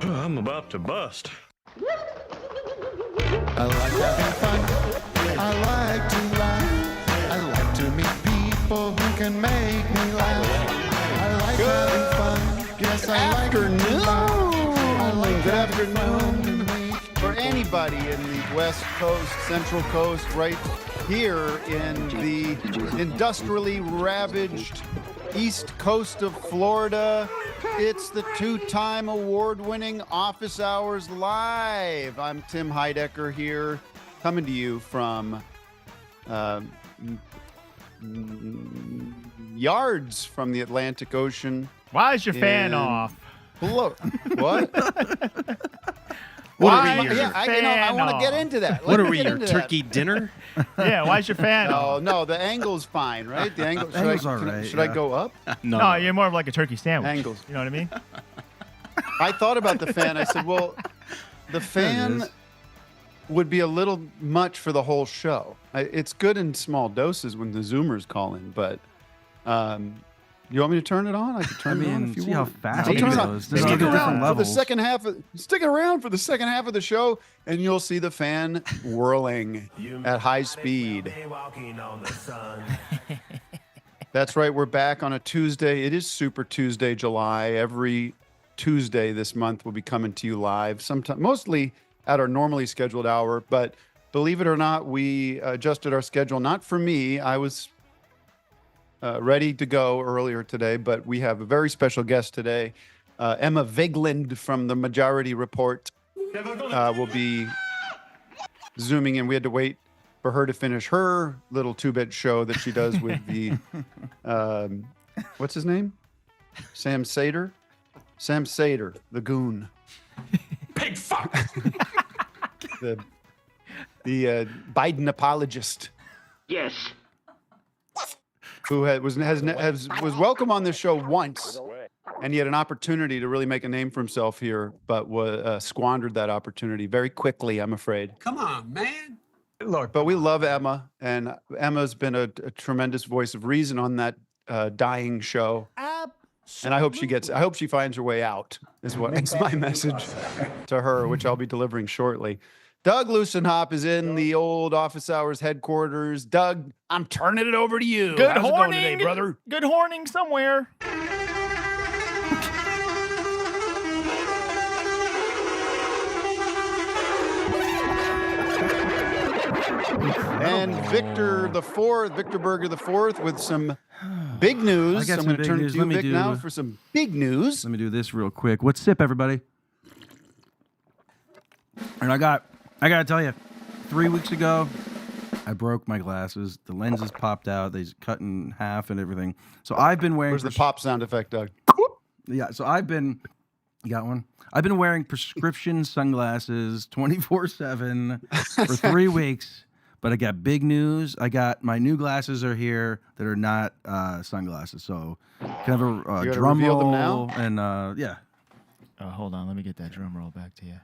I'm about to bust. I like having fun. I like to laugh. I like to meet people who can make me laugh. I like having fun. Yes, I like to laugh. I like Good having afternoon fun. for anybody in the West Coast, Central Coast, right here in the industrially ravaged East Coast of Florida. It's the two-time award-winning Office Hours Live. I'm Tim Heidecker here, coming to you from yards from the Atlantic Ocean. Why is your fan off? Hello. What? Why is your Yeah, I fan want to off? get into that. What Let are me we, get your into turkey dinner? Yeah, why is your fan off? No, the angle's fine, right? The angle. Should, Angle's I, all right, should I yeah. go up? No, you're more of like a turkey sandwich. Angles. You know what I mean? I thought about the fan. I said, well, the fan is. would be a little much for the whole show. It's good in small doses when the Zoomers call in, but you want me to turn it on? I can turn it on if you see how want. fast I'll it turn it goes. on. There's Stick all the different around for the levels. second half. Stick around for the second half of the show, and you'll see the fan whirling at high speed. That's right. We're back on a Tuesday. It is Super Tuesday, July. Every Tuesday this month we'll be coming to you live, sometime mostly at our normally scheduled hour. But believe it or not, we adjusted our schedule. Not for me. I was ready to go earlier today, but we have a very special guest today. Emma Vigeland from the Majority Report will be zooming in. We had to wait for her to finish her little two-bit show that she does with the, what's his name? Sam Sater, the goon. Pig fuck! the Biden apologist. Yes. Who was welcome on this show once, and he had an opportunity to really make a name for himself here, but squandered that opportunity very quickly, I'm afraid. Come on, man. Look, but we love Emma, and Emma's been a tremendous voice of reason on that dying show. And I hope she finds her way out. Is my message to her, which I'll be delivering shortly. Doug Loosenhop is in the old Office Hours headquarters. Doug, I'm turning it over to you. Good How's it going horning, today, brother? Good horning somewhere. And Victor Berger the fourth, with some big news. I got I'm some going to big turn news. to you, Let me Vic, do- now for some big news. Let me do this real quick. What's sip, everybody? And I gotta tell you, 3 weeks ago, I broke my glasses. The lenses popped out. They just cut in half and everything. So I've been wearing. Where's the pop sound effect, Doug? Yeah. So I've been You got one? I've been wearing prescription sunglasses 24/7 for 3 weeks, but I got big news. My new glasses are here that are not sunglasses. So can I have a drum reveal them roll? now? And yeah. Oh, hold on. Let me get that drum roll back to you.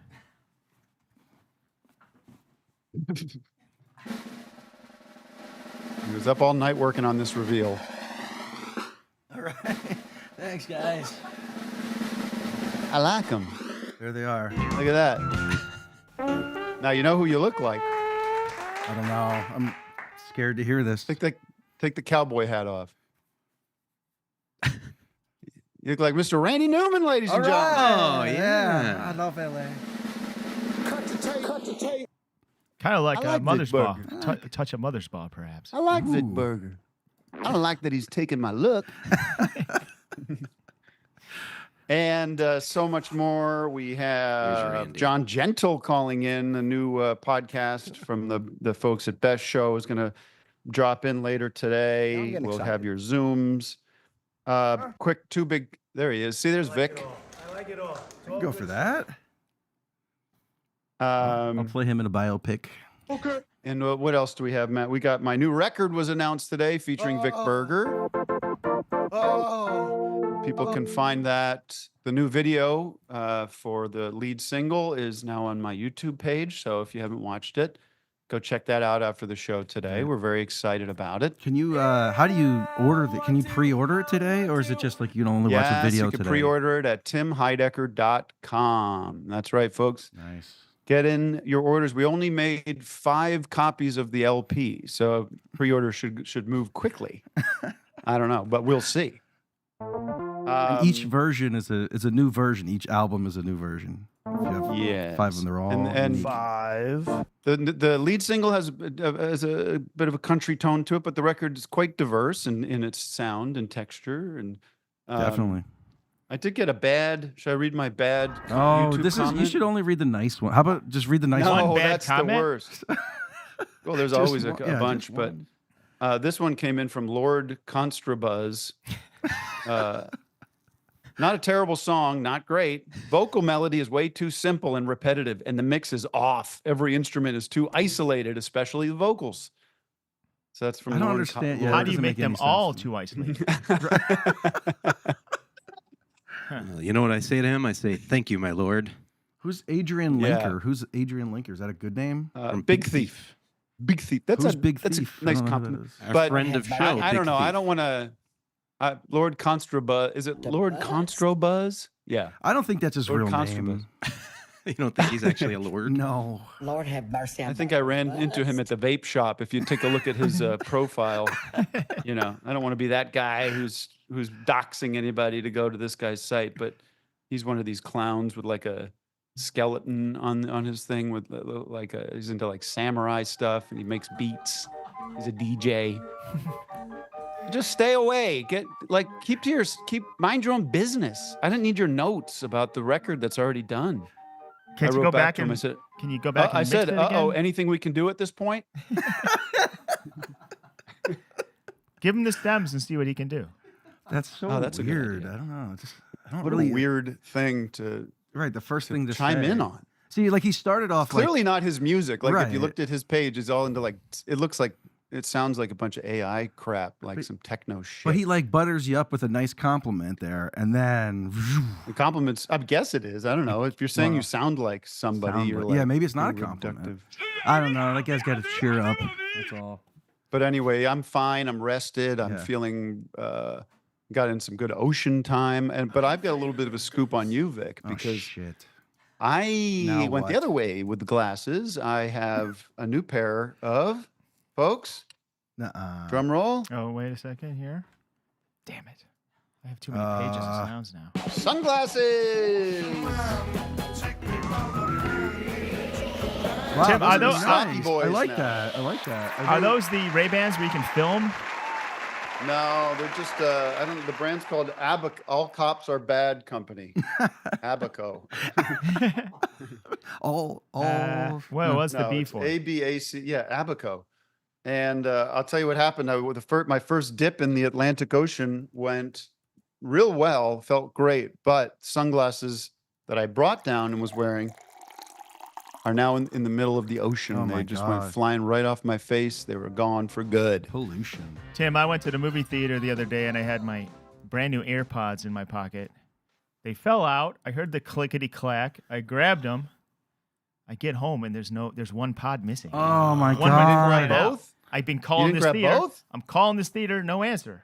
He was up all night working on this reveal. All right. Thanks, guys. I like them. There they are. Look at that. Now you know who you look like. I don't know. I'm scared to hear this. Take the cowboy hat off. You look like Mr. Randy Newman, ladies and gentlemen. Oh, yeah. I love LA. Cut the tape. Kind of like I a like mother's Vic ball. Berger. Touch of mother's ball, perhaps. I like Vic Berger. I don't like that he's taking my look. And so much more. We have John Gentle calling in a new podcast from the folks at Best Show is going to drop in later today. We'll have your Zooms. Quick, two big. There he is. See, there's Vic. I like it all. Go for that. I'll play him in a biopic. Okay. And what else do we have, Matt? We got my new record was announced today featuring Vic Berger. People can find that. The new video for the lead single is now on my YouTube page. So if you haven't watched it, go check that out after the show today. We're very excited about it. Can you, how do you order it? Can you pre-order it today? Or is it just like you can only watch a video you can today? pre-order it at timheidecker.com. That's right, folks. Nice. Get in your orders. We only made 5 copies of the LP, so pre-order should move quickly. I don't know, but we'll see. And each version is a new version. Each album is a new version. If you have 5 of them, they're all and unique. 5. The lead single has a bit of a country tone to it, but the record is quite diverse in its sound and texture. And Definitely. I did get a bad. Should I read my bad? Oh, YouTube comment? You should only read the nice one. How about just read the nice No, one? One bad that's comment? the worst. Well, there's Just always a one- yeah, bunch, just but one. this one came in from Lord Constrabuzz. Not a terrible song, not great. Vocal melody is way too simple and repetitive, and the mix is off. Every instrument is too isolated, especially the vocals. So that's from I don't Lord understand. Con- Yeah, How that do you doesn't make make them any sense all to me. too isolated? Well, you know what I say to him? I say, "Thank you, my lord." Who's Adrian Yeah. Linker? Who's Adrian Linker? Is that a good name? From Big Thief. Big Thief. That's Who's a Big that's Thief? a nice I don't know who that compliment. is. Our But friend of show. I don't Big know. I Thief. don't want to. Lord Constrabuzz. Is it Lord Constrabuzz? Yeah. I don't think that's his Lord real Constrabuzz. name. You don't think he's actually a lord? No. Lord have mercy. I think I ran into him at the vape shop. If you take a look at his profile, I don't want to be that guy who's doxing anybody to go to this guy's site, but he's one of these clowns with like a skeleton on his thing with he's into like samurai stuff and he makes beats. He's a DJ. Just stay away. Mind your own business. I didn't need your notes about the record that's already done. Can't I you wrote go back to him, and I said, can you go back and I mix said, it again? anything we can do at this point? Give him the stems and see what he can do. That's so that's a good weird. idea. I don't know. I don't What really a weird thing to Right, the first thing to chime say. in on. See, like he started off Clearly not his music. Like if you Right. looked at his page, it's all into it sounds like a bunch of AI crap, like some techno shit. but he like butters you up with a nice compliment there, and then The compliments, I guess it is. I don't know. If you're saying Well, you sound like somebody, sound you're like- yeah, like maybe it's not a being compliment. reductive. I don't know. That guy's got to cheer up. That's all. But anyway, I'm fine. I'm rested. I'm Yeah. feeling got in some good ocean time. But I've got a little bit of a scoop on you, Vic, Oh because shit. I Now went the what? other way with the glasses. I have a new pair of, folks, Nuh-uh. drum roll, Oh, wait a second here. Damn it. I have too many pages of sounds now. sunglasses. Wow, Tim, those are are those- nice. boys I like now. that. I like that. I Are really- those the Ray-Bans where you can film? No, they're just, I don't know. The brand's called All Cops Are Bad Company. Abaco. all? Well, what's the No, B it's for? ABAC. Yeah, Abaco. And I'll tell you what happened. My first dip in the Atlantic Ocean went real well, felt great, but sunglasses that I brought down and was wearing are now in the middle of the ocean. Oh, They my just God. went flying right off my face. They were gone for good. Pollution. Tim, I went to the movie theater the other day and I had my brand new AirPods in my pocket. They fell out. I heard the clickety clack. I grabbed them. I get home and there's one pod missing. Oh my One minute God. right out. Both? I've been You calling didn't this grab theater. both? I'm calling this theater. No answer.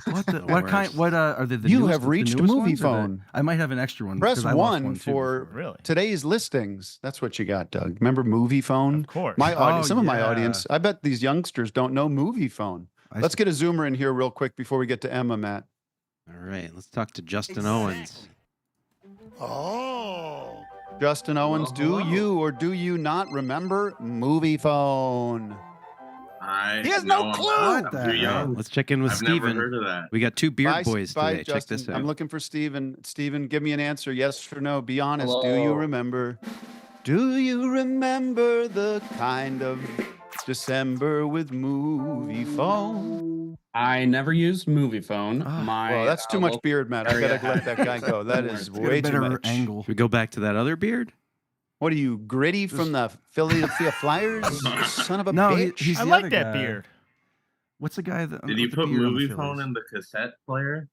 What the, The what kind? worst. What are they? The You newest, have the reached newest movie ones or the- phone. I might have an extra one. Press 'cause I lost 1 one too for before. Really? today's listings. That's what you got, Doug. Remember movie phone? Of course. My audience, Oh, some of my yeah. audience, I bet these youngsters don't know movie phone. I Let's s- get a zoomer in here real quick before we get to Emma, Matt. All right, let's talk to Justin Owens. Oh. Justin Owens, do you or do you not remember movie phone? He has no clue. What the I'm too hell? young. Let's check in with I've never Steven. heard of that. We got two beard Bye, boys bye, today. Check Justin. this out. I'm looking for Steven. Steven, give me an answer. Yes or no. Be honest. Do you Hello. remember? Do you remember the kind of December with movie phone? I never used movie phone. Ah, My Well, that's too much local beard, Matt. I area gotta let that guy go. That is Get a way too better much. angle. Should we go back to that other beard? What are you, Gritty from the Philadelphia Flyers? Son of a No, bitch. he's I the like other that guy. beard. What's the guy that? Did you with the put beard on the movie Phillies? phone in the cassette player?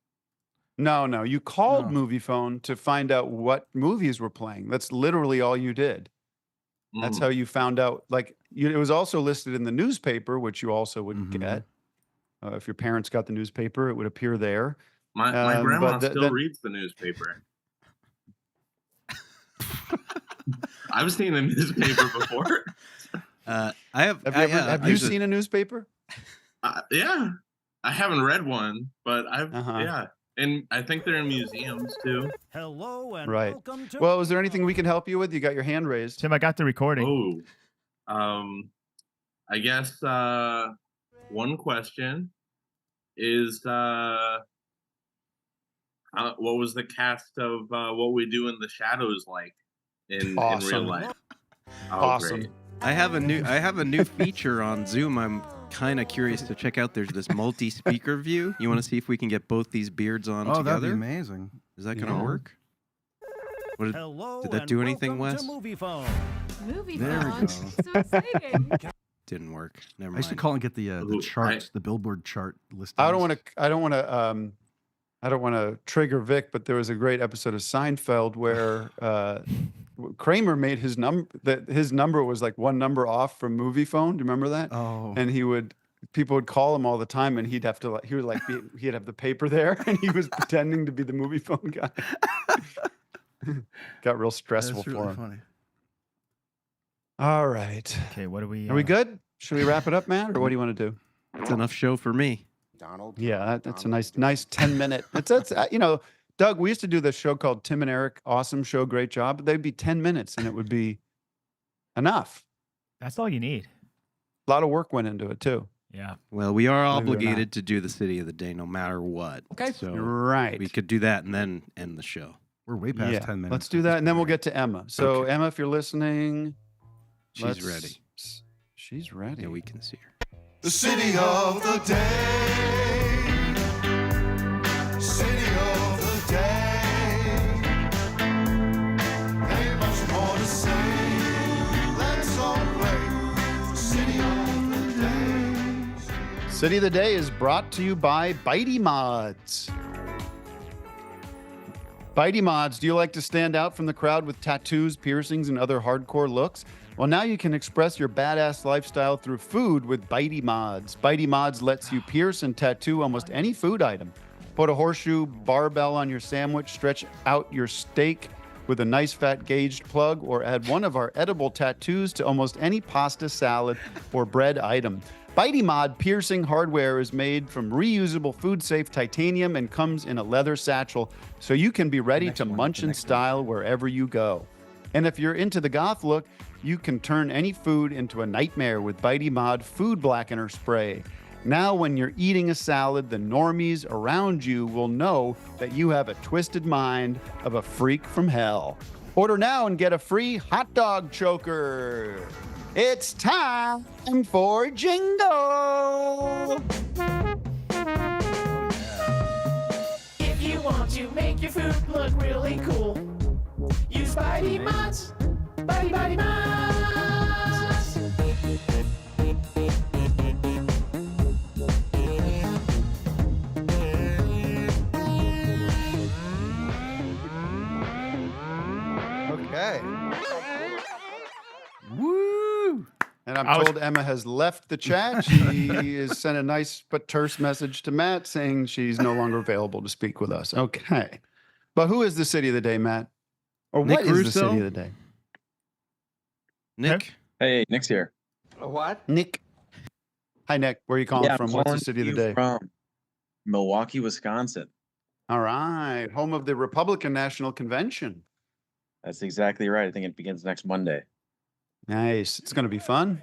No. You called No. movie phone to find out what movies were playing. That's literally all you did. That's Mm. how you found out. Like, it was also listed in the newspaper, which you also would Mhm. get. If your parents got the newspaper, it would appear there. My but grandma th- still then- reads the newspaper. I've seen the newspaper before. I have. Have you seen a newspaper? Yeah, I haven't read one, but Uh-huh. yeah, and I think they're in museums too. Hello and Right. welcome to. Well, is there anything we can help you with? You got your hand raised. Tim, I got the recording. Oh, I guess one question is what was the cast of What We Do in the Shadows like in real Awesome. life? Oh, Awesome. great. I have a new feature on Zoom. I'm kind of curious to check out. There's this multi-speaker view. You want to see if we can get both these beards on Oh, that'd be together? amazing. Is that gonna Yeah. work? What did, Hello did that and do anything, welcome Wes? to Movie Phone. Movie There we phone. go. So exciting. Didn't work. Never I mind. used to call and get the Ooh, charts, the Billboard chart list. I don't want to trigger Vic, but there was a great episode of Seinfeld where Kramer made his number was like one number off from movie phone. Do you remember that? Oh, And people would call him all the time, and he'd have to he'd have the paper there, and he was pretending to be the movie phone guy. Got real stressful that's for really him. funny. All right, Okay, what do we? are we good? Should we wrap it up, Matt, or what do you want to do? It's enough show for me. Donald. Yeah, that's a nice 10-minute. That's Doug, we used to do this show called Tim and Eric. Awesome show, great job. They'd be 10 minutes, and it would be enough. That's all you need. A lot of work went into it too. Yeah. Well, we are Believe it or not. obligated to do the city of the day no matter what. Okay. So Right. we could do that and then end the show. We're way past Yeah, 10 minutes. let's at do this that, and then we'll point. get to Emma. So Okay. Emma, if you're listening, She's ready. She's ready. Yeah, we can see her. The city of the day. City of the day. Ain't much more to say. Let's celebrate the city of the day. City of the Day is brought to you by Bitey Mods. Bitey Mods, do you like to stand out from the crowd with tattoos, piercings, and other hardcore looks? Well, now you can express your badass lifestyle through food with Bitey Mods. Bitey Mods lets you pierce and tattoo almost any food item. Put a horseshoe barbell on your sandwich, stretch out your steak with a nice fat gauged plug, or add one of our edible tattoos to almost any pasta, salad, or bread item. Bitey Mod piercing hardware is made from reusable food-safe titanium and comes in a leather satchel, so you can be ready to munch in style wherever you go. And if you're into the goth look, you can turn any food into a nightmare with Bitey Mod Food Blackener Spray. Now, when you're eating a salad, the normies around you will know that you have a twisted mind of a freak from hell. Order now and get a free hot dog choker. It's time for Jingle. If you want to make your food look really cool, Body Mats. Body Mats. Okay. Woo! And I'm I was- told Emma has left the chat. She has sent a nice but terse message to Matt saying she's no longer available to speak with us. Okay. But who is the city of the day, Matt? Or Nick what is the Russo? city of the day? Nick, Hey, Nick's here. Nick. Hi, Nick. Where are you calling I'm from? What's the calling city of the you day? From Milwaukee, Wisconsin. All right. Home of the Republican National Convention. That's exactly right. I think it begins next Monday. Nice. It's going to be fun.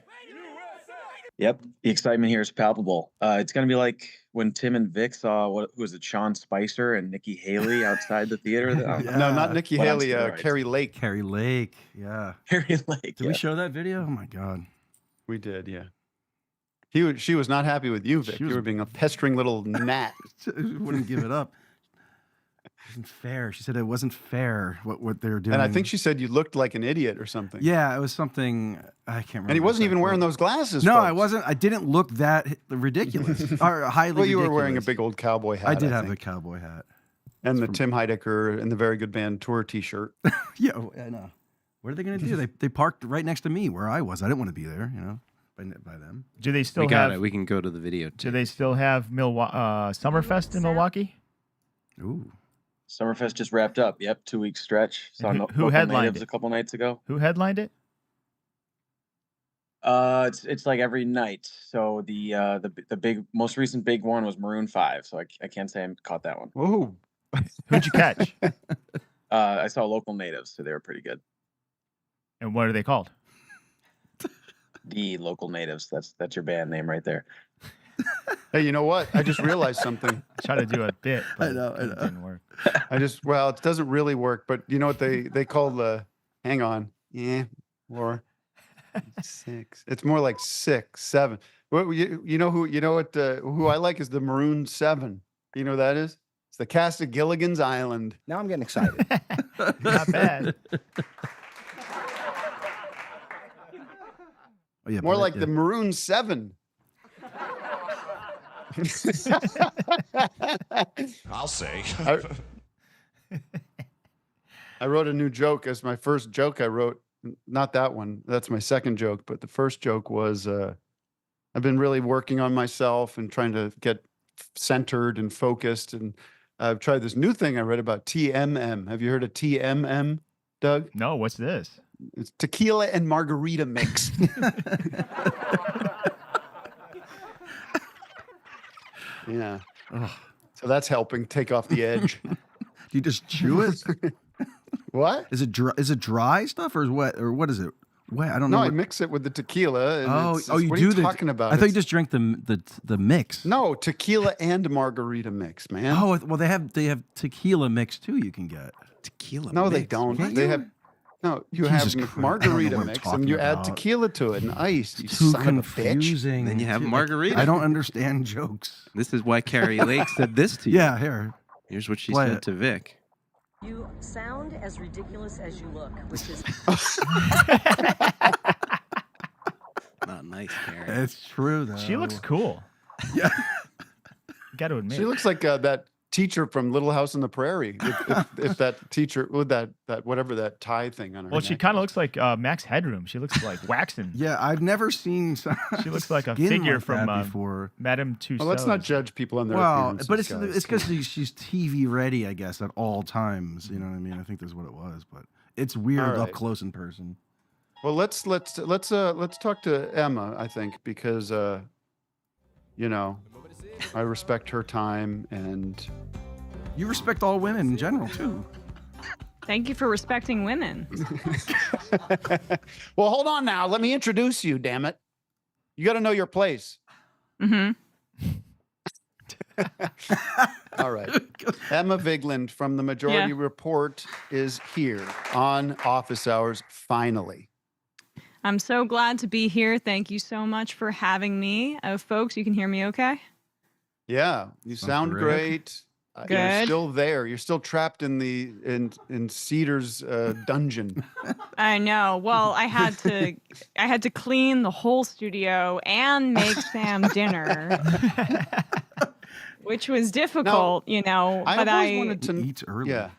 Yep, the excitement here is palpable. It's going to be like when Tim and Vic saw who was it, Sean Spicer and Nikki Haley outside the theater. Yeah. No, not Nikki Well, on Haley, steroids. Carrie Lake. Carrie Lake. Yeah. Harry Lake. Did we show that video? Oh my God. We did, yeah. She was not happy with you, Vic. She You was- were being a pestering little gnat. Wouldn't give it up. It wasn't fair. She said it wasn't fair what they were doing. And I think she said you looked like an idiot or something. Yeah, it was something I can't remember. And he wasn't even exactly. wearing those glasses. No, I folks. wasn't. I didn't look that ridiculous or highly. Well, you were wearing a ridiculous. big old cowboy hat. I did have think. the cowboy hat. And the from- Tim Heidecker and the Very Good Band tour T-shirt. Yeah, I know. What are they going to do? They parked right next to me where I was. I didn't want to be there, by them. Do they still we got have? it. We can go to the video. Do they still have Summerfest in Milwaukee? Ooh. Summerfest just wrapped up. Yep, 2-week stretch. Saw who Local headlined Natives it? a couple nights ago. Who headlined it? It's like every night. So the big most recent big one was Maroon 5. So I can't say I caught that one. Whoa. Who'd you catch? I saw Local Natives, so they were pretty good. And what are they called? The Local Natives. That's your band name right there. Hey, you know what? I just realized something. I tried to do a bit, but I know. it didn't work. Well, it doesn't really work, but you know what they call the, hang on. Yeah. Or 6. It's more like 6, 7. Well, you know who I like is the Maroon 7. You know who that is? It's the cast of Gilligan's Island. Now I'm getting excited. Not bad. Oh, yeah, More but like yeah. the Maroon 7. I'll say. I wrote a new joke as my first joke. I wrote, not that one. That's my second joke. But the first joke was, I've been really working on myself and trying to get centered and focused. And I've tried this new thing I read about TMM. Have you heard of TMM, Doug? No, what's this? It's tequila and margarita mix. Yeah. Ugh. So that's helping take off the edge. Do you just chew it? What? Is it dry? Is it dry stuff or is wet or what is it? Wet? I don't No, know. I what- mix it with the tequila. And Oh, it's, oh, you what do are you the. talking about? I thought you It's- just drank the mix. No, tequila and margarita mix, man. Oh well, they have tequila mix too. You can get. Tequila. no, they mix. don't. Can't They you? have no. You Jesus have Christ, I don't know margarita what I'm mix, and talking you add about. tequila to it and ice. You Too son of a bitch. confusing. Then you have Too- margarita. I don't understand jokes. This is why Carrie Lake said this to you. Yeah, here. Here's what she Play said it. to Vic. You sound as ridiculous as you look, which is Not nice, Carrie. It's true though. She looks cool. Yeah. Got to admit. She looks like that teacher from Little House on the Prairie. If that teacher with that whatever that tie thing on her. Well, she neck kind of is. looks like Max Headroom. She looks like Waxen. Yeah, I've never seen. She looks like a skin figure like from that before. Madame Tussauds. Well, let's not judge people on their Well, appearances, but it's guys. because she's TV ready, I guess, at all times. You know what I mean? I think that's what it was, but it's weird All up right. close in person. Well, let's talk to Emma. I think because you know, I respect her time and You respect all women in general too. Thank you for respecting women. well, hold on now. Let me introduce you. Damn it! You got to know your place. Mm-hmm. All right. Emma Vigeland from the Majority Report is here on Office Hours. Finally. I'm so glad to be here. Thank you so much for having me. Folks, you can hear me okay? Yeah, you Sounds sound terrific. great. Good. You're still there. You're still trapped in the in Cedar's dungeon. I know. Well, I had to clean the whole studio and make Sam dinner, which was difficult, you know. I But always wanted to Eats early. Yeah.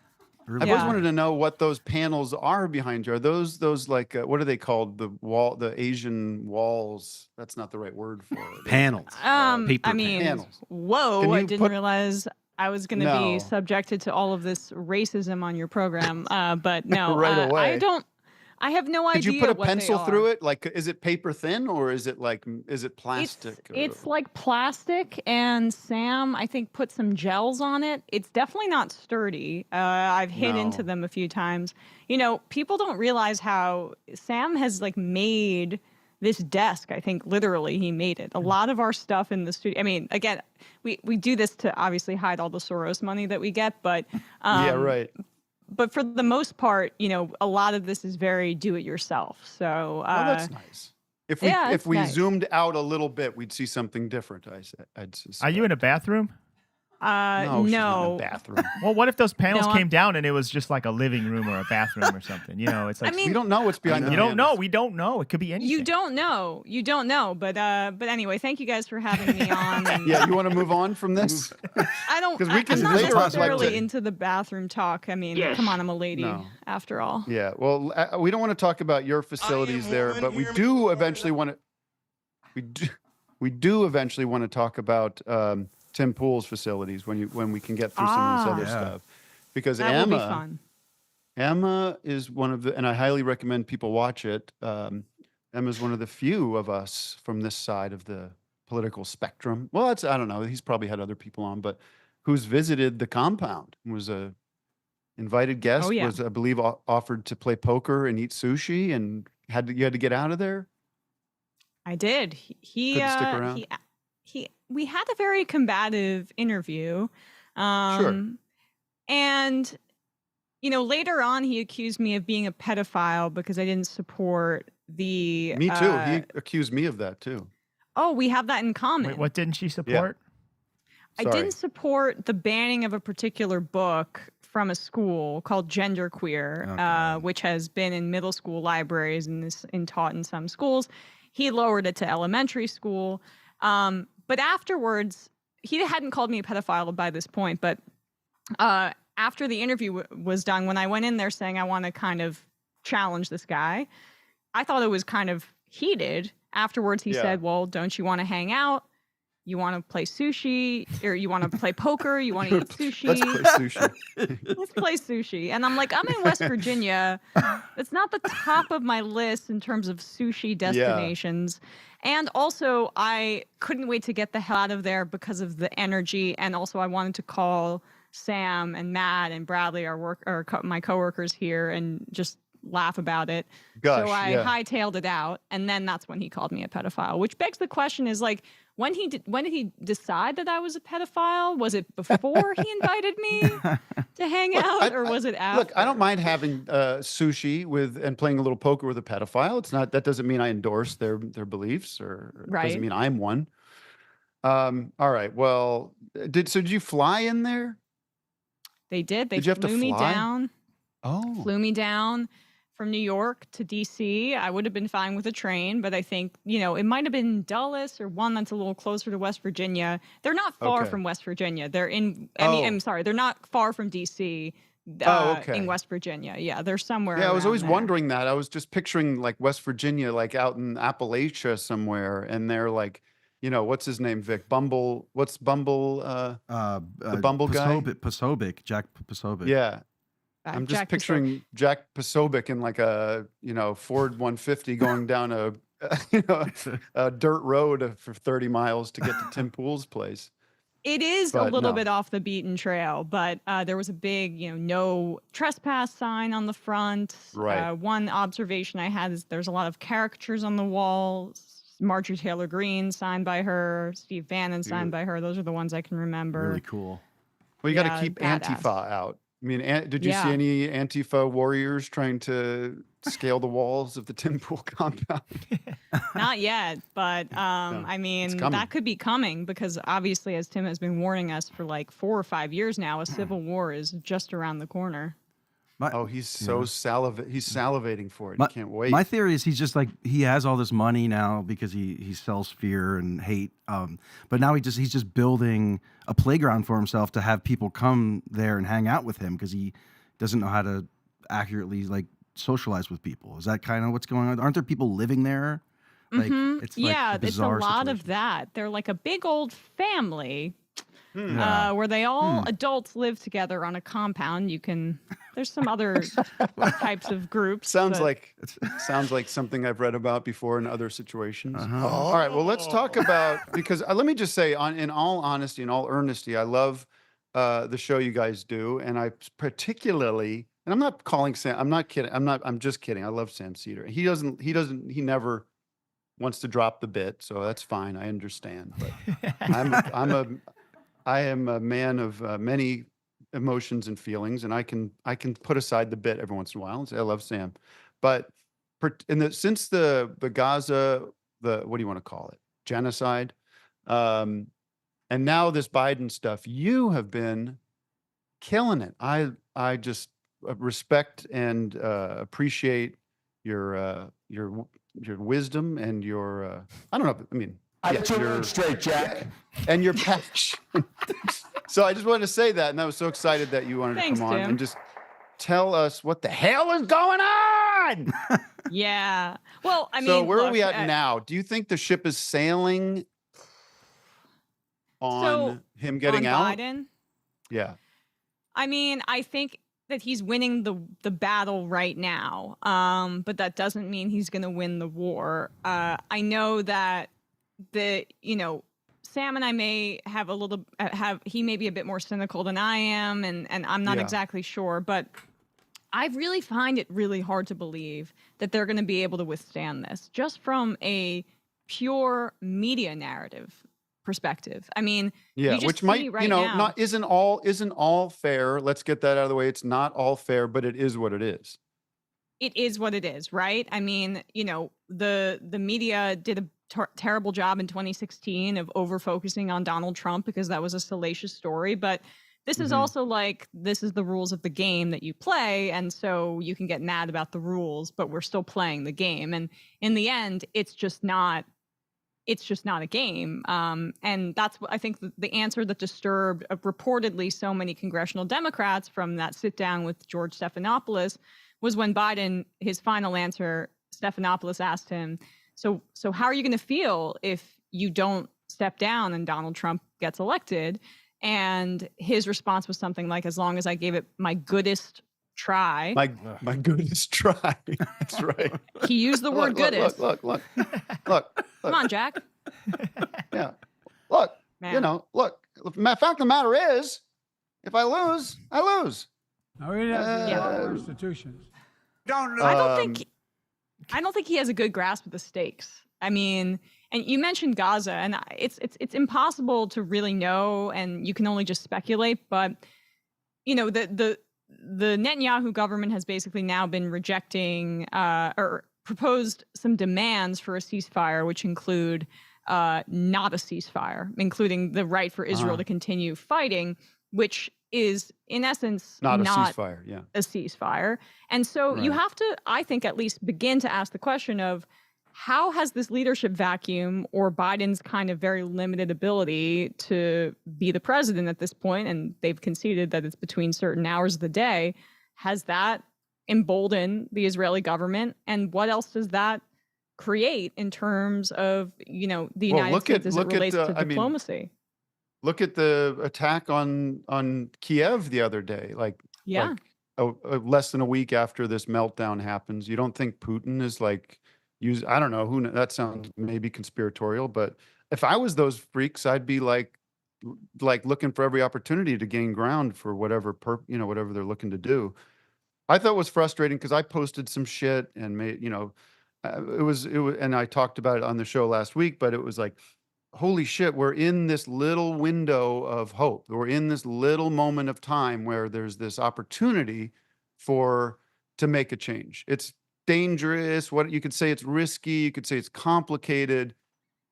Early. I've always wanted to know what those panels are behind you. Are those like what are they called? The Asian walls. That's not the right word for it. Panels. Paper I mean, panels. whoa! Can I you didn't put- realize I was going to No. be subjected to all of this racism on your program. But no, Right away. I don't. I have no idea. Did you put a what they pencil are. through it? Like, is it paper thin or is it plastic? It's like plastic, and Sam, I think, put some gels on it. It's definitely not sturdy. I've hit into No. them a few times. You know, people don't realize how Sam has like made this desk. I think literally he made it. A lot of our stuff in the studio. I mean, again, we do this to obviously hide all the Soros money that we get, but yeah, right. But for the most part, you know, a lot of this is very do-it-yourself. So Oh, that's nice. If we yeah, it's nice. zoomed out a little bit, we'd see something different. I'd suspect. Are you in a bathroom? No, she's not in no. a bathroom. Well, what if those panels No, came down and it was just like a living room or a bathroom or something? You know, it's like mean, We don't know what's behind the you don't know. panels. We don't know. It could be anything. You don't know. But anyway, thank you guys for having me on. And Yeah, you want to move on from this? I don't. 'Cause we can I'm not later on, necessarily like, into the bathroom talk. I mean, Yes. come on, I'm a lady No. after all. Yeah. Well, we don't want to talk about your facilities there, but we do eventually want to. We do eventually want to talk about Tim Pool's facilities when we can get through some of this other Yeah. stuff, because That will be fun. Emma is one of the, and I highly recommend people watch it. Emma's one of the few of us from this side of the political spectrum. Well, I don't know. He's probably had other people on, but who's visited the compound, was a invited guest, Oh, yeah. was, I believe, offered to play poker and eat sushi, and you had to get out of there. I did. He Couldn't stick around? we had a very combative interview. And you know, later on he accused me of being a pedophile because I didn't support the Me too. He accused me of that too. Oh, we have that in common. Wait, what didn't she support? I Sorry. didn't support the banning of a particular book from a school called Genderqueer, which has been in middle school libraries and taught in some schools. He lowered it to elementary school. But afterwards, he hadn't called me a pedophile by this point. But after the interview was done, when I went in there saying I want to kind of challenge this guy, I thought it was kind of heated. Afterwards, he said, well, don't you want to hang out? You want to play sushi, or you want to play poker? You want to eat sushi? Let's play sushi. Let's play sushi. And I'm like, I'm in West Virginia. It's not the top of my list in terms of sushi destinations. And also, I couldn't wait to get the hell out of there because of the energy. And also, I wanted to call Sam and Matt and Bradley, my coworkers here, and just laugh about it. Gosh, so I yeah. hightailed it out. And then that's when he called me a pedophile, which begs the question is like, when did he decide that I was a pedophile? Was it before he invited me to hang out, or was it after? Look, I don't mind having sushi and playing a little poker with a pedophile. It's not, that doesn't mean I endorse their beliefs, or it Right. doesn't mean I'm one. All right. Well, did you fly in there? They did. They Did you have to flew me fly? down. Oh, Flew me down from New York to DC. I would have been fine with a train, but I think, you know, it might have been Dulles or one that's a little closer to West Virginia. They're not far Okay. from West Virginia. They're I'm sorry, they're not far from DC. Okay. In West Virginia. Yeah, they're somewhere. yeah. I was around always there. wondering that. I was just picturing like West Virginia, like out in Appalachia somewhere, and they're like, you know, what's his name, Vic? Bumble. What's Bumble? The Bumble guy? Pasobic, Jack Pasobic. Yeah. I'm just Jack picturing Jack Pasobic in like a, you know, Ford 150 going down a dirt road for 30 miles to get to Tim Pool's place. It is a But little no. bit off the beaten trail, but there was a big, you know, no trespass sign on the front. Right. One observation I had is there's a lot of caricatures on the wall. Marjorie Taylor Greene signed by her, Steve Bannon signed by her. Those are the ones I can remember. Really cool. Well, you got to Yeah, keep badass. Antifa out. I mean, did you see any Antifa warriors trying to scale the walls of the Tim Pool compound? Not yet, but I mean, that could be coming because obviously, as Tim has been warning us for like 4 or 5 years now, a civil war is just around the corner. He's so he's salivating for it. He can't wait. My theory is he's just like, he has all this money now because he sells fear and hate. But now he's just building a playground for himself to have people come there and hang out with him because he doesn't know how to accurately like socialize with people. Is that kind of what's going on? Aren't there people living there? Like, it's like it's a lot situation. of that. They're like a big old family. Where they all adults live together on a compound. There's some other types of groups. Sounds like something I've read about before in other situations. All right, well, let's talk about, because let me just say, in all honesty, in all earnesty, I love the show you guys do, and I particularly, and I'm not calling Sam, I'm not kidding, I'm just kidding. I love Sam Cedar. He never wants to drop the bit, so that's fine. I understand, but I am a man of many emotions and feelings, and I can put aside the bit every once in a while and say I love Sam. But since the Gaza, what do you want to call it, genocide, and now this Biden stuff, you have been killing it. I just respect and appreciate your wisdom and your I don't know. I mean. You're straight, Jack. And your passion. So I just wanted to say that, and I was so excited that you wanted to come on and just tell us what the hell is going on. Yeah. Well, I mean, so where are we at now? Do you think the ship is sailing on him getting out? Biden? Yeah. I mean, I think that he's winning the battle right now, but that doesn't mean he's going to win the war. I know that Sam and I may have he may be a bit more cynical than I am, and I'm not exactly sure, but I really find it really hard to believe that they're going to be able to withstand this just from a pure media narrative perspective. I mean, which might, now, isn't all fair. Let's get that out of the way. It's not all fair, but it is what it is. It is what it is, right? I mean, the media did a terrible job in 2016 of over focusing on Donald Trump because that was a salacious story. But this is also like, this is the rules of the game that you play. And so you can get mad about the rules, but we're still playing the game. And in the end, it's just not a game. And that's what I think the answer that disturbed reportedly so many congressional Democrats from that sit down with George Stephanopoulos was when Biden, his final answer, Stephanopoulos asked him, So how are you going to feel if you don't step down and Donald Trump gets elected? And his response was something like, as long as I gave it my goodest try. My goodest try. That's right. He used the word goodest. Look. Come on, Jack. Yeah. Look, Man. Look, the fact of the matter is, if I lose, I lose. No, we have institutions. I don't think he has a good grasp of the stakes. I mean, and you mentioned Gaza, and it's impossible to really know, and you can only just speculate. But the Netanyahu government has basically now been rejecting or proposed some demands for a ceasefire, which include not a ceasefire, including the right for Israel to continue fighting, which is in essence not a ceasefire. Yeah, a ceasefire. And so you have to, I think, at least begin to ask the question of how has this leadership vacuum or Biden's kind of very limited ability to be the president at this point, and they've conceded that it's between certain hours of the day, has that emboldened the Israeli government? And what else does that create in terms of, the United States as it relates to diplomacy? Look at the attack on Kiev the other day. Less than a week after this meltdown happens. You don't think Putin is I don't know who, that sounds maybe conspiratorial, but if I was those freaks, I'd be like looking for every opportunity to gain ground for whatever whatever they're looking to do. I thought it was frustrating because I posted some shit and made, it was, and I talked about it on the show last week, but it was like, holy shit, we're in this little window of hope. We're in this little moment of time where there's this opportunity to make a change. It's dangerous. What you could say, it's risky. You could say it's complicated,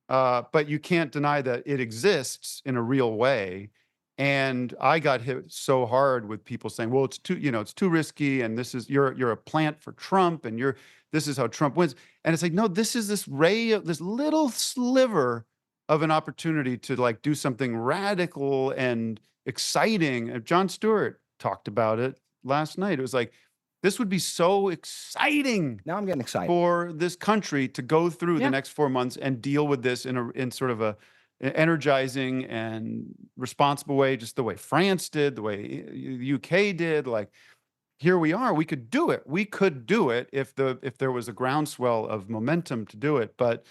but you can't deny that it exists in a real way. And I got hit so hard with people saying, well, it's too risky. And you're a plant for Trump, and this is how Trump wins. And it's like, no, this is this little sliver of an opportunity to like do something radical and exciting. Jon Stewart talked about it last night. It was like, this would be so exciting. Now I'm getting excited for this country to go through the next 4 months and deal with this in sort of a energizing and responsible way, just the way France did, the way the UK did. Like, here we are. We could do it. We could do it if there was a groundswell of momentum to do it. But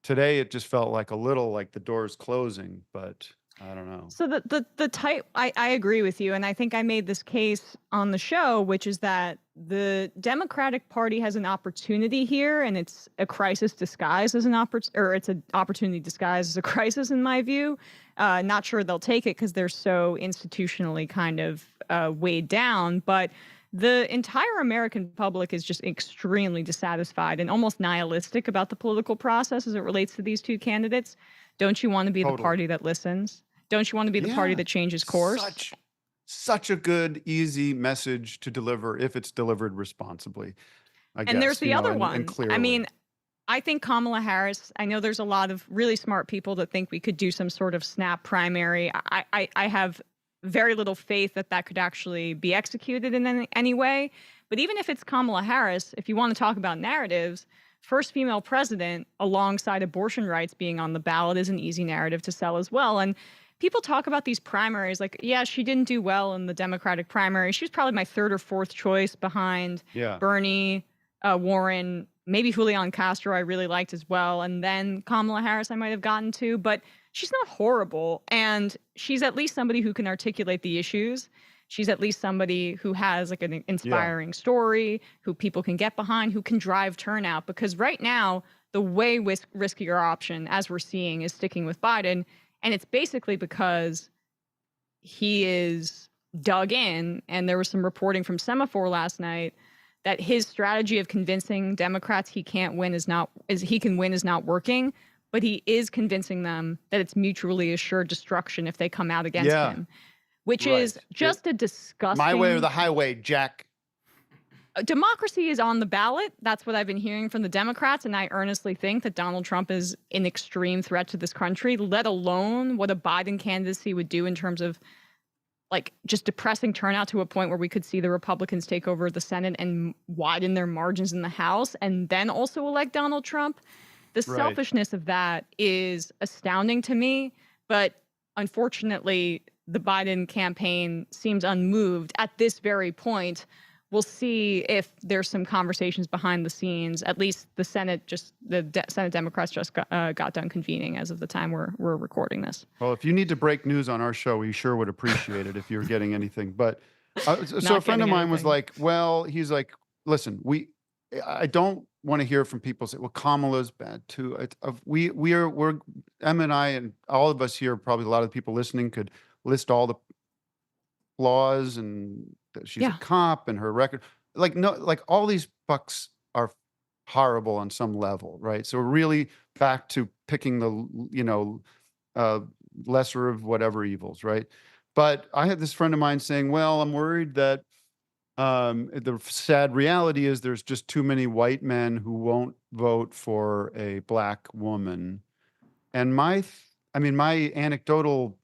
today it just felt like a little like the doors closing. But I don't know. So the type, I agree with you, and I think I made this case on the show, which is that the Democratic Party has an opportunity here, and it's a crisis disguised as it's an opportunity disguised as a crisis, in my view. Not sure they'll take it because they're so institutionally kind of weighed down, but the entire American public is just extremely dissatisfied and almost nihilistic about the political process as it relates to these two candidates. Don't you want to be the party that listens? Don't you want to be the party that changes course? Such a good, easy message to deliver if it's delivered responsibly. And there's the other one. I mean, I think Kamala Harris, I know there's a lot of really smart people that think we could do some sort of snap primary. I have very little faith that could actually be executed in any way. But even if it's Kamala Harris, if you want to talk about narratives, first female president alongside abortion rights being on the ballot is an easy narrative to sell as well. And people talk about these primaries like, yeah, she didn't do well in the Democratic primary. She was probably my third or fourth choice behind Bernie, Warren, maybe Julian Castro I really liked as well. And then Kamala Harris I might have gotten to, but she's not horrible. And she's at least somebody who can articulate the issues. She's at least somebody who has like an inspiring story, who people can get behind, who can drive turnout. Because right now, the way riskier option, as we're seeing, is sticking with Biden. And it's basically because he is dug in. And there was some reporting from Semaphore last night that his strategy of convincing Democrats he can win is not working. But he is convincing them that it's mutually assured destruction if they come out against him. Which is just a disgusting... My way or the highway, Jack. Democracy is on the ballot. That's what I've been hearing from the Democrats, and I earnestly think that Donald Trump is an extreme threat to this country, let alone what a Biden candidacy would do in terms of like just depressing turnout to a point where we could see the Republicans take over the Senate and widen their margins in the House and then also elect Donald Trump. The selfishness of that is astounding to me, but unfortunately, the Biden campaign seems unmoved at this very point. We'll see if there's some conversations behind the scenes. At least the Senate Senate Democrats just got done convening as of the time we're recording this. Well, if you need to break news on our show, we sure would appreciate it if you're getting anything. But so a friend of mine was like, well, he's like, listen, I don't want to hear from people say, well, Kamala's bad too. We're Em and I and all of us here, probably a lot of the people listening could list all the flaws and that she's a cop and her record. Like, no, like all these fucks are horrible on some level, right? So we're really back to picking the, lesser of whatever evils, right? But I had this friend of mine saying, well, I'm worried that the sad reality is there's just too many white men who won't vote for a black woman. And my anecdotal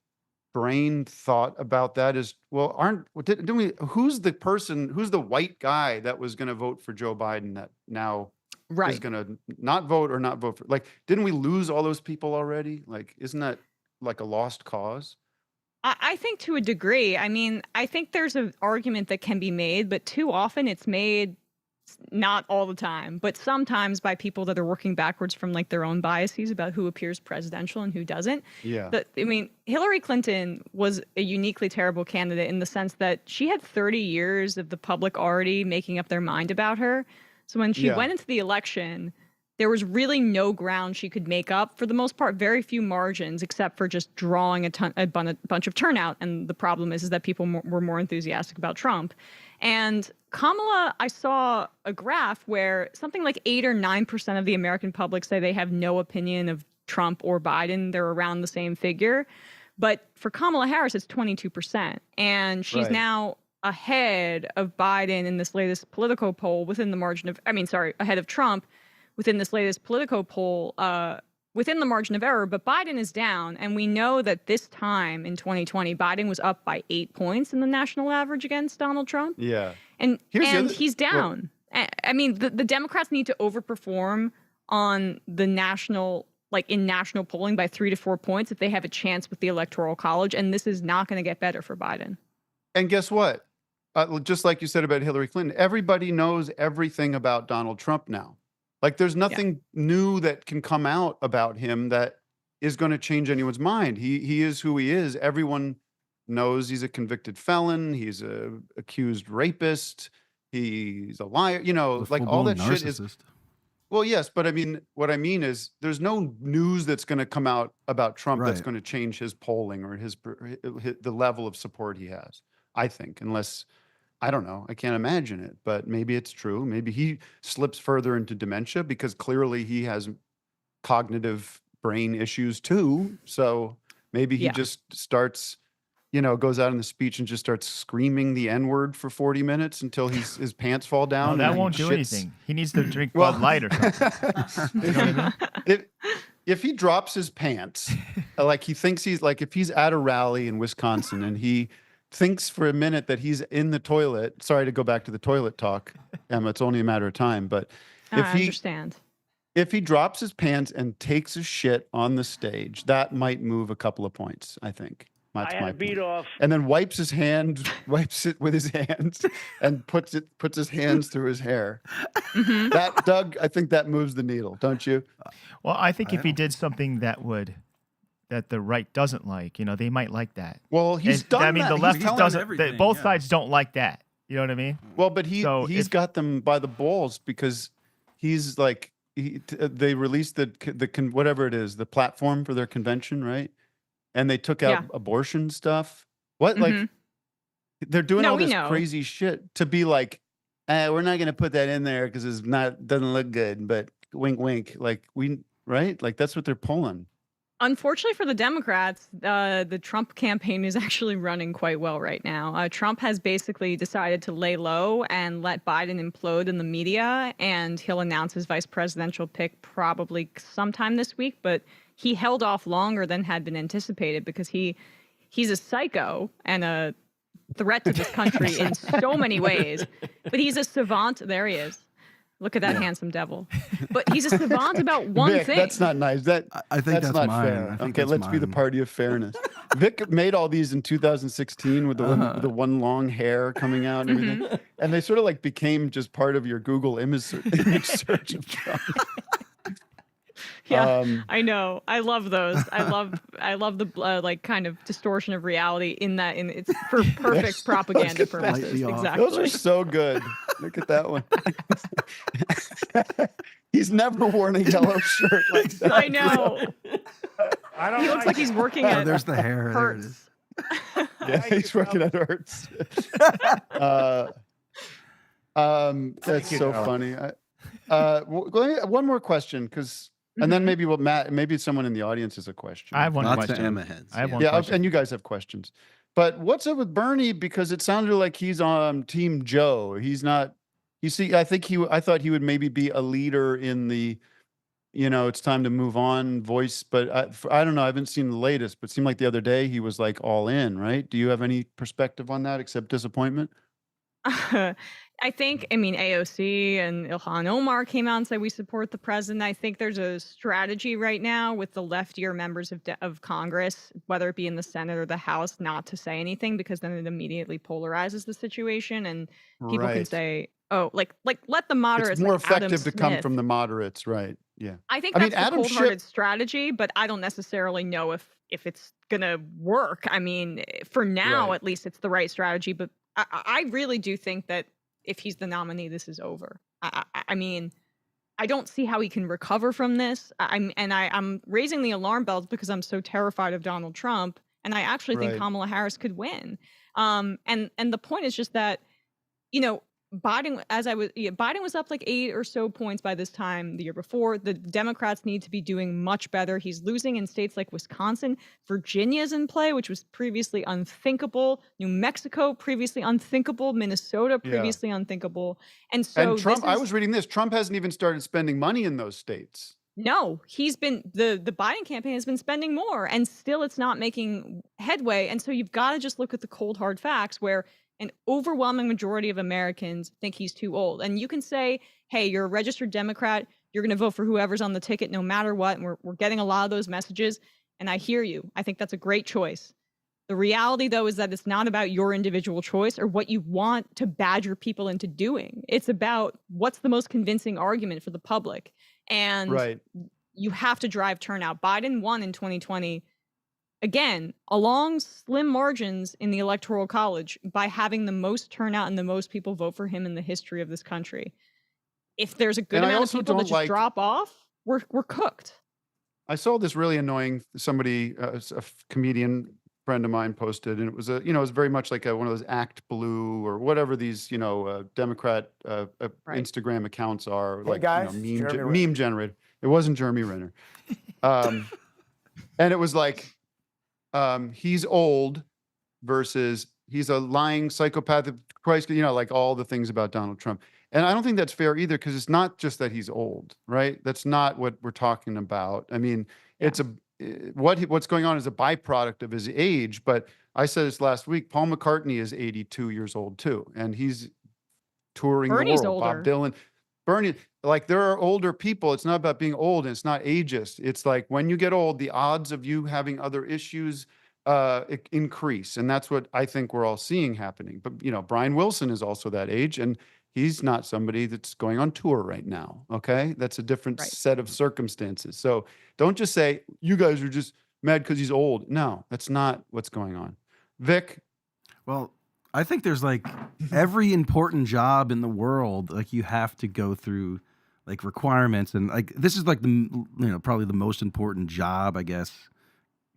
brain thought about that is, well, who's the white guy that was going to vote for Joe Biden that now is going to not vote or not vote for, like, didn't we lose all those people already? Like, isn't that like a lost cause? I think to a degree. I mean, I think there's an argument that can be made, but too often it's made, not all the time, but sometimes by people that are working backwards from like their own biases about who appears presidential and who doesn't. Yeah. Hillary Clinton was a uniquely terrible candidate in the sense that she had 30 years of the public already making up their mind about her. So when she went into the election, there was really no ground she could make up. For the most part, very few margins, except for just drawing a bunch of turnout. And the problem is that people were more enthusiastic about Trump. And Kamala, I saw a graph where something like 8 or 9% of the American public say they have no opinion of Trump or Biden. They're around the same figure. But for Kamala Harris, it's 22%. And she's now ahead of Biden in this latest Politico poll within the margin of, ahead of Trump within this latest Politico poll within the margin of error. But Biden is down. And we know that this time in 2020, Biden was up by 8 points in the national average against Donald Trump. Yeah. And he's down. The Democrats need to overperform on the national, in national polling by 3 to 4 points if they have a chance with the Electoral College. And this is not going to get better for Biden. And guess what? Just like you said about Hillary Clinton, everybody knows everything about Donald Trump now. There's nothing new that can come out about him that is going to change anyone's mind. He is who he is. Everyone knows he's a convicted felon. He's a accused rapist. He's a liar. All that shit is. Well, yes, but what I mean is there's no news that's going to come out about Trump that's going to change his polling or the level of support he has, I think, unless, I don't know, I can't imagine it, but maybe it's true. Maybe he slips further into dementia because clearly he has cognitive brain issues too. So maybe he just starts, goes out in the speech and just starts screaming the N-word for 40 minutes until his pants fall down. No, that won't do anything. He needs to drink Bud Light or something. You know what I mean? If he drops his pants, he thinks if he's at a rally in Wisconsin and he thinks for a minute that he's in the toilet, sorry to go back to the toilet talk, Emma, it's only a matter of time, but I understand. If he drops his pants and takes a shit on the stage, that might move a couple of points, I think. That's my beat off. And then wipes it with his hands and puts his hands through his hair. Mm-hmm. That, Doug, I think that moves the needle, don't you? Well, I think if he did something that the right doesn't like, they might like that. Well, he's done that. The left doesn't. Both sides don't like that. You know what I mean? Well, but he's got them by the balls because he's they released the whatever it is, the platform for their convention, right? And they took out abortion stuff. What they're doing all this crazy shit to be we're not going to put that in there because doesn't look good, but wink, wink. That's what they're pulling. Unfortunately for the Democrats, the Trump campaign is actually running quite well right now. Trump has basically decided to lay low and let Biden implode in the media, and he'll announce his vice presidential pick probably sometime this week, but he held off longer than had been anticipated because he's a psycho and a threat to this country in so many ways. But he's a savant. There he is. Look at that handsome devil. But he's a savant about one Vic, thing. That's not nice. I think that's not mine. fair. Okay, let's be the party of fairness. Vic made all these in 2016 with the one long hair coming out and everything. And they sort of became just part of your Google image search of Trump. Yeah, I know. I love those. I love the kind of distortion of reality in that. It's for perfect propaganda purposes. Exactly. Those are so good. Look at that one. He's never worn a yellow shirt like that. I know. He looks like he's working at. There's the hair. Hertz. Yeah, he's working at Hertz. That's so funny. One more question, because. And then maybe someone in the audience has a question. I have one Lots question. of Emma heads. I have one question. And you guys have questions. But what's up with Bernie? Because it sounded like he's on Team Joe. He's not. You see, I thought he would maybe be a leader in the, it's time to move on voice. But I don't know. I haven't seen the latest. But it seemed like the other day he was all in, right? Do you have any perspective on that except disappointment? I think, AOC and Ilhan Omar came out and said we support the president. I think there's a strategy right now with the leftier members of Congress, whether it be in the Senate or the House, not to say anything because then it immediately polarizes the situation and people can say, oh, let the moderates. It's more effective to come from the moderates, right? Yeah. I think that's the cold-hearted strategy, but I don't necessarily know if it's gonna work. For now, at least, it's the right strategy. But I really do think that if he's the nominee, this is over. I don't see how he can recover from this. I'm raising the alarm bells because I'm so terrified of Donald Trump, and I actually think Right. Kamala Harris could win. And the point is just that, Biden was up like 8 or so points by this time the year before. The Democrats need to be doing much better. He's losing in states like Wisconsin. Virginia's in play, which was previously unthinkable. New Mexico, previously unthinkable. Minnesota, previously unthinkable. And so And Trump, I was reading this. Trump hasn't even started spending money in those states. No, he's been the Biden campaign has been spending more, and still it's not making headway. And so you've got to just look at the cold hard facts where an overwhelming majority of Americans think he's too old. And you can say, hey, you're a registered Democrat, you're going to vote for whoever's on the ticket no matter what. And we're getting a lot of those messages. And I hear you. I think that's a great choice. The reality, though, is that it's not about your individual choice or what you want to badger people into doing. It's about what's the most convincing argument for the public. And you have to drive turnout. Biden won in 2020, again, along slim margins in the Electoral College by having the most turnout and the most people vote for him in the history of this country. If there's a good amount of people that just drop off, we're cooked. I saw this really annoying, somebody, a comedian friend of mine posted, and it was it was very much like one of those Act Blue or whatever these, Democrat Instagram accounts are, Hey like guys, meme generated. It wasn't Jeremy Renner. And it was like, he's old versus he's a lying psychopathic Christ, like all the things about Donald Trump. And I don't think that's fair either, because it's not just that he's old, right? That's not what we're talking about. I mean, it's what's going on is a byproduct of his age. But I said this last week, Paul McCartney is 82 years old too, and he's touring Bernie's the world. older. Bob Dylan, Bernie, like there are older people. It's not about being old, and it's not ageist. It's like when you get old, the odds of you having other issues increase, and that's what I think we're all seeing happening. But Brian Wilson is also that age, and he's not somebody that's going on tour right now. Okay, that's a different set of circumstances. So don't just say you guys are just mad because he's old. No, that's not what's going on. Vic. Well, I think there's like every important job in the world, like you have to go through like requirements, and like this is like the probably the most important job, I guess,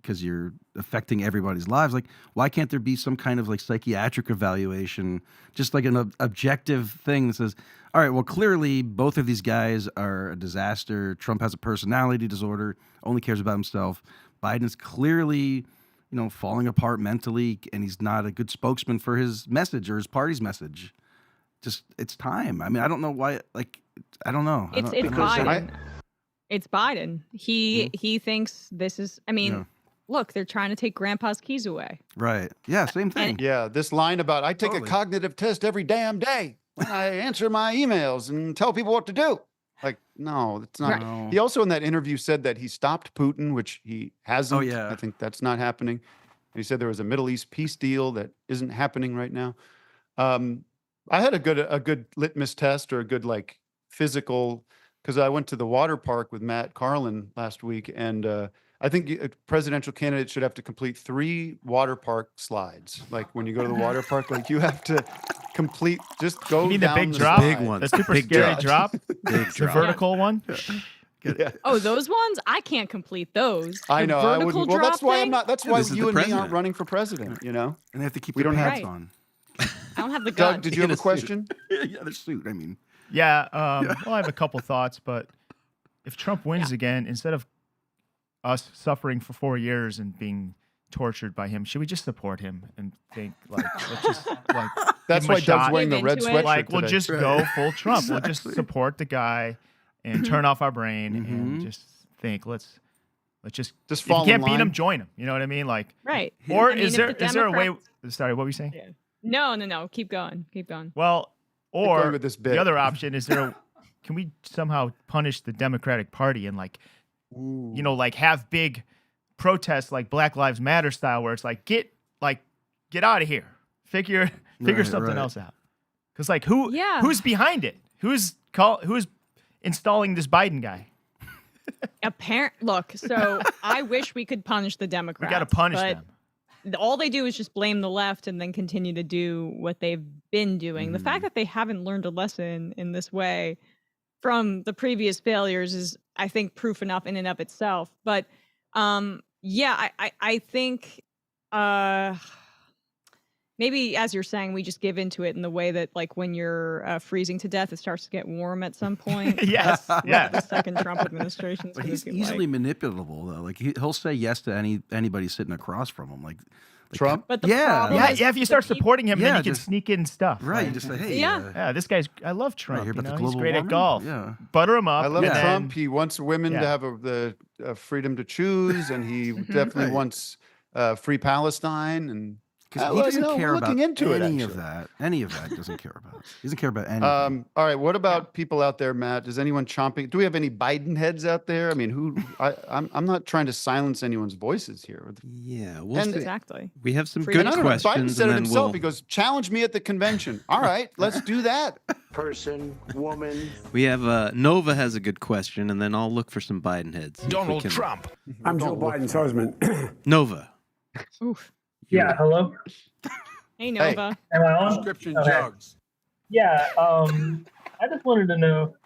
because you're affecting everybody's lives. Like, why can't there be some kind of like psychiatric evaluation, just like an objective thing that says, all right, well, clearly both of these guys are a disaster. Trump has a personality disorder, only cares about himself. Biden's clearly, falling apart mentally, and he's not a good spokesman for his message or his party's message. Just, it's time. I mean, I don't know why, like, I don't know. It's Biden. It's Biden. He thinks this is, look, they're trying to take grandpa's keys away. Right. Yeah, same thing. Yeah, this line about I take a cognitive test every damn day when I answer my emails and tell people what to do. Like, no, it's not. Right. He also in that interview said that he stopped Putin, which he hasn't. Oh, yeah. I think that's not happening. And he said there was a Middle East peace deal that isn't happening right now. I had a good litmus test or a good like physical, because I went to the water park with Matt Carlin last week, and I think a presidential candidate should have to complete 3 water park slides. Like when you go to the water park, like you have to complete, just go You mean down the big the drop? slide. Big one. The super Big scary drop. drop? Big The drop. vertical one? Yeah. Oh, those ones? I can't complete those. I The know. I vertical wouldn't. Well, that's drop why thing? I'm not. That's why this is you the and me president. aren't running for president. And they have to keep We their don't have- pants on. I don't have the gun. Doug, did you have In a a suit. question? Yeah, their suit. I mean, Yeah, well, I have a couple thoughts, but if Trump wins again, instead of us suffering for 4 years and being tortured by him, should we just support him and think like, let's just like That's give him why a Doug's shot? wearing the Give red into it. sweatshirt Like, we'll today. just go full Trump. We'll just support the guy and turn off our brain and just think, let's just Just if you fall in can't beat him, line. join him. You know what I mean? Like, Right. or I mean, is if the there a way? Democrats- Sorry, what were you saying? Yeah. No. Keep going. Well, going or with this bit. the other option is can we somehow punish the Democratic Party and like, like have big protests like Black Lives Matter style, where it's like get out of here, figure something else out, because like who's behind it? Who's installing this Biden guy? Look, so I wish we could punish the Democrats. We got to punish but them. all they do is just blame the left and then continue to do what they've been doing. The fact that they haven't learned a lesson in this way, from the previous failures is, I think, proof enough in and of itself. But yeah, I think maybe, as you're saying, we just give into it in the way that, like, when you're freezing to death, it starts to get warm at some point. Yes, That's yeah. what the second Trump administration is But going he's to be easily like. manipulable though. Like he'll say yes to anybody sitting across from him. Like Trump? But the Yeah. problem Yeah, is if you the start peop- supporting him, then Yeah, you can just- sneak in stuff. right. You Like, just say, hey, Yeah. yeah, this guy's. I love Trump. hear You about the know, he's global great at warming? golf. Yeah. Butter him up. I love and then- Trump. He wants women to Yeah. have the freedom to choose, and he definitely Right. wants free Palestine. And Because he doesn't care we're about looking into it, any of actually. that. Any of that he doesn't care about. He doesn't care about anything. All right. What about people out there, Matt? Does anyone chomping? Do we have any Biden heads out there? I mean, I'm not trying to silence anyone's voices here. Yeah, we'll And- see. Exactly. We have some Freedom good of And I don't know, Biden questions, said and it then himself. we'll. He goes, "Challenge me at the convention." All right, let's do that. Person, woman. We have Nova has a good question, and then I'll look for some Biden heads. see if we Donald can- Trump. I'm Joe Biden's husband. Nova. Oof. Yeah, hello. Hey, Nova. Am I on? Prescription Okay. drugs. Yeah, I just wanted to know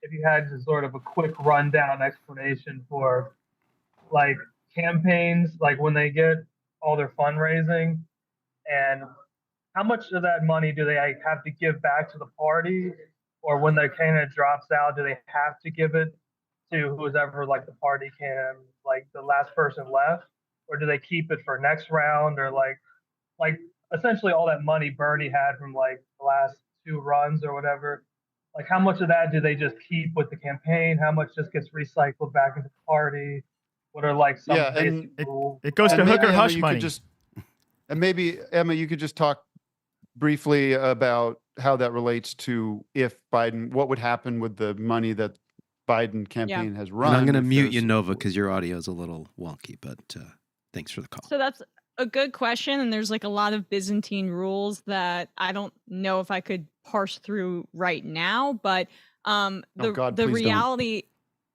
if you had just sort of a quick rundown explanation for like campaigns, like when they get all their fundraising, and how much of that money do they like, have to give back to the party, or when their candidate drops out, do they have to give it to whoever like the party can, like the last person left, or do they keep it for next round, or like essentially all that money Bernie had from like the last 2 runs or whatever, like how much of that do they just keep with the campaign? How much just gets recycled back into the party? What are like some Yeah, and basic rules? It goes to And maybe, hooker Emma, hush you money. could just, and maybe Emma, you could just talk briefly about how that relates to if Biden, what would happen with the money that Biden campaign has run. And I'm going to if mute there's- you, Nova, because your audio is a little wonky, but thanks for the call. So that's a good question, and there's like a lot of Byzantine rules that I don't know if I could parse through right now. But the God, the please don't. reality,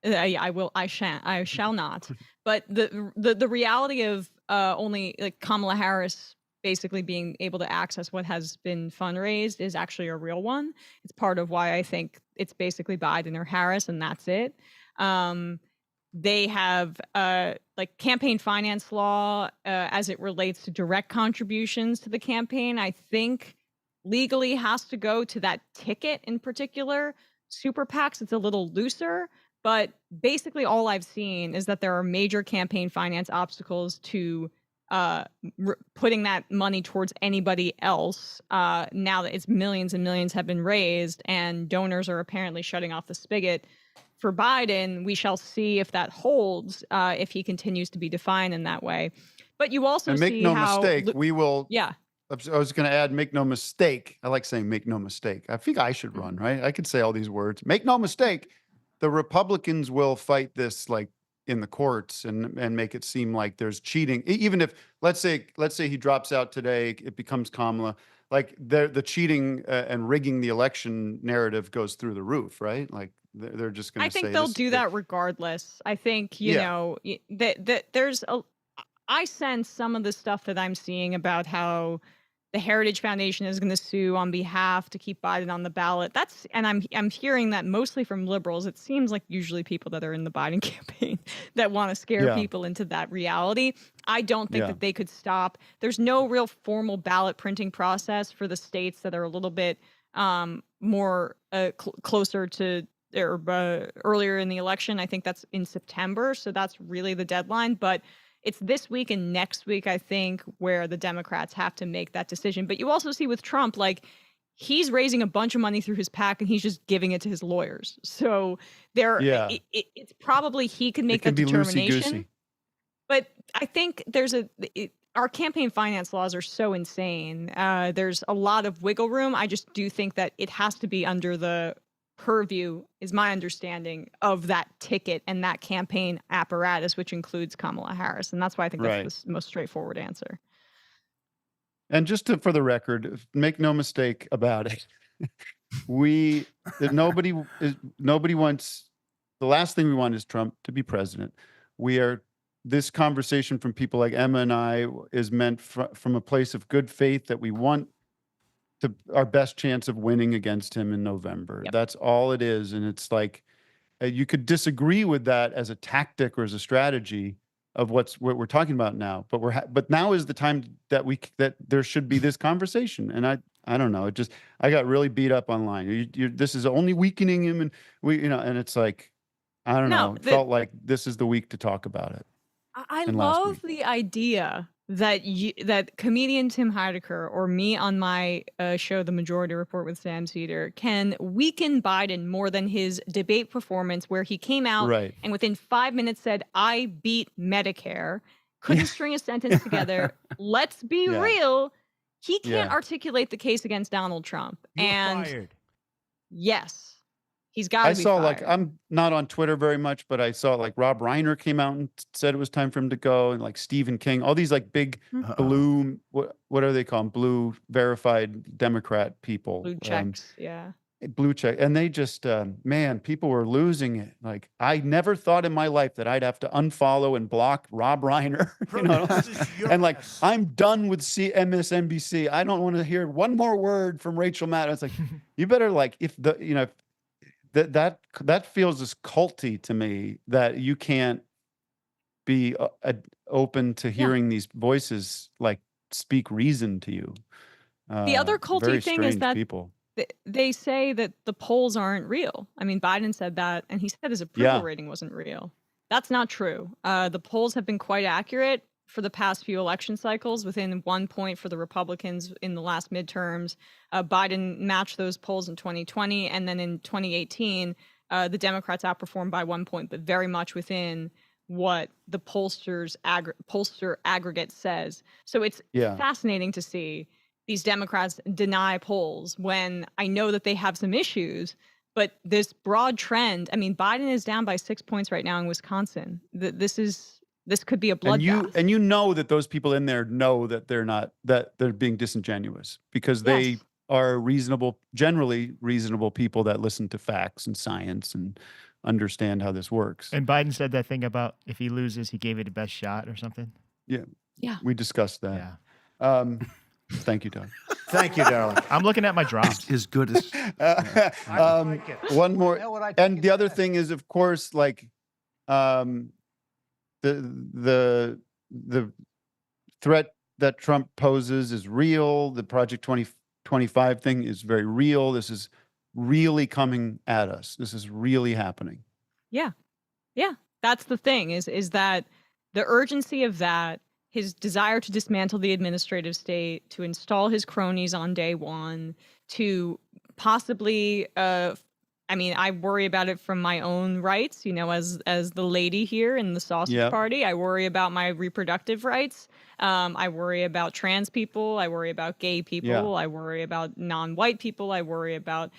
I shall not. But the reality of only like Kamala Harris basically being able to access what has been fundraised is actually a real one. It's part of why I think it's basically Biden or Harris, and that's it. They have like campaign finance law as it relates to direct contributions to the campaign, I think legally has to go to that ticket in particular. Super PACs, it's a little looser, but basically all I've seen is that there are major campaign finance obstacles to putting that money towards anybody else. Now that it's millions and millions have been raised and donors are apparently shutting off the spigot for Biden, we shall see if that holds, if he continues to be defined in that way. But you also And make see no how mistake, we will. yeah. I was going to add, make no mistake. I like saying make no mistake. I think I should Mm-hmm. run, right? I could say all these words. Make no mistake. The Republicans will fight this like in the courts and make it seem like there's cheating. Even if let's say he drops out today, it becomes Kamala. Like the cheating and rigging the election narrative goes through the roof, right? Like they're just going I to say think they'll this- do that regardless. I think, you Yeah. know, that there's I sense some of the stuff that I'm seeing about how the Heritage Foundation is going to sue on behalf to keep Biden on the ballot. And I'm hearing that mostly from liberals. It seems like usually people that are in the Biden campaign that want to scare Yeah. people into that reality. I don't think Yeah. that they could stop. There's no real formal ballot printing process for the states that are a little bit more closer to or earlier in the election. I think that's in September, so that's really the deadline. But it's this week and next week, I think, where the Democrats have to make that decision. But you also see with Trump, like, he's raising a bunch of money through his PAC and he's just giving it to his lawyers. So Yeah. it's probably he can make it can that be determination. loosey-goosey. But I think our campaign finance laws are so insane. There's a lot of wiggle room. I just do think that it has to be under the purview, is my understanding, of that ticket and that campaign apparatus, which includes Kamala Harris. And that's why I think Right. that's the most straightforward answer. And just for the record, make no mistake about it. Nobody wants, the last thing we want is Trump to be president. This conversation from people like Emma and I is meant from a place of good faith that we want our best chance of winning against him in November. Yep. That's all it is. And it's like, you could disagree with that as a tactic or as a strategy of what we're talking about now, but now is the time that that there should be this conversation. And I don't know. I got really beat up online. This is only weakening him, and and it's like, I don't know. It felt like this is the week to talk about it. I love the idea that that comedian Tim Heidecker or me on my show, The Majority Report with Sam Cedar, can weaken Biden more than his debate performance, where he came out and within 5 minutes said, "I beat Medicare," couldn't string a sentence together. Let's be real. He can't articulate the case against Donald Trump. You're fired. Yes. He's got to be saw fired. I'm not on Twitter very much, but I saw Rob Reiner came out and said it was time for him to go, and Stephen King, all these big blue, what are they called? Blue verified Democrat people. Blue checks, Blue check. And they just, man, people were losing it. I never thought in my life that I'd have to unfollow and block Rob Reiner. And I'm done with MSNBC. I don't want to hear one more word from Rachel Maddow. It's you better if that feels as culty to me, that you can't be open to hearing these voices speak reason to you. The other culty thing is that people. They say that the polls aren't real. I mean, Biden said that, and he said his approval rating wasn't real. That's not true. The polls have been quite accurate for the past few election cycles, within 1 point for the Republicans in the last midterms. Biden matched those polls in 2020, and then in 2018, the Democrats outperformed by 1 point, but very much within what the pollster aggregate says. So it's fascinating to see these Democrats deny polls when I know that they have some issues, but this broad trend, I mean, Biden is down by 6 points right now in Wisconsin. This could be a bloodbath. And you know that those people in there know that they're being disingenuous, because they are generally reasonable people that listen to facts and science and understand how this works. And Biden said that thing about if he loses, he gave it the best shot or something. Yeah. We discussed that. Yeah. Thank you, Doug. Thank you, darling. I'm looking at my drops. As good as one more. And the other thing is, of course, the threat that Trump poses is real. The Project 2025 thing is very real. This is really coming at us. This is really happening. Yeah. That's the thing is that the urgency of that, his desire to dismantle the administrative state, to install his cronies on day one, to possibly I worry about it from my own rights, as the lady here in the sausage party. I worry about my reproductive rights. I worry about trans people. I worry about gay people. I worry about non-white people. I worry about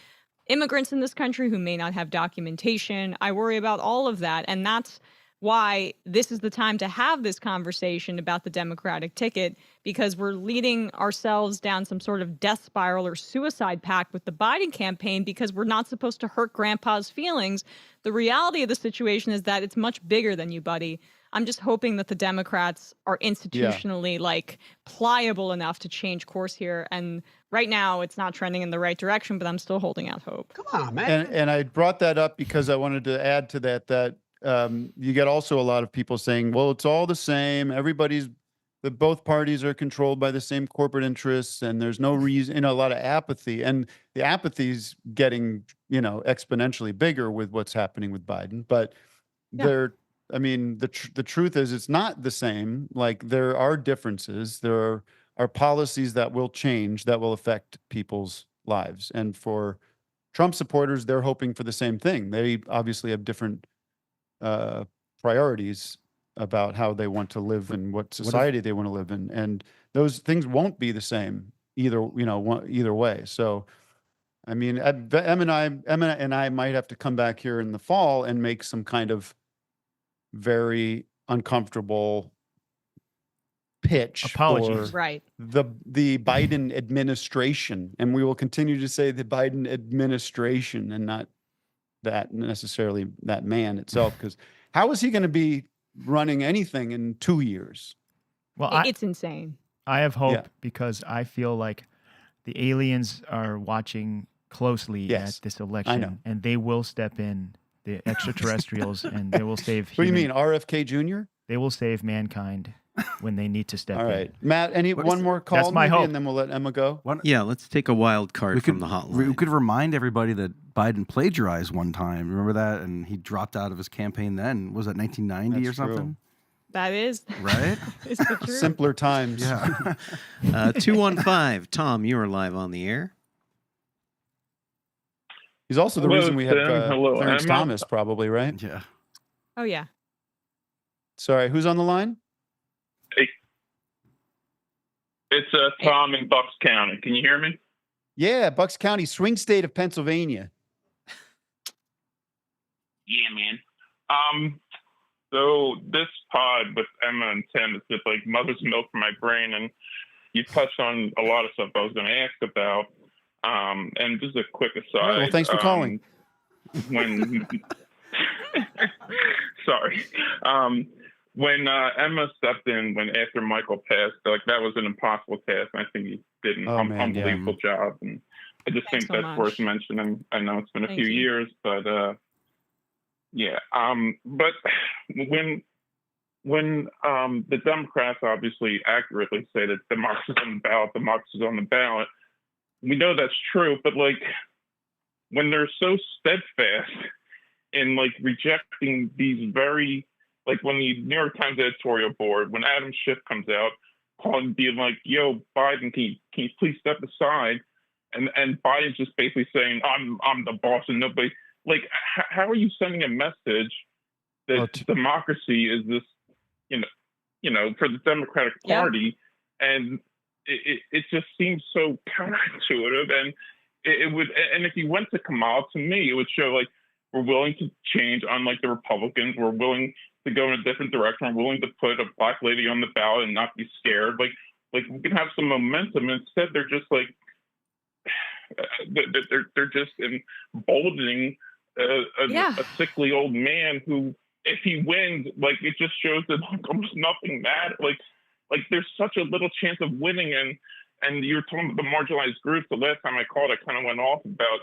immigrants in this country who may not have documentation. I worry about all of that. And that's why this is the time to have this conversation about the Democratic ticket, because we're leading ourselves down some sort of death spiral or suicide pact with the Biden campaign, because we're not supposed to hurt grandpa's feelings. The reality of the situation is that it's much bigger than you, buddy. I'm just hoping that the Democrats are institutionally pliable enough to change course here. And right now it's not trending in the right direction, but I'm still holding out hope. Come on, man. And I brought that up because I wanted to add to that you get also a lot of people saying, well, it's all the same. Both parties are controlled by the same corporate interests, and there's no reason, a lot of apathy. And the apathy's getting, exponentially bigger with what's happening with Biden. But the truth is it's not the same. There are differences. There are policies that will change, that will affect people's lives. And for Trump supporters, they're hoping for the same thing. They obviously have different priorities about how they want to live and what society they want to live in, and those things won't be the same either way. So Emma and I might have to come back here in the fall and make some kind of very uncomfortable pitch apologies for the Biden administration, and we will continue to say the Biden administration and not that necessarily that man itself, because how is he going to be running anything in 2 years? Well, it's insane. I have hope because I feel like the aliens are watching closely Yes, at this I know. election, and they will step in, the extraterrestrials, and they will save. What do you mean, RFK Jr.? They will save mankind when they need to step All in. right, Matt. One more call, That's my maybe, hope. and then we'll let Emma go. Yeah, let's take a wild card from the hotline. We could remind everybody that Biden plagiarized one time. Remember that? And he dropped out of his campaign then. Was that 1990 That's or true. something? That is Right? is the truth. Simpler times. Yeah. 215, Tom, you are live on the air. He's also the Hello, reason we have Tim. Hello, Clarence Emma. Thomas, probably, right? Yeah. Oh yeah. Sorry, who's on the line? It's Tom in Bucks County. Can you hear me? Yeah, Bucks County, swing state of Pennsylvania. Yeah, man. So this pod with Emma and Tim is just like mother's milk for my brain, and you touched on a lot of stuff I was going to ask about. And just a quick aside. All right, well, thanks for calling. When sorry. When Emma stepped in, after Michael passed, like that was an impossible task. And I think he did an unbelievable job, and I just think that's worth mentioning. I know it's been a few years, but yeah. But when the Democrats obviously accurately say that democracy is on the ballot, we know that's true. But like when they're so steadfast in like rejecting these very, like when the New York Times editorial board, when Adam Schiff comes out, calling, being like, "Yo, Biden, can you please step aside?" And Biden's just basically saying, "I'm the boss," and nobody. Like, how are you sending a message that democracy is this, you know, for the Democratic Party, and it just seems so counterintuitive, and it would, and if you went to Kamala, to me, it would show like we're willing to change, unlike the Republicans, we're willing to go in a different direction. We're willing to put a black lady on the ballot and not be scared. Like we can have some momentum. Instead, they're just like they're just emboldening a sickly old man who, if he wins, like it just shows that like almost nothing matters. Like there's such a little chance of winning. And you're talking about the marginalized groups. The last time I called, I kind of went off about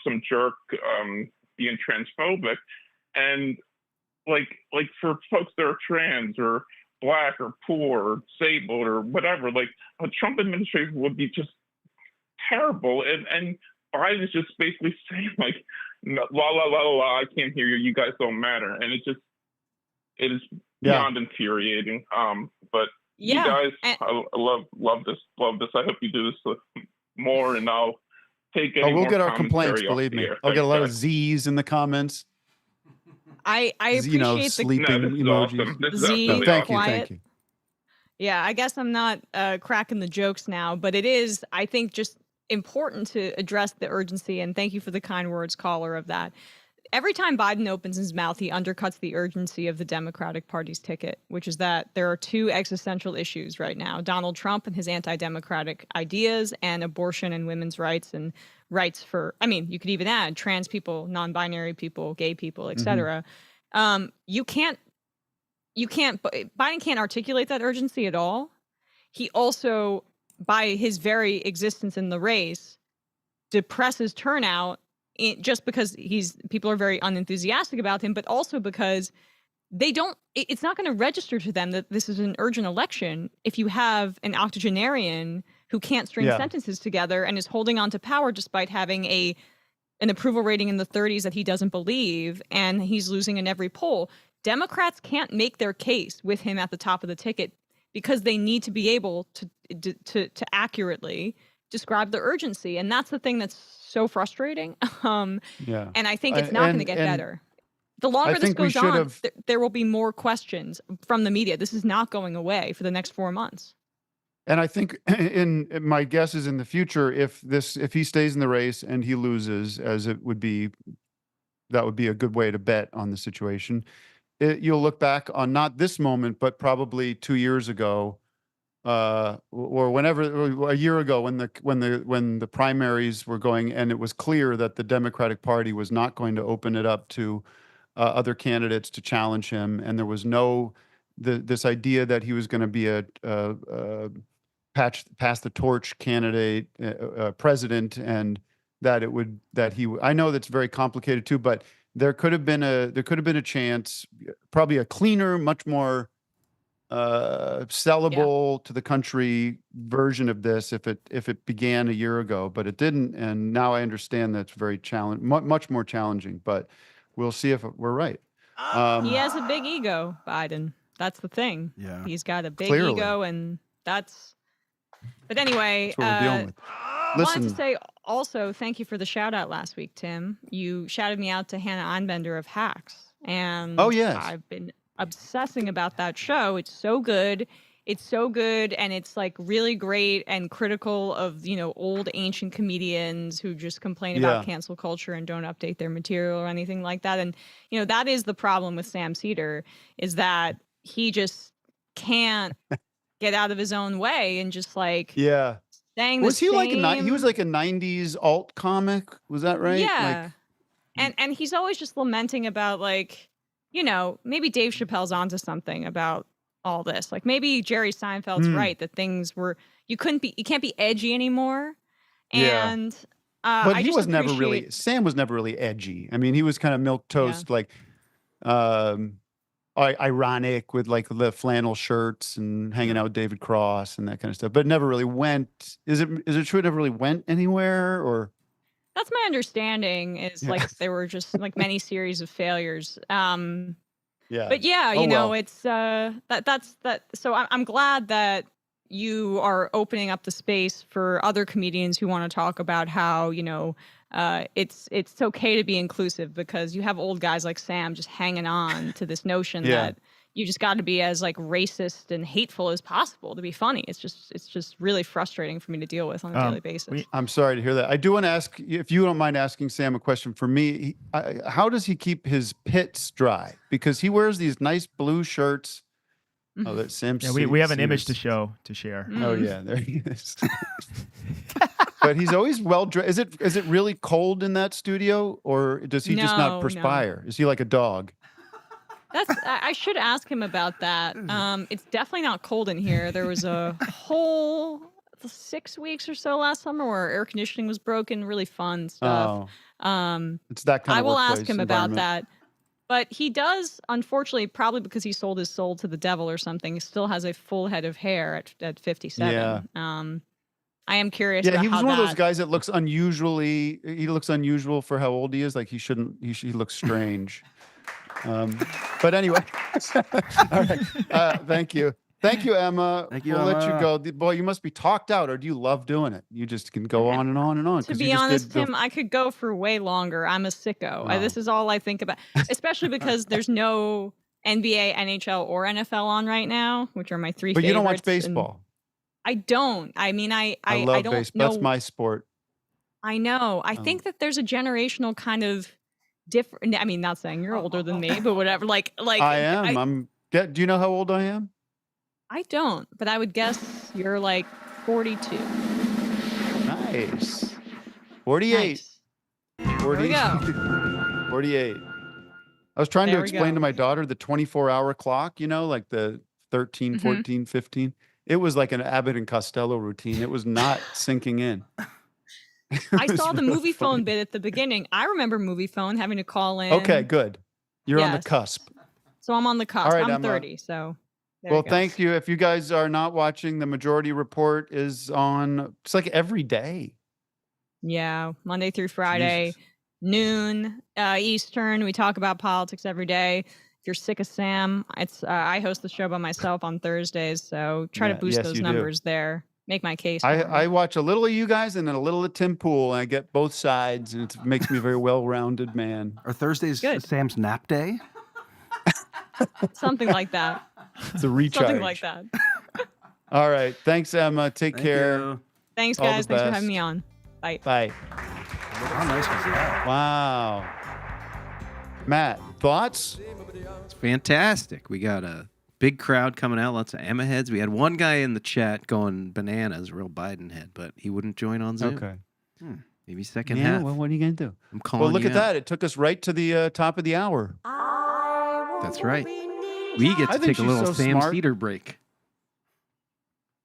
some jerk being transphobic, and like for folks that are trans or black or poor or disabled or whatever, like a Trump administration would be just terrible. And Biden is just basically saying like, la la la la, I can't hear you. You guys don't matter. And it is beyond infuriating. But you guys, I love this. I hope you do this more, and I'll take any we'll more get our complaints. commentary off Believe the me, air. I'll get a lot of Thanks, Z's in the comments. I appreciate sleeping this is emojis. awesome. This is Z absolutely Thank you, quiet. thank you. Yeah, I guess I'm not cracking the jokes now, but it is, I think, just important to address the urgency. And thank you for the kind words, caller, of that. Every time Biden opens his mouth, he undercuts the urgency of the Democratic Party's ticket, which is that there are two existential issues right now: Donald Trump and his anti-democratic ideas, and abortion and women's rights and rights for, I mean, you could even add trans people, non-binary people, gay people, etc. Biden can't articulate that urgency at all. He also, by his very existence in the race, depresses turnout just because people are very unenthusiastic about him, but also because it's not going to register to them that this is an urgent election if you have an octogenarian who can't string sentences together and is holding on to power despite having an approval rating in the 30s that he doesn't believe, and he's losing in every poll. Democrats can't make their case with him at the top of the ticket because they need to be able to accurately describe the urgency, and that's the thing that's so frustrating. And I think it's not going to get better. The longer this goes on, there will be more questions from the media. This is not going away for the next 4 months. And I think in my guess is in the future, if he stays in the race and he loses, as it would be, that would be a good way to bet on the situation. You'll look back on not this moment, but probably 2 years ago, or whenever, a year ago, when the primaries were going, and it was clear that the Democratic Party was not going to open it up to other candidates to challenge him, and there was this idea that he was going to be pass the torch candidate, president, and that I know that's very complicated too, but there could have been a chance, probably a cleaner, much more sellable to the country version of this if it began a year ago, but it didn't, and now I understand that's very much more challenging. But we'll see if we're right. He has a big ego, Biden. That's the thing. Yeah, he's got a big Clearly. ego, and that's. But anyway, That's what we're dealing with. I Listen, wanted to say also thank you for the shout out last week, Tim. You shouted me out to Hannah Einbender of Hacks, and I've been obsessing about that show. It's so good. And it's like really great and critical of, old ancient comedians who just complain about cancel culture and don't update their material or anything like that. And, that is the problem with Sam Cedar, is that he just can't get out of his own way and just like saying was the he same... he was like a 90s alt comic, was that right? Yeah. And he's always just lamenting about like, maybe Dave Chappelle's onto something about all this. Like maybe Jerry Seinfeld's right that things were you can't be edgy anymore. And but I he just was never really Sam was never really edgy. I mean, he was kind of milquetoast, like ironic with like the flannel shirts and hanging out with David Cross and that kind of stuff, but never really went. Is it true it never really went anywhere? Or that's my understanding, is like there were just like many series of failures. But it's that's that. So I'm glad that you are opening up the space for other comedians who want to talk about how, it's okay to be inclusive, because you have old guys like Sam just hanging on to this notion that you just got to be as like racist and hateful as possible to be funny. It's just really frustrating for me to deal with on a daily basis. I'm sorry to hear that. I do want to ask, if you don't mind asking Sam a question. For me, how does he keep his pits dry? Because he wears these nice blue shirts. Oh, that Sam. Yeah, we have an image to share. Oh yeah, there he is. But he's always well dressed. Is it really cold in that studio, or does he just not perspire? No. Is he like a dog? I should ask him about that. It's definitely not cold in here. There was a whole 6 weeks or so last summer where air conditioning was broken. Really fun stuff. It's that kind of. I will ask him about environment. that. But he does, unfortunately, probably because he sold his soul to the devil or something, still has a full head of hair at 57. Yeah. I am curious. Yeah, about he was how one of those guys that looks unusually. He looks unusual for how old he is. Like he shouldn't. He looks strange. But anyway, all right. Thank you, Emma. Thank you, We'll let Emma. you go. Boy, you must be talked out, or do you love doing it? You just can go on and on and on. To be honest, Tim, I could go for way longer. I'm a sicko. Oh. This is all I think about, especially because there's no NBA, NHL, or NFL on right now, which are my three favorites. But you don't watch baseball. I don't. I mean, I love don't baseball. know. That's my sport. I know. I think that there's a generational kind of different. I mean, not saying you're older than me, but whatever. Like I am. Do you know how old I am? I don't, but I would guess you're like 42. Nice. 48. Nice. 40. There we go. 48. I was trying There to we explain go. to my daughter the 24-hour clock, like the 13, 14, 15. It was like an Abbott and Costello routine. It was not sinking in. I saw the movie phone bit at the beginning. I remember movie phone having to call in. Okay, good. You're on the Yes. cusp. So I'm on the cusp. All right, I'm Emma. 30, so there Well, you go. thank you. If you guys are not watching, the Majority Report is on. It's like every day. Yeah, Monday through Friday, noon Eastern. We talk about politics every day. If you're sick of Sam, it's I host the show by myself on Thursdays, so try to boost yes, those you do. numbers there. Make my case. for him. I watch a little of you guys and then a little of Tim Pool, and I get both sides, and it makes me a very well-rounded man. Are Thursdays Good. Sam's nap day? Something like that. It's a recharge. Something like that. All right. Thanks, Emma. Take care. You. Thanks, All the guys. Thanks for best. having me on. Bye. Bye. How nice was that? Wow. Matt, thoughts? It's fantastic. We got a big crowd coming out, lots of Emma heads. We had one guy in the chat going bananas, real Biden head, but he wouldn't join on Zoom. Okay. Maybe second Yeah, half. well, what are you going to do? I'm calling Well, look you at out. that. It took us right to the top of the hour. That's right. We get I to think take a she's little so Sam smart. Cedar break.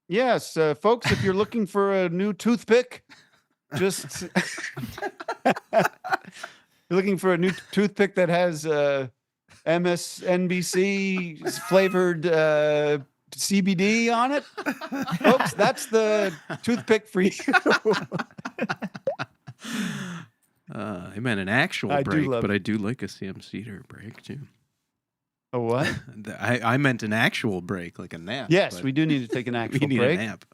Yes, folks, if you're looking for a new toothpick, just you're looking for a new toothpick that has MSNBC flavored CBD on it, folks, that's the toothpick for you. I meant an actual break, but I do like a CMC break too. A what? I meant an actual break, like a nap. Yes, we do need to take an actual we need break. a nap.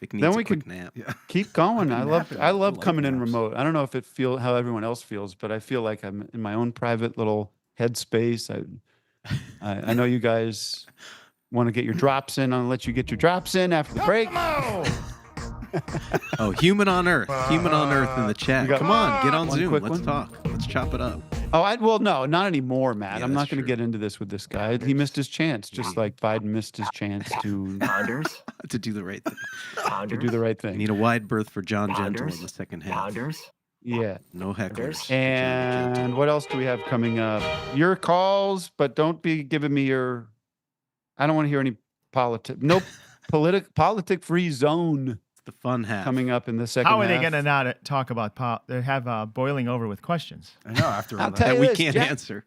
Vic needs Then a we quick can nap. keep going. I love coming in naps. remote. I don't know if it feel how everyone else feels, but I feel like I'm in my own private little headspace. I know you guys want to get your drops in. I'll let you get your drops in after the break. Oh, human on Earth in the chat. Come on, get on one Zoom. quick Let's one. talk. Let's chop it up. Oh, well, no, not anymore, Matt. Yeah, I'm not that's going to true. get into this with this guy. He missed his chance, just like Biden missed his chance to To do the right thing. do the right We thing. need a wide berth for John Gentle in the second half. Yeah. No hecklers. for John And Gentle. what else do we have coming up? Your calls, but don't be giving me your. I don't want to hear any politic free zone It's the fun half. coming up in the second. How are they half. going to not talk about they have boiling over with questions? I know. After all I'll that. tell that you we this, can't Jack- answer.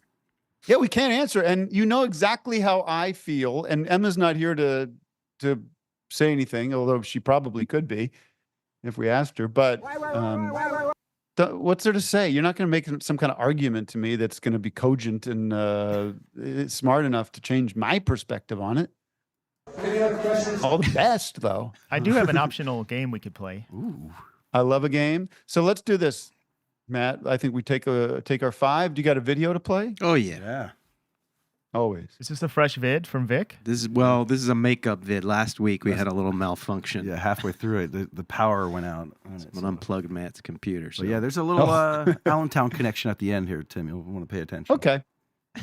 Yeah, we can't answer, and you know exactly how I feel. And Emma's not here to say anything, although she probably could be if we asked her. But what's there to say? You're not going to make some kind of argument to me that's going to be cogent and smart enough to change my perspective on it. All the best, though. I do have an optional game we could play. Ooh. I love a game. So let's do this, Matt. I think we take our 5. Do you got a video to play? Oh yeah. Yeah. Always. Is this a fresh vid from Vic? This is a makeup vid. Last week we had a little malfunction. Yeah, halfway through it, the power went out. Someone unplugged Matt's computer. So But yeah, there's a little Allentown connection at the end here, Tim. You'll want to pay attention. Okay.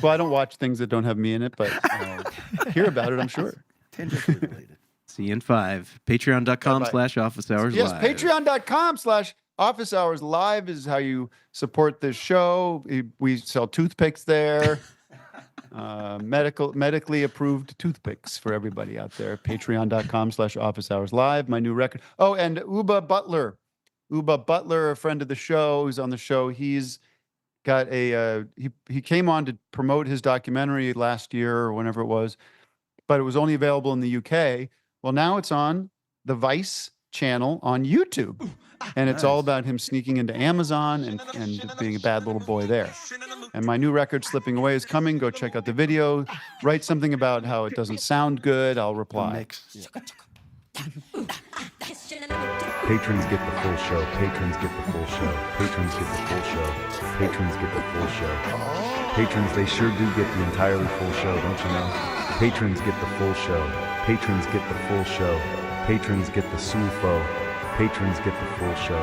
Well, I don't watch things that don't have me in it, but I'll hear about it, I'm sure. Tangentially related. See you in 5. Patreon.com/office hours Yes, live. patreon.com/office hours live is how you support this show. We sell toothpicks there. Medically approved toothpicks for everybody out there. Patreon.com/office hours live. My new record. Oh, and Uba Butler, a friend of the show, who's on the show. He's got he came on to promote his documentary last year or whenever it was, but it was only available in the UK. Well, now it's on the Vice channel on YouTube. And it's all about him sneaking into Amazon and being a bad little boy there. And my new record, Slipping Away, is coming. Go check out the video. Write something about how it doesn't sound good. I'll reply. Patrons get the full show. Patrons get the full show. Patrons get the full show. Patrons get the full show. Patrons, they sure do get the entirely full show, don't you know? Patrons get the full show. Patrons get the full show. Patrons get the sulfo. Patrons get the full show.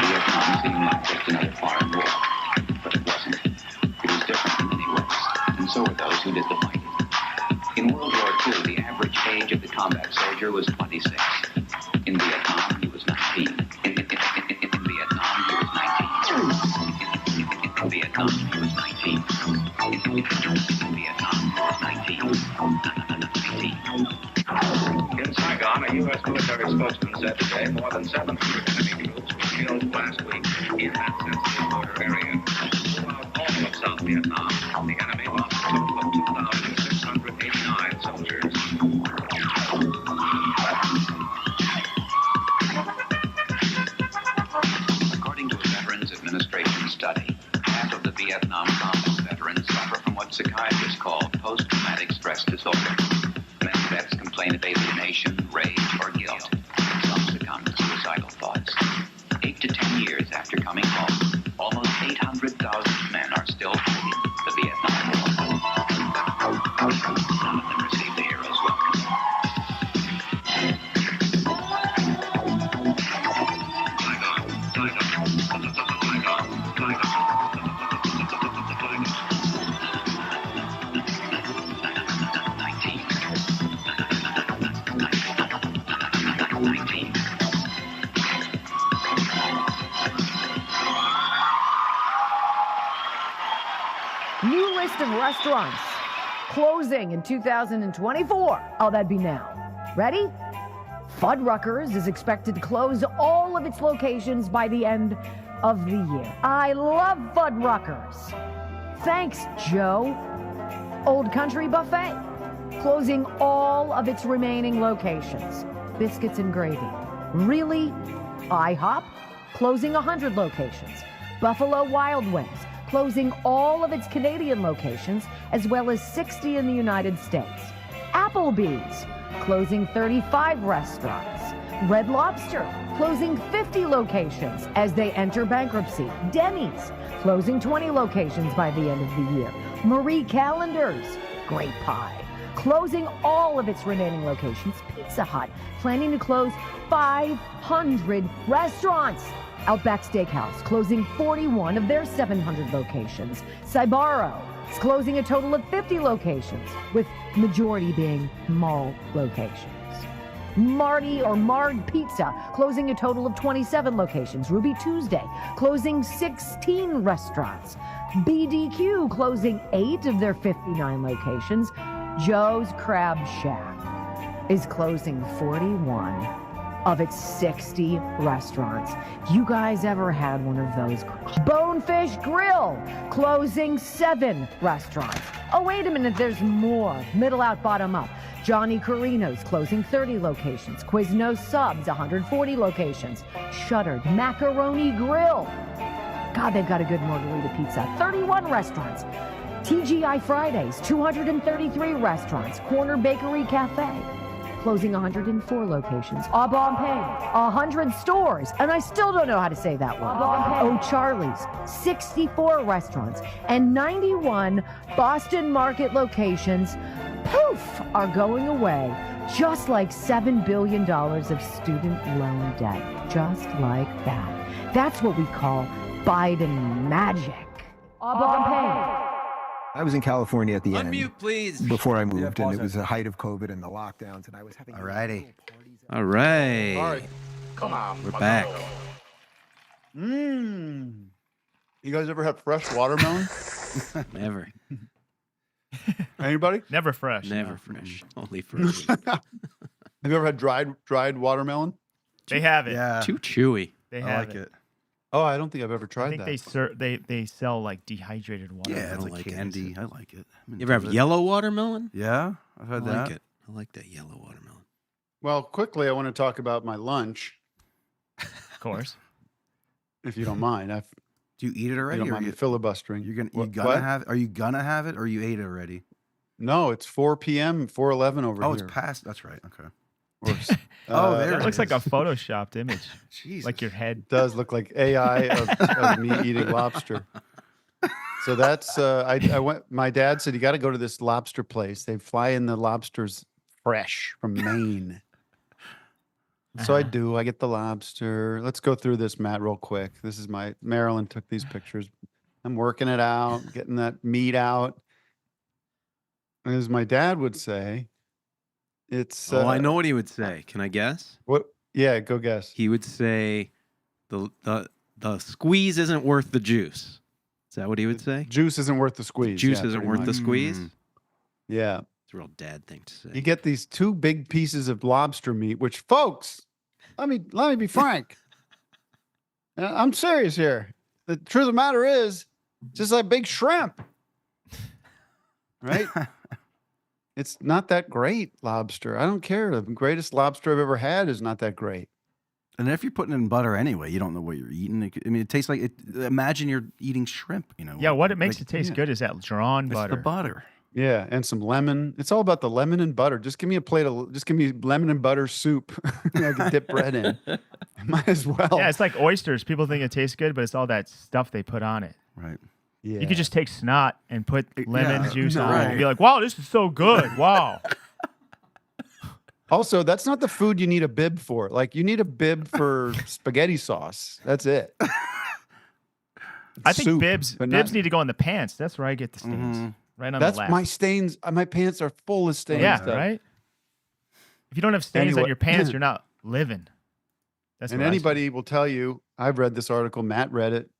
Vietnam seemed like just another foreign war, but it wasn't. It was different in many ways, and so were those who did the fighting. In World War II, the average age of the combat soldier was 26. In Vietnam, he was 19. In Vietnam, he was 19. In Vietnam, he was 19. In Vietnam, he was 19. In Saigon, a U.S. military spokesman said today more than 700 enemy troops were killed last week in that sensitive border area. Throughout all of South Vietnam, the enemy lost a total of 2,689 soldiers. According to a Veterans Administration study, half of the Vietnam combat veterans suffer from what psychiatrists call post-traumatic stress disorder. Many vets complain of alienation, rage, or guilt. Some succumb to suicidal thoughts. 8 to 10 years after coming home, almost 800,000 men are still fighting the Vietnam War. None of them received the hero's welcome. New list of restaurants. closing in 2024. Oh, that'd be now. Ready? Fuddruckers is expected to close all of its locations by the end of the year. I love Fuddruckers. Thanks, Joe. Old Country Buffet, closing all of its remaining locations. Biscuits and gravy. Really? IHOP, closing 100 locations. Buffalo Wild Wings, closing all of its Canadian locations, as well as 60 in the United States. Applebee's, closing 35 restaurants. Red Lobster, closing 50 locations as they enter bankruptcy. Denny's, closing 20 locations by the end of the year. Marie Callender's, Great Pie, closing all of its remaining locations. Pizza Hut, planning to close 500 restaurants. Outback Steakhouse, closing 41 of their 700 locations. Sbarro is closing a total of 50 locations, with majority being mall locations. Marty or Mard Pizza, closing a total of 27 locations. Ruby Tuesday, closing 16 restaurants. BDQ, closing 8 of their 59 locations. Joe's Crab Shack is closing 41 of its 60 restaurants. You guys ever had one of those? Bonefish Grill, closing 7 restaurants. Oh, wait a minute, there's more. Middle out, bottom up. Johnny Carino's closing 30 locations. Quiznos Subs, 140 locations. Shuttered Macaroni Grill. God, they've got a good margarita pizza. 31 restaurants. TGI Fridays, 233 restaurants. Corner Bakery Cafe, closing 104 locations. Au Bon Pain, 100 stores. And I still don't know how to say that one. Oh, Charlie's, 64 restaurants. And 91 Boston Market locations, poof, are going away. Just like $7 billion of student loan debt. Just like that. That's what we call Biden magic. Au Bon Pain. I was in California at the end. Unmute, please. Before I moved, and it was the height of COVID and the lockdowns, and I was having. Alrighty. All right. All right. Come on. We're back. Mmm. You guys ever had fresh watermelon? Never. Anybody? Never fresh. Never fresh. Only fresh. Have you ever had dried watermelon? They have it. Yeah. Too chewy. They I have like it. Oh, I don't think I've ever tried I think that. they sell like dehydrated water. Yeah, it's don't like like it. candy. I like it. You ever have yellow watermelon? Yeah, I've I had like that. it. I like that yellow watermelon. Well, quickly, I want to talk about my lunch, Of course. if you don't mind. Do you eat it You already? don't or mind you, me filibustering. you're gonna What- gonna what? have? Are you gonna have it, or you ate it already? No, it's 4 p.m., 4:11 over Oh, here. it's past. That's right. Okay. Or s- Oh, there That it looks like a is. photoshopped image. Jesus. Like your head. does look like AI of me eating lobster. So that's I went. My dad said you got to go to this lobster place. They fly in the lobsters fresh from Maine. So I do. I get the lobster. Let's go through this, Matt, real quick. This is Marilyn took these pictures. I'm working it out, getting that meat out. And as my dad would say, it's. I know what he would say. Can I guess? What? Yeah, go guess. He would say, the squeeze isn't worth the juice. Is that what he would say? Juice isn't worth the squeeze. Juice yeah, isn't pretty worth much. the squeeze. Yeah. It's a real dad thing to say. You get these 2 big pieces of lobster meat, which, folks, let me be frank. I'm serious here. The truth of the matter is, just like big shrimp, right? It's not that great lobster. I don't care. The greatest lobster I've ever had is not that great. And if you're putting it in butter anyway, you don't know what you're eating. It tastes like it. Imagine you're eating shrimp. You know. Yeah, what it makes like- it taste yeah. good is that drawn It's butter. the butter. Yeah, and some lemon. It's all about the lemon and butter. Just give me a plate of, just give me lemon and butter soup. I can dip bread in. Might as well. Yeah, it's like oysters. People think it tastes good, but it's all that stuff they put on it. Right. Yeah. You could just take snot and put lemon yeah, juice on it right. and be like, wow, this is so good. Wow. Also, that's not the food you need a bib for. Like, you need a bib for spaghetti sauce. That's it. I think Soup, bibs but bibs not- need to go in the pants. That's where I get the stains. Right on That's the lap. my stains. My pants are full of stains. Yeah, though. right? If you don't have stains on Anyway- your pants, you're not living. That's And what I say. anybody will tell you, I've read this article, Matt read it.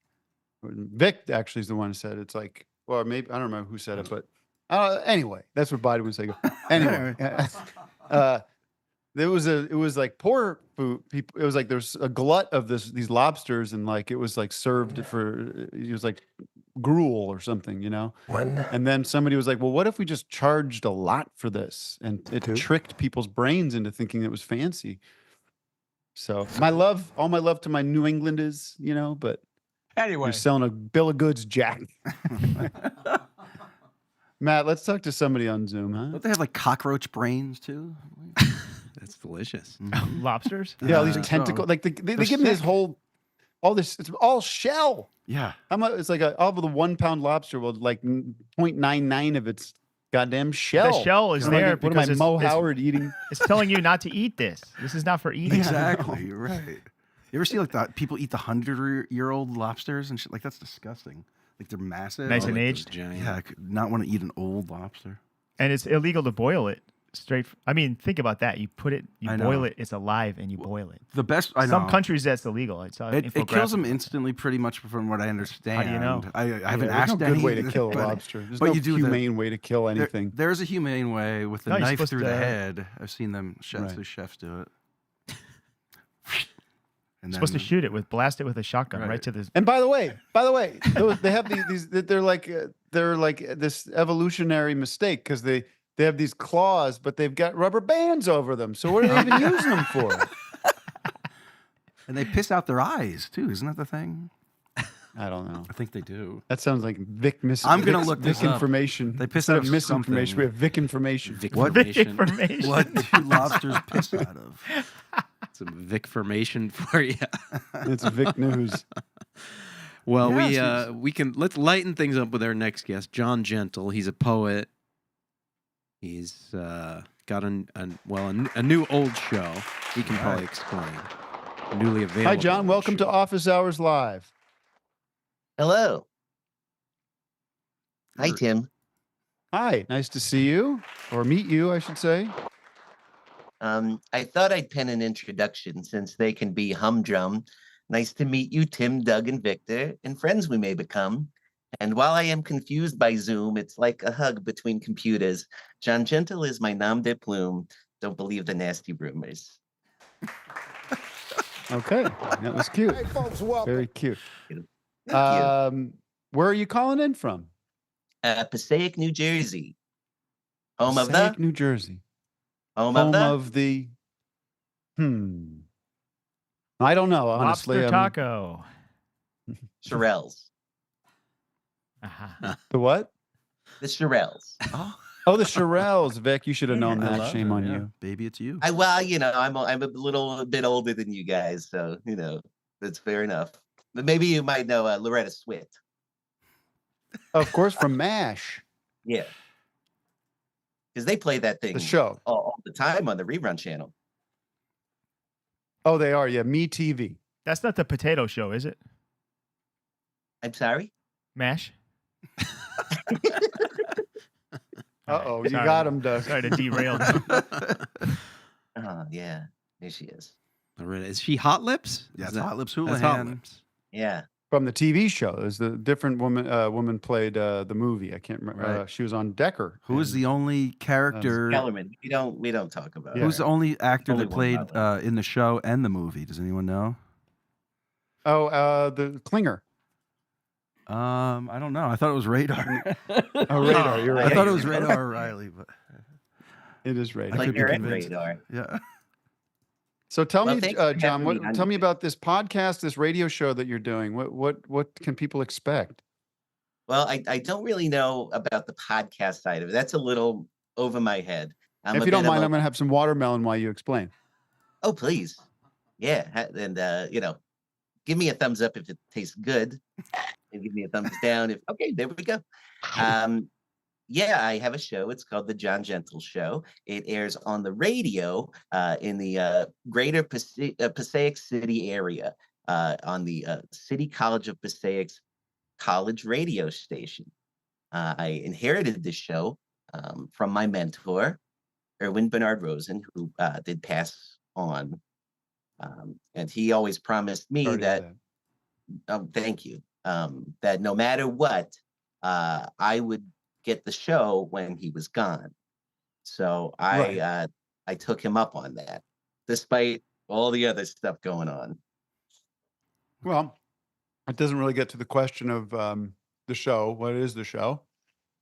Vic actually is the one who said it. It's like, well, maybe, I don't remember who said it, but Anyway, that's what Biden would say. Anyway, it was like poor food people. It was like there's a glut of these lobsters, and like it was like served for, it was like gruel or something, you know. And then somebody was like, well, what if we just charged a lot for this? And it tricked people's brains into thinking it was fancy. So all my love to my New Englanders, you know, but Anyway, you're selling a bill of goods, Jack. Matt, let's talk to somebody on Zoom, huh? Don't they have like cockroach brains too? That's delicious. Lobsters? Yeah, all these tentacles. Like they give me this it's all shell. Yeah. How much? It's like all of the 1 pound lobster will like 0.99 of its goddamn shell. The shell is there What am because I, Mo Howard eating? It's telling you not to eat this. This is not for eating. Exactly. You're right. You ever see like that? People eat the 100-year-old lobsters and shit. Like that's disgusting. Like they're massive. Nice and aged. Yeah, I could not want to eat an old lobster. And it's illegal to boil it straight. I mean, think about that. You boil it. It's alive, and you boil it. The best. I know. Some countries that's illegal. It's it kills them instantly, pretty much, from what I understand. How do you know? I haven't There's asked no any. good way to kill a lobster. There's but no you do humane way to kill anything. There is a humane way with the No, you're knife supposed through the to- head. I've seen them. Right. The chefs do it. And You're supposed to shoot it blast it with a shotgun right to the. And by the way, they have these. They're like this evolutionary mistake because they have these claws, but they've got rubber bands over them. So what are they even using them for? And they piss out their eyes too. Isn't that the thing? I don't know. I think they do. That sounds like Vic I'm gonna look Vic this up. information. They piss Instead out of misinformation. something. We have Vic information. What information? What do lobsters piss out of? Some Vic formation for you. It's Vic news. Well, Yes, let's lighten things up with our next guest, John Gentle. He's a poet. He's got a new old show. He can probably explain. Newly available. Hi, John. Welcome to Office Hours Live. Hello. Hi, Tim. Hi. Nice to see you, or meet you, I should say. I thought I'd pen an introduction since they can be humdrum. Nice to meet you, Tim, Doug, and Victor, and friends we may become. And while I am confused by Zoom, it's like a hug between computers. John Gentle is my nom de plume. Don't believe the nasty rumors. Okay, that was cute. Hey, folks, welcome. Very cute. Thank you. Where are you calling in from? Passaic, New Jersey. Home Passaic, of the? New Jersey. Home of the. I don't know. Honestly, Lobster taco. Shirelles. The what? The Shirelles. Oh, the Shirelles, Vic. You should have known that. Shame on you. Baby, it's you. I'm a little bit older than you guys, so that's fair enough. But maybe you might know Loretta Swit. Of course, from MASH. Yeah, because they play that thing, The show. all the time on the rerun channel. Oh, they are. Yeah, Me TV. That's not the potato show, is it? I'm sorry. MASH. Uh-oh, you Sorry. got him, Doug. Sorry to derail. Oh yeah, there she is. Loretta, is she Hot Lips? Yeah, Is it's that- Hot Lips that's Houlihan. Hot Lips. Yeah. From the TV show. There's the different woman. Woman played the movie. I can't remember. Right. She was on Decker. Who was the only character? Kellerman. We don't talk about. Who's the only actor Only that one played about in the show and the movie? Does anyone know? Oh, the Klinger. I don't know. I thought it was Radar. Oh, Radar. You're right. I thought it was Radar or Riley, but It is Radar. I could be You're at convinced. Radar. Yeah. So tell Well, me, thanks for John, having me on. tell me about this podcast, this radio show that you're doing. What can people expect? Well, I don't really know about the podcast side of it. That's a little over my head. If you don't mind, I'm going to have some watermelon while you explain. Oh, please. Yeah, and give me a thumbs up if it tastes good, and give me a thumbs down if okay. There we go. Yeah, I have a show. It's called The John Gentle Show. It airs on the radio in the greater Passaic City area on the City College of Passaic's college radio station. I inherited this show from my mentor, Erwin Bernard Rosen, who did pass on. And he always promised me that, thank you, that no matter what, I would get the show when he was gone. So I took him up on that, despite all the other stuff going on. Well, it doesn't really get to the question of the show. What is the show?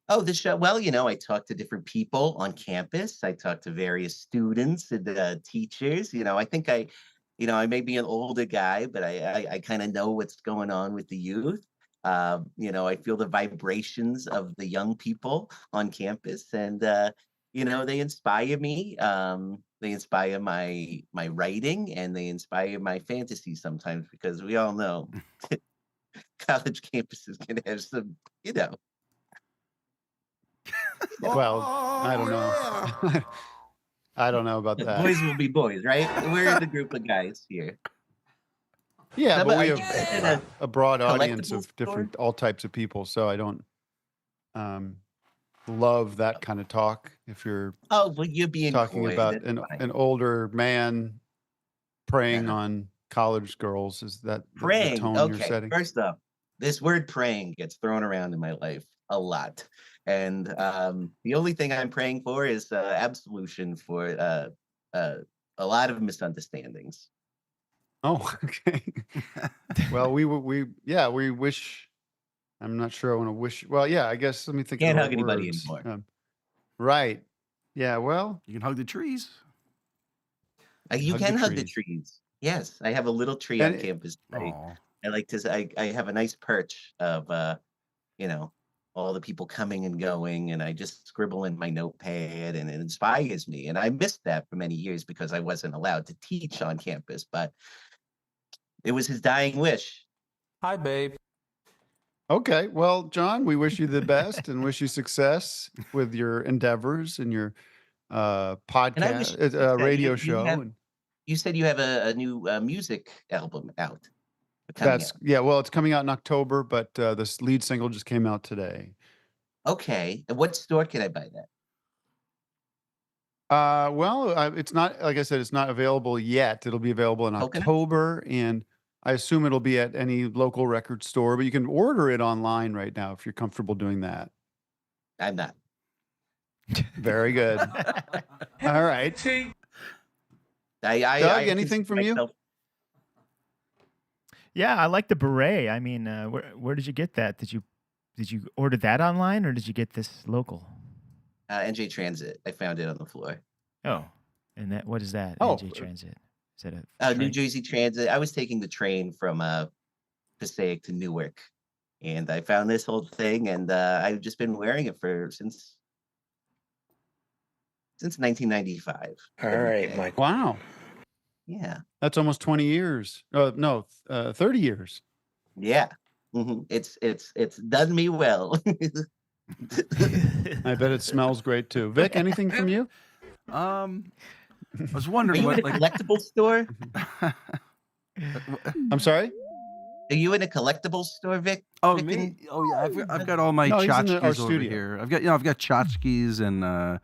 Oh, the show. Well, I talk to different people on campus. I talk to various students and teachers. I think I may be an older guy, but I kind of know what's going on with the youth. I feel the vibrations of the young people on campus, and they inspire me. They inspire my writing, and they inspire my fantasy sometimes, because we all know college campuses can have some, Well, I don't know. I don't know about that. Boys will be boys, right? We're in a group of guys here. Yeah, How but we about- have a broad audience collectibles of different, all types of people. So I don't love that kind of talk. If you're Oh, well, you're being talking coy, about that's an fine. older man preying on college girls, is that the Praying. tone you're Okay, setting? first up, this word praying gets thrown around in my life a lot. And the only thing I'm praying for is absolution for a lot of misunderstandings. Oh, okay. Well, we wish. I'm not sure I want to wish. Well, yeah, I guess. Let me think. Can't of the hug anybody words. anymore. Right. Yeah. Well, You can hug the trees. You Hug can the hug the trees. trees. Yes, I have a little tree on And it- campus. Aw. I like to. I have a nice perch of all the people coming and going, and I just scribble in my notepad, and it inspires me. And I missed that for many years because I wasn't allowed to teach on campus, but it was his dying wish. Hi, babe. Okay. Well, John, we wish you the best and wish you success with your endeavors and your And I wish podcast, that radio you show. have- and You said you have a new music album out. coming that's out. yeah. Well, it's coming out in October, but this lead single just came out today. Okay. And what store can I buy that? It's not, like I said, it's not available yet. It'll be available in Coconut? October, and I assume it'll be at any local record store, but you can order it online right now if you're comfortable doing that. I'm not. Very good. All right. Doug, anything from you? Yeah, I like the beret. I mean, where did you get that? Did you order that online, or did you get this local? NJ Transit. I found it on the floor. Oh, and what is that? Oh, NJ Transit. Is that a New train? Jersey Transit. I was taking the train from Passaic to Newark, and I found this whole thing, and I've just been wearing it since 1995. All right, Mike. Wow. Yeah. That's almost 20 years. No, 30 years. Yeah. It's done me well. I bet it smells great too. Vic, anything from you? I was Are wondering you in what a collectible store? I'm sorry? Are you in a collectible store, Vic? Oh, Vic me? and- Oh, yeah. I've got all my No, he's in our tchotchkes over studio. here. I've got tchotchkes and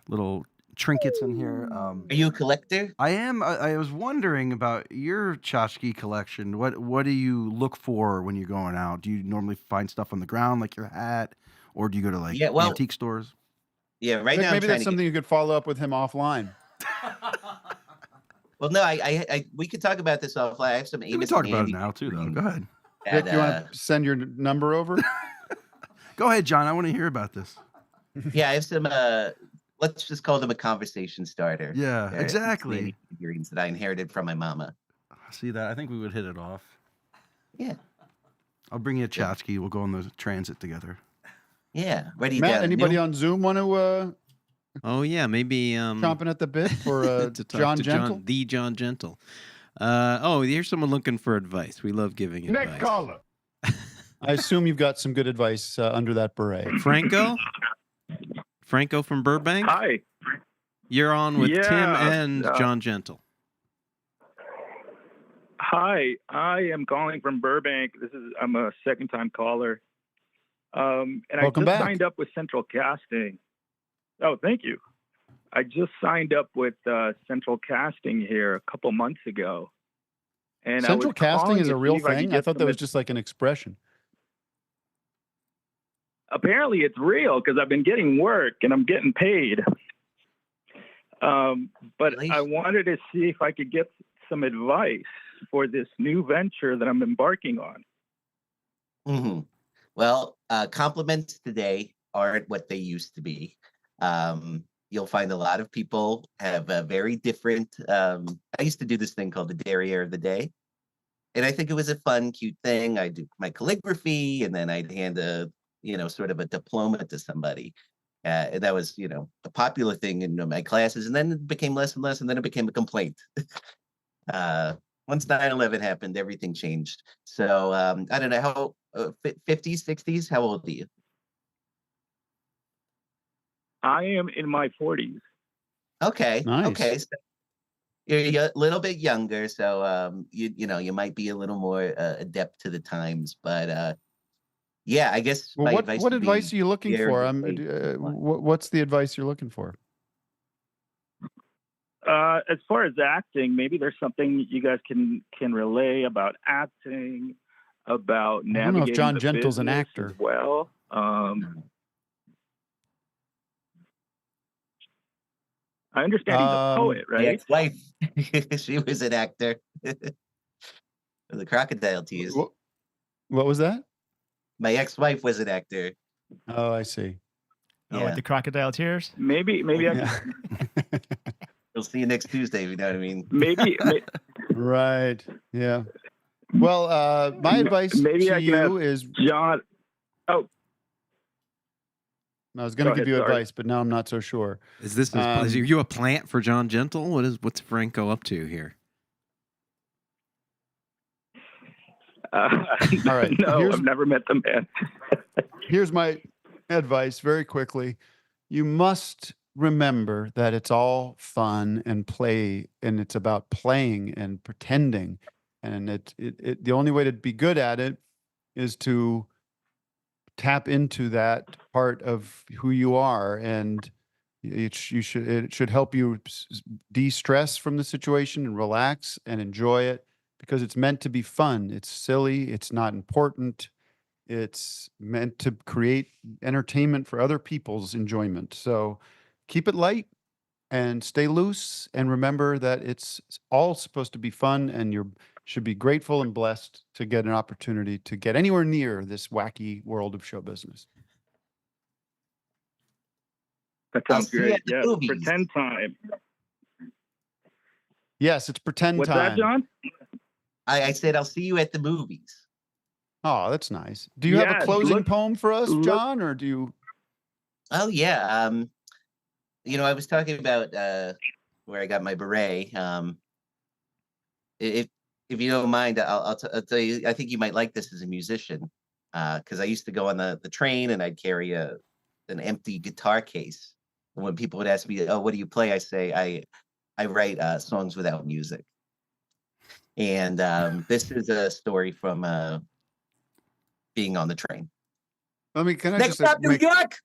little trinkets in here. Are you a collector? I am. I was wondering about your tchotchke collection. What do you look for when you're going out? Do you normally find stuff on the ground, like your hat, or do you go to like antique stores? Yeah, right Vic, now. maybe that's something you could follow up with him offline. Well, no, we could talk about this offline. I have some. We can talk about it now too, though. Go ahead. Vic, you want to send your number over? Go ahead, John. I want to hear about this. Yeah, I have some. Let's just call them a conversation starter. Yeah, They're exactly. figurines that I inherited from my mama. See that? I think we would hit it off. Yeah. I'll bring you a tchotchke. We'll go on the transit together. Yeah. Ready? Matt, anybody on Zoom want to Oh yeah, maybe chomping at the bit for to talk John to Gentle? the John Gentle. Here's someone looking for advice. We love giving advice. Next caller. I assume you've got some good advice under that beret. Franco from Burbank. Hi. You're on with Tim Yeah, and John Gentle. Hi, I am calling from Burbank. I'm a second-time caller, and Welcome I just back. signed up with Central Casting. Oh, thank you. I just signed up with Central Casting here a couple months ago, and Central casting is a real thing. I thought that was just just like an expression. apparently it's real because I've been getting work and I'm getting paid. But I wanted to see if I could get some advice for this new venture that I'm embarking on. Mm-hmm. Well, compliments today aren't what they used to be. You'll find a lot of people have a very different. I used to do this thing called the Derriere of the Day, and I think it was a fun, cute thing. I do my calligraphy, and then I'd hand a, sort of a diploma to somebody. And that was, a popular thing in my classes, and then it became less and less, and then it became a complaint. Once 9/11 happened, everything changed. So I don't know how 50s, 60s. How old are you? I am in my 40s. Okay. Nice. Okay. So you're a little bit younger, so you might be a little more adept to the times. But yeah, I guess. Well, what advice are you looking for? What's the advice you're looking for? As far as acting, maybe there's something you guys can relay about acting, about navigating. I don't know if John the Gentle's an business actor. as well. I understand he's a poet, My right? ex-wife, she was an actor. The Crocodile Tears. What was that? My ex-wife was an actor. Oh, I see. Oh, with the crocodile tears? Maybe I can. We'll see you next Tuesday. You know what I mean? Maybe. Right. Yeah. Well, my advice Maybe to I can you ask is John. Oh, I was going to Go give you ahead, sorry. advice, but now I'm not so sure. Is this? Is you a plant for John Gentle? What's Franco up to here? All right. No, I've never met the man. Here's my advice very quickly. You must remember that it's all fun and play, and it's about playing and pretending. And the only way to be good at it is to tap into that part of who you are, and it should help you de-stress from the situation and relax and enjoy it, because it's meant to be fun. It's silly. It's not important. It's meant to create entertainment for other people's enjoyment. So keep it light and stay loose, and remember that it's all supposed to be fun, and you should be grateful and blessed to get an opportunity to get anywhere near this wacky world of show business. That I'll sounds see you great. at the Yeah, movies. pretend time. Yes, it's pretend What's time. that, John? I said I'll see you at the movies. Oh, that's nice. Do you have a closing poem for us, John, or do you? Oh yeah. I was talking about where I got my beret. If you don't mind, I'll tell you. I think you might like this as a musician, because I used to go on the train and I'd carry an empty guitar case. And when people would ask me, "Oh, what do you play?" I say, I write songs without music. And this is a story from being on the train. Can I Next just stop, New York!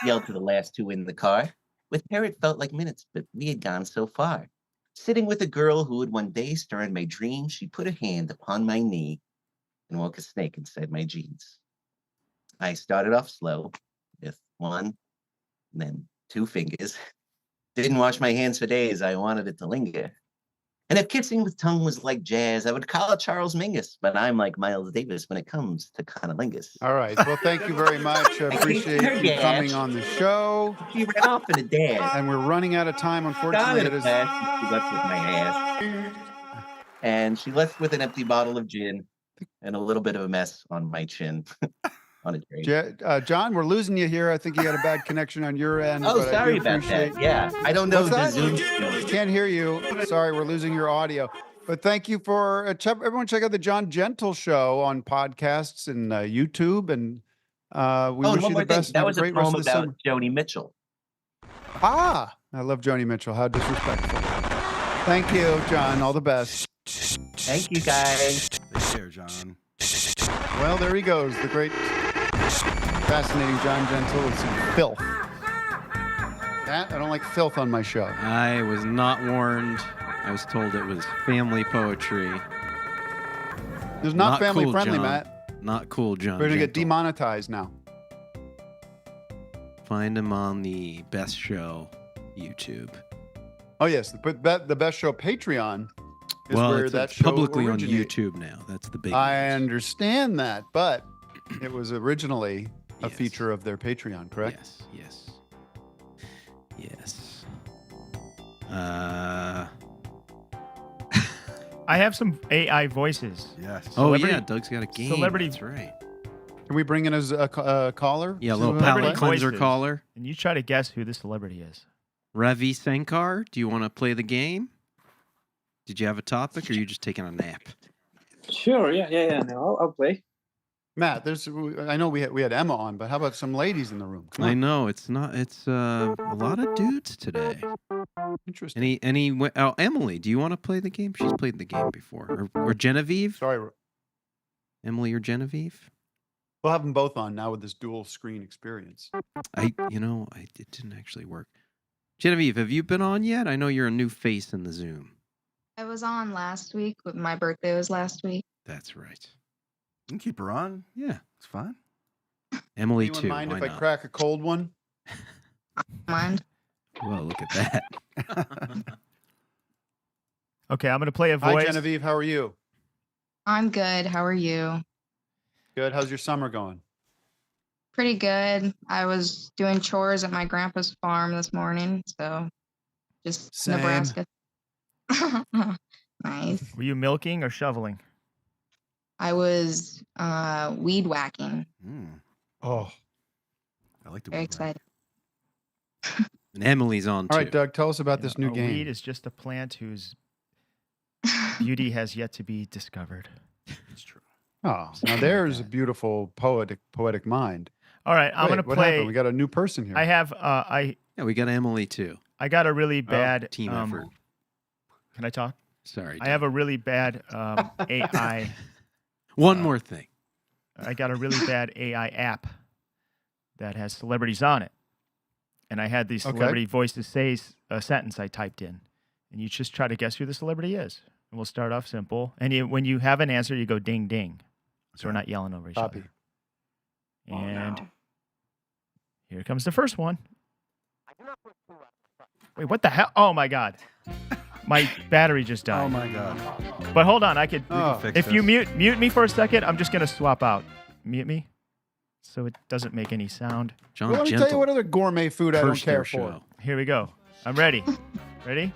Yelled to the last two in the car. With her, it felt like minutes, but we had gone so far. Sitting with a girl who would one day stir in my dreams, she put a hand upon my knee and woke a snake inside my jeans. I started off slow with one, and then two fingers. Didn't wash my hands for days. I wanted it to linger. And if kissing with tongue was like jazz, I would call it Charles Mingus, but I'm like Miles Davis when it comes to cunnilingus. All right. Well, thank you very much. I appreciate you coming on the show. She ran off in a dash. And we're running out of time, unfortunately. She left with my ass. And she left with an empty bottle of gin and a little bit of a mess on my chin. On a train. John, we're losing you here. I think you got a bad connection on your end. Oh, but sorry about that. Yeah, I don't know the Zoom. Can't hear you. Sorry, we're losing your audio. But thank you for everyone. Check out the John Gentle Show on podcasts and YouTube. And we wish you the best. That was a great rest poem of the about summer. Joni Mitchell. I love Joni Mitchell. How disrespectful. Thank you, John. All the best. Thank you, guys. Take care, John. Well, there he goes. The great, fascinating John Gentle with some filth. Matt, I don't like filth on my show. I was not warned. I was told it was family poetry. It's not family cool, friendly, John. Matt. Not cool, John. We're going to get Gentle. demonetized now. Find him on the Best Show YouTube. Oh yes, the Best Show Patreon is Well, where it's that show publicly on originated. YouTube now. That's the big I news. understand that, but it was originally a feature of their Patreon, correct? Yes. I have some AI voices. Yes. Oh yeah, Doug's got a game. Celebrity. That's right. Can we bring in a caller? Yeah, a to, little palate play? cleanser voices. caller. And you try to guess who the celebrity is. Ravi Sankar, do you want to play the game? Did you have a topic, or are you just taking a nap? Sure. Yeah. No, I'll play. Matt, I know we had Emma on, but how about some ladies in the room? Come on. I know it's not. It's a lot of dudes today. Interesting. Emily, do you want to play the game? She's played the game before. Or Genevieve? Sorry, Emily or Genevieve? we'll have them both on now with this dual screen experience. It didn't actually work. Genevieve, have you been on yet? I know you're a new face in the Zoom. I was on last week. My birthday was last week. That's right. You can keep her on. Yeah, it's fine. Emily Anyone too. mind Why if I not? crack a cold one? Mind? Well, look at that. Okay, I'm going to play a voice. Hi, Genevieve. How are you? I'm good. How are you? Good. How's your summer going? Pretty good. I was doing chores at my grandpa's farm this morning, so just Same. Nebraska. Nice. Were you milking or shoveling? I was weed whacking. Oh, I like to. Very excited. And Emily's on All too. right, Doug, tell us about this new A game. weed is just a plant whose beauty has yet to be discovered. It's true. Oh, now there's a beautiful poetic mind. All right, I'm going to What play. happened? We got a new person here. I have Yeah, we got Emily too. I got a really bad Team effort. Can I talk? Sorry. I have a really bad AI. One more thing. I got a really bad AI app that has celebrities on it. And I had these celebrity voices say a sentence I typed in. And you just try to guess who the celebrity is. And we'll start off simple. And when you have an answer, you go ding, ding. So we're not yelling over each Copy. other. And here comes the first one. Wait, what the hell? Oh, my God. My battery just died. Oh my God. But hold on, I could. fix If you this. mute me for a second, I'm just gonna swap out. Mute me, so it doesn't make any sound. John Well, let me tell you what other gourmet food I don't care for. Here we go. I'm ready. Ready?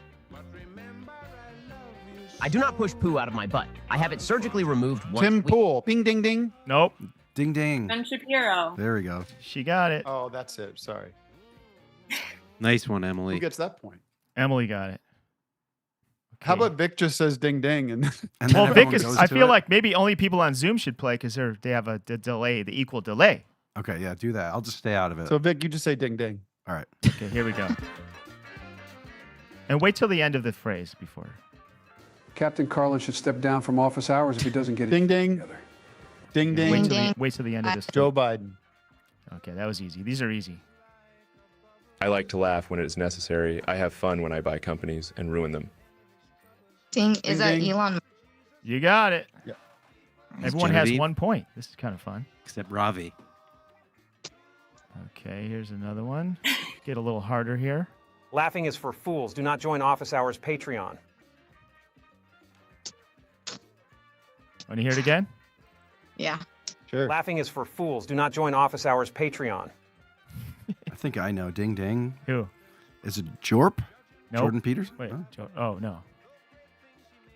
I do not push poo out of my butt. I have it surgically removed once Tim a week. Pool. Bing, ding, ding. Nope. Ding, ding. Ben Shapiro. There we go. She got it. Oh, that's it. Sorry. Nice one, Who Emily. gets that point? Emily got it. How about Vic just says ding, ding, and Well, Vic is. I feel like maybe only people on Zoom should play because they have the delay, the equal delay. Okay, yeah, do that. I'll just stay out of it. So Vic, you just say ding, ding. All right. Okay, here we go. And wait till the end of the phrase before. Captain Carlin should step down from office hours if he doesn't get Ding, it ding. together. Ding, ding. Wait till the end of this. Joe Biden. Okay, that was easy. These are easy. I like to laugh when it is necessary. I have fun when I buy companies and ruin them. Ding, is that ding. Elon? You got it. Yeah. Everyone has Genevieve. 1 point. This is kind of fun. Except Ravi. Okay, here's another one. Get a little harder here. Laughing is for fools. Do not join Office Hours Patreon. Want to hear it again? Yeah. Sure. Laughing is for fools. Do not join Office Hours Patreon. I think I know. Ding, ding. Who? Is it Jorp? Nope. Jordan Peters? Wait. Oh. Oh, no.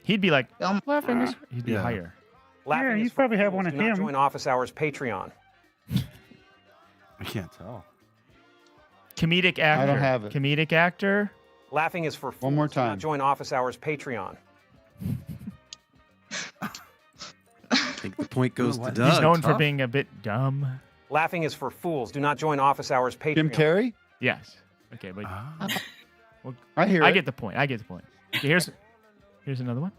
He'd be like, laughing is. He'd be Yeah. higher. Laughing you is for probably have fools. one of Do not him. join Office Hours Patreon. I can't tell. Comedic actor. I don't have it. Comedic actor. Laughing is for fools. One more Do time. not join Office Hours Patreon. I think the point goes to He's Doug. He's known for tough. being a bit dumb. Laughing is for fools. Do not join Office Hours Patreon. Jim Carrey? Yes. Okay, but well, I hear I it. get the point. I get the point. Okay, here's another one.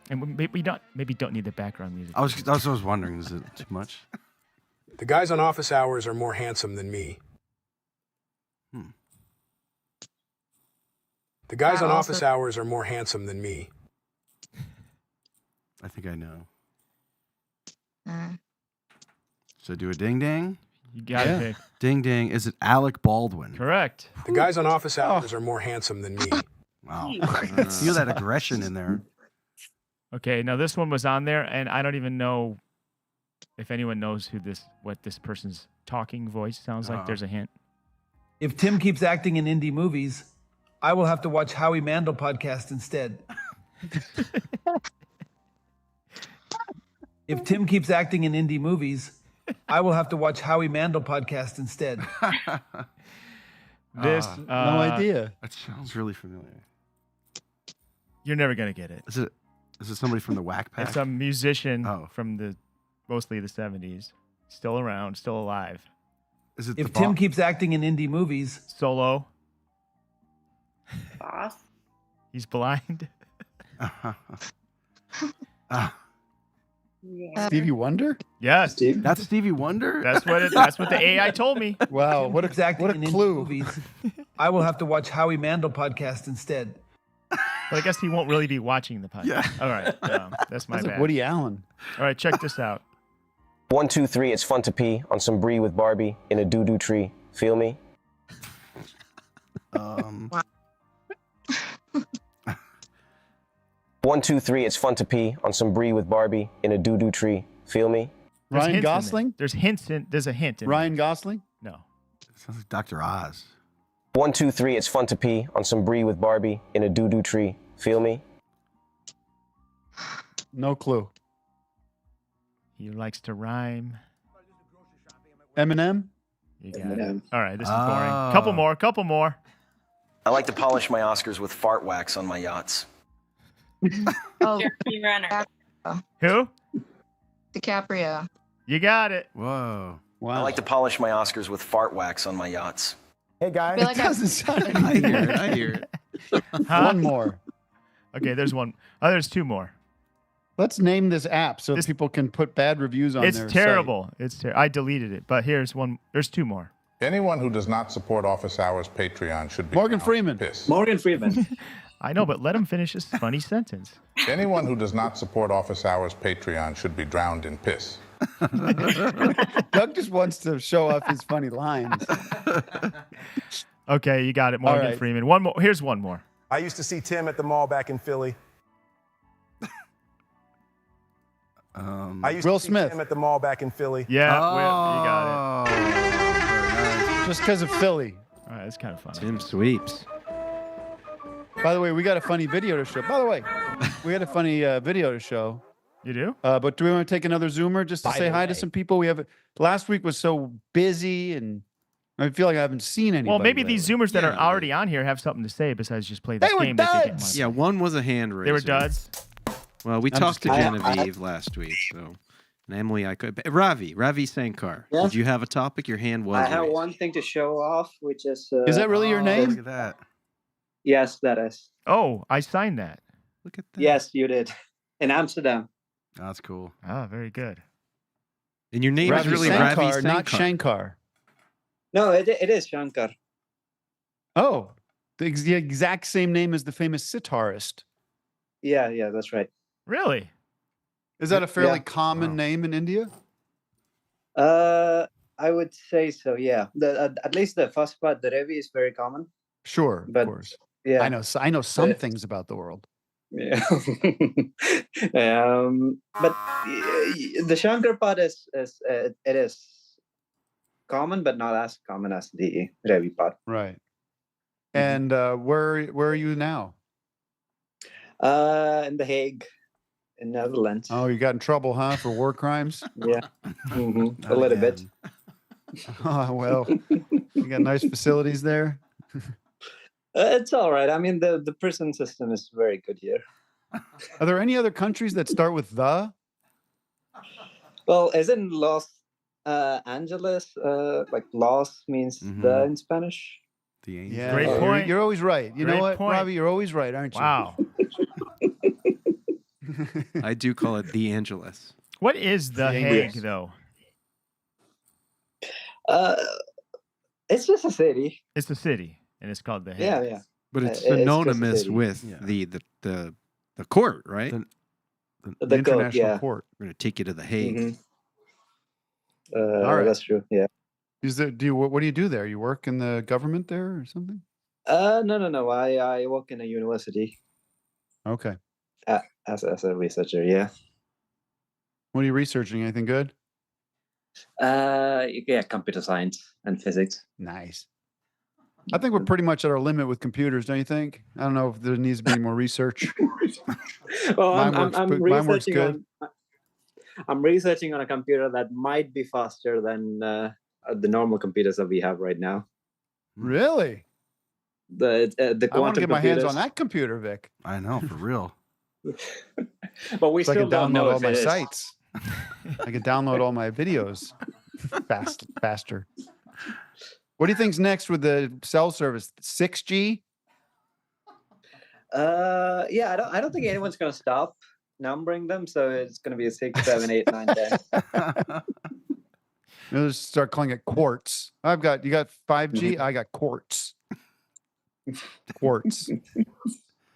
And we don't need the background music. I was wondering, is it too much? The guys on office hours are more handsome than me. The guys on office hours are more handsome than me. I think I know. Uh, So do a ding, ding. You got it, Vic. Ding ding. Is it Alec Baldwin? Correct. The guys on office hours are more handsome than me. Wow. Feel that aggression in there. Okay, now this one was on there, and I don't even know if anyone knows what this person's talking voice sounds like. There's a hint. If Tim keeps acting in indie movies, I will have to watch Howie Mandel podcast instead. If Tim keeps acting in indie movies, I will have to watch Howie Mandel podcast instead. This no idea. That sounds really familiar. You're never gonna get it. Is it somebody from the Whack Pack? It's a musician from mostly the 70s. Still around, still alive. Is it If Tim keeps acting in indie movies, Solo. Boss? He's blind. Stevie Wonder? Yes. That's Stevie Wonder? That's what the AI told me. Wow, what a clue. movies, I will have to watch Howie Mandel podcast instead. But I guess he won't really be watching the podcast. Yeah. All right. That's my That's like bad. Woody Allen. All right, check this out. 1, 2, 3, it's fun to pee on some brie with Barbie in a doo-doo tree. Feel me? 1, 2, 3, it's fun to pee on some brie with Barbie in a doo-doo tree. Feel me? There's Ryan hints in there. Gosling? There's a hint in Ryan Gosling? No. Sounds like Dr. Oz. 1, 2, 3, it's fun to pee on some brie with Barbie in a doo-doo tree. Feel me? No clue. He likes to rhyme. Eminem? You got it. All right, this is boring. Couple more. I like to polish my Oscars with fart wax on my yachts. Oh, Jeremy Renner. Who? DiCaprio. You got it. Whoa. Wow. I like to polish my Oscars with fart wax on my yachts. Hey, guys. I feel like I hear it. Huh? One more. Okay, there's one. Oh, there's two more. Let's name this app so people can put bad reviews on It's their terrible. I deleted it, but here's one. There's two more. Anyone who does not support Office Hours Patreon should be Morgan Freeman. pissed. Morgan Freeman. I know, but let him finish his funny sentence. Anyone who does not support Office Hours Patreon should be drowned in piss. Doug just wants to show off his funny lines. Okay, you got it, Morgan right. Freeman. One more. Here's one more. I used to see Tim at the mall back in Philly. I used Will to see Smith. Tim at the mall back in Philly. Yeah, you got it. Just because of Philly. All right, that's kind of funny. Tim sweeps. By the way, we got a funny video to show. By the way, we had a funny video to show. You do? But do we want to take another Zoomer just to say hi to some people? We have. Last week was so busy, and I feel like I haven't seen anybody. Well, maybe lately. these Zoomers that are already on here have something to say besides just play this They were game. That they get duds! money. Yeah, one was a hand raiser. They were duds. Well, we I'm talked to just kidding. Genevieve last week, so. And Emily, I could. Ravi Sankar. Yeah. Did you have a topic? Your hand was I have raised. one thing to show off, which is. Is that really your name? Look at that. Yes, that is. Oh, I signed that. Look at that. Yes, you did. In Amsterdam. Oh, that's cool. Ah, very good. And your name Ravi is really Shankar, Ravi Sankar. not Shankar. No, it is Shankar. Oh, the exact same name as the famous sitarist. Yeah, that's right. Really? Is that a fairly Yeah. common name in India? I would say so. Yeah. At least the first part, the Ravi, is very common. Sure, But of course. yeah, I know some But- things about the world. Yeah. But the Shankar part is it is common, but not as common as the Ravi part. Right. And where are you now? In The Hague, in Netherlands. Oh, you got in trouble, huh, for war crimes? Yeah, a little bit. Oh, well, you got nice facilities there. It's all right. I mean, the prison system is very good here. Are there any other countries that start with the? Well, as in Los Angeles, like Los means the in Spanish. The angel. Yeah, Great you're- point. You're always right. You know Great what, point. Robbie? You're always right, aren't you? Wow. I do call it the Angelus. What is The Hague, though? It's just a city. It's a city, and it's called The Hague. Yeah. But it's It's just a synonymous city. with the court, right? The international code, yeah. court. We're going to take you to The Hague. Mhm. All right. That's true. Yeah. What do you do there? You work in the government there or something? No. I work in a university. Okay. As a researcher, yeah. What are you researching? Anything good? Yeah, computer science and physics. Nice. I think we're pretty much at our limit with computers, don't you think? I don't know if there needs to be more research. Well, I'm researching on a computer that might be faster than the normal computers that we have right now. Really? The I want to get my hands computers. on that computer, Vic. I know, for real. But we So I still can don't download know all if my it is. sites. I can download all my videos faster. What do you think's next with the cell service? 6G? Yeah, I don't think anyone's gonna stop numbering them, so it's gonna be a 6, 7, 8, 9, 10. You'll just start calling it quartz. You got 5G? I got quartz. Quartz.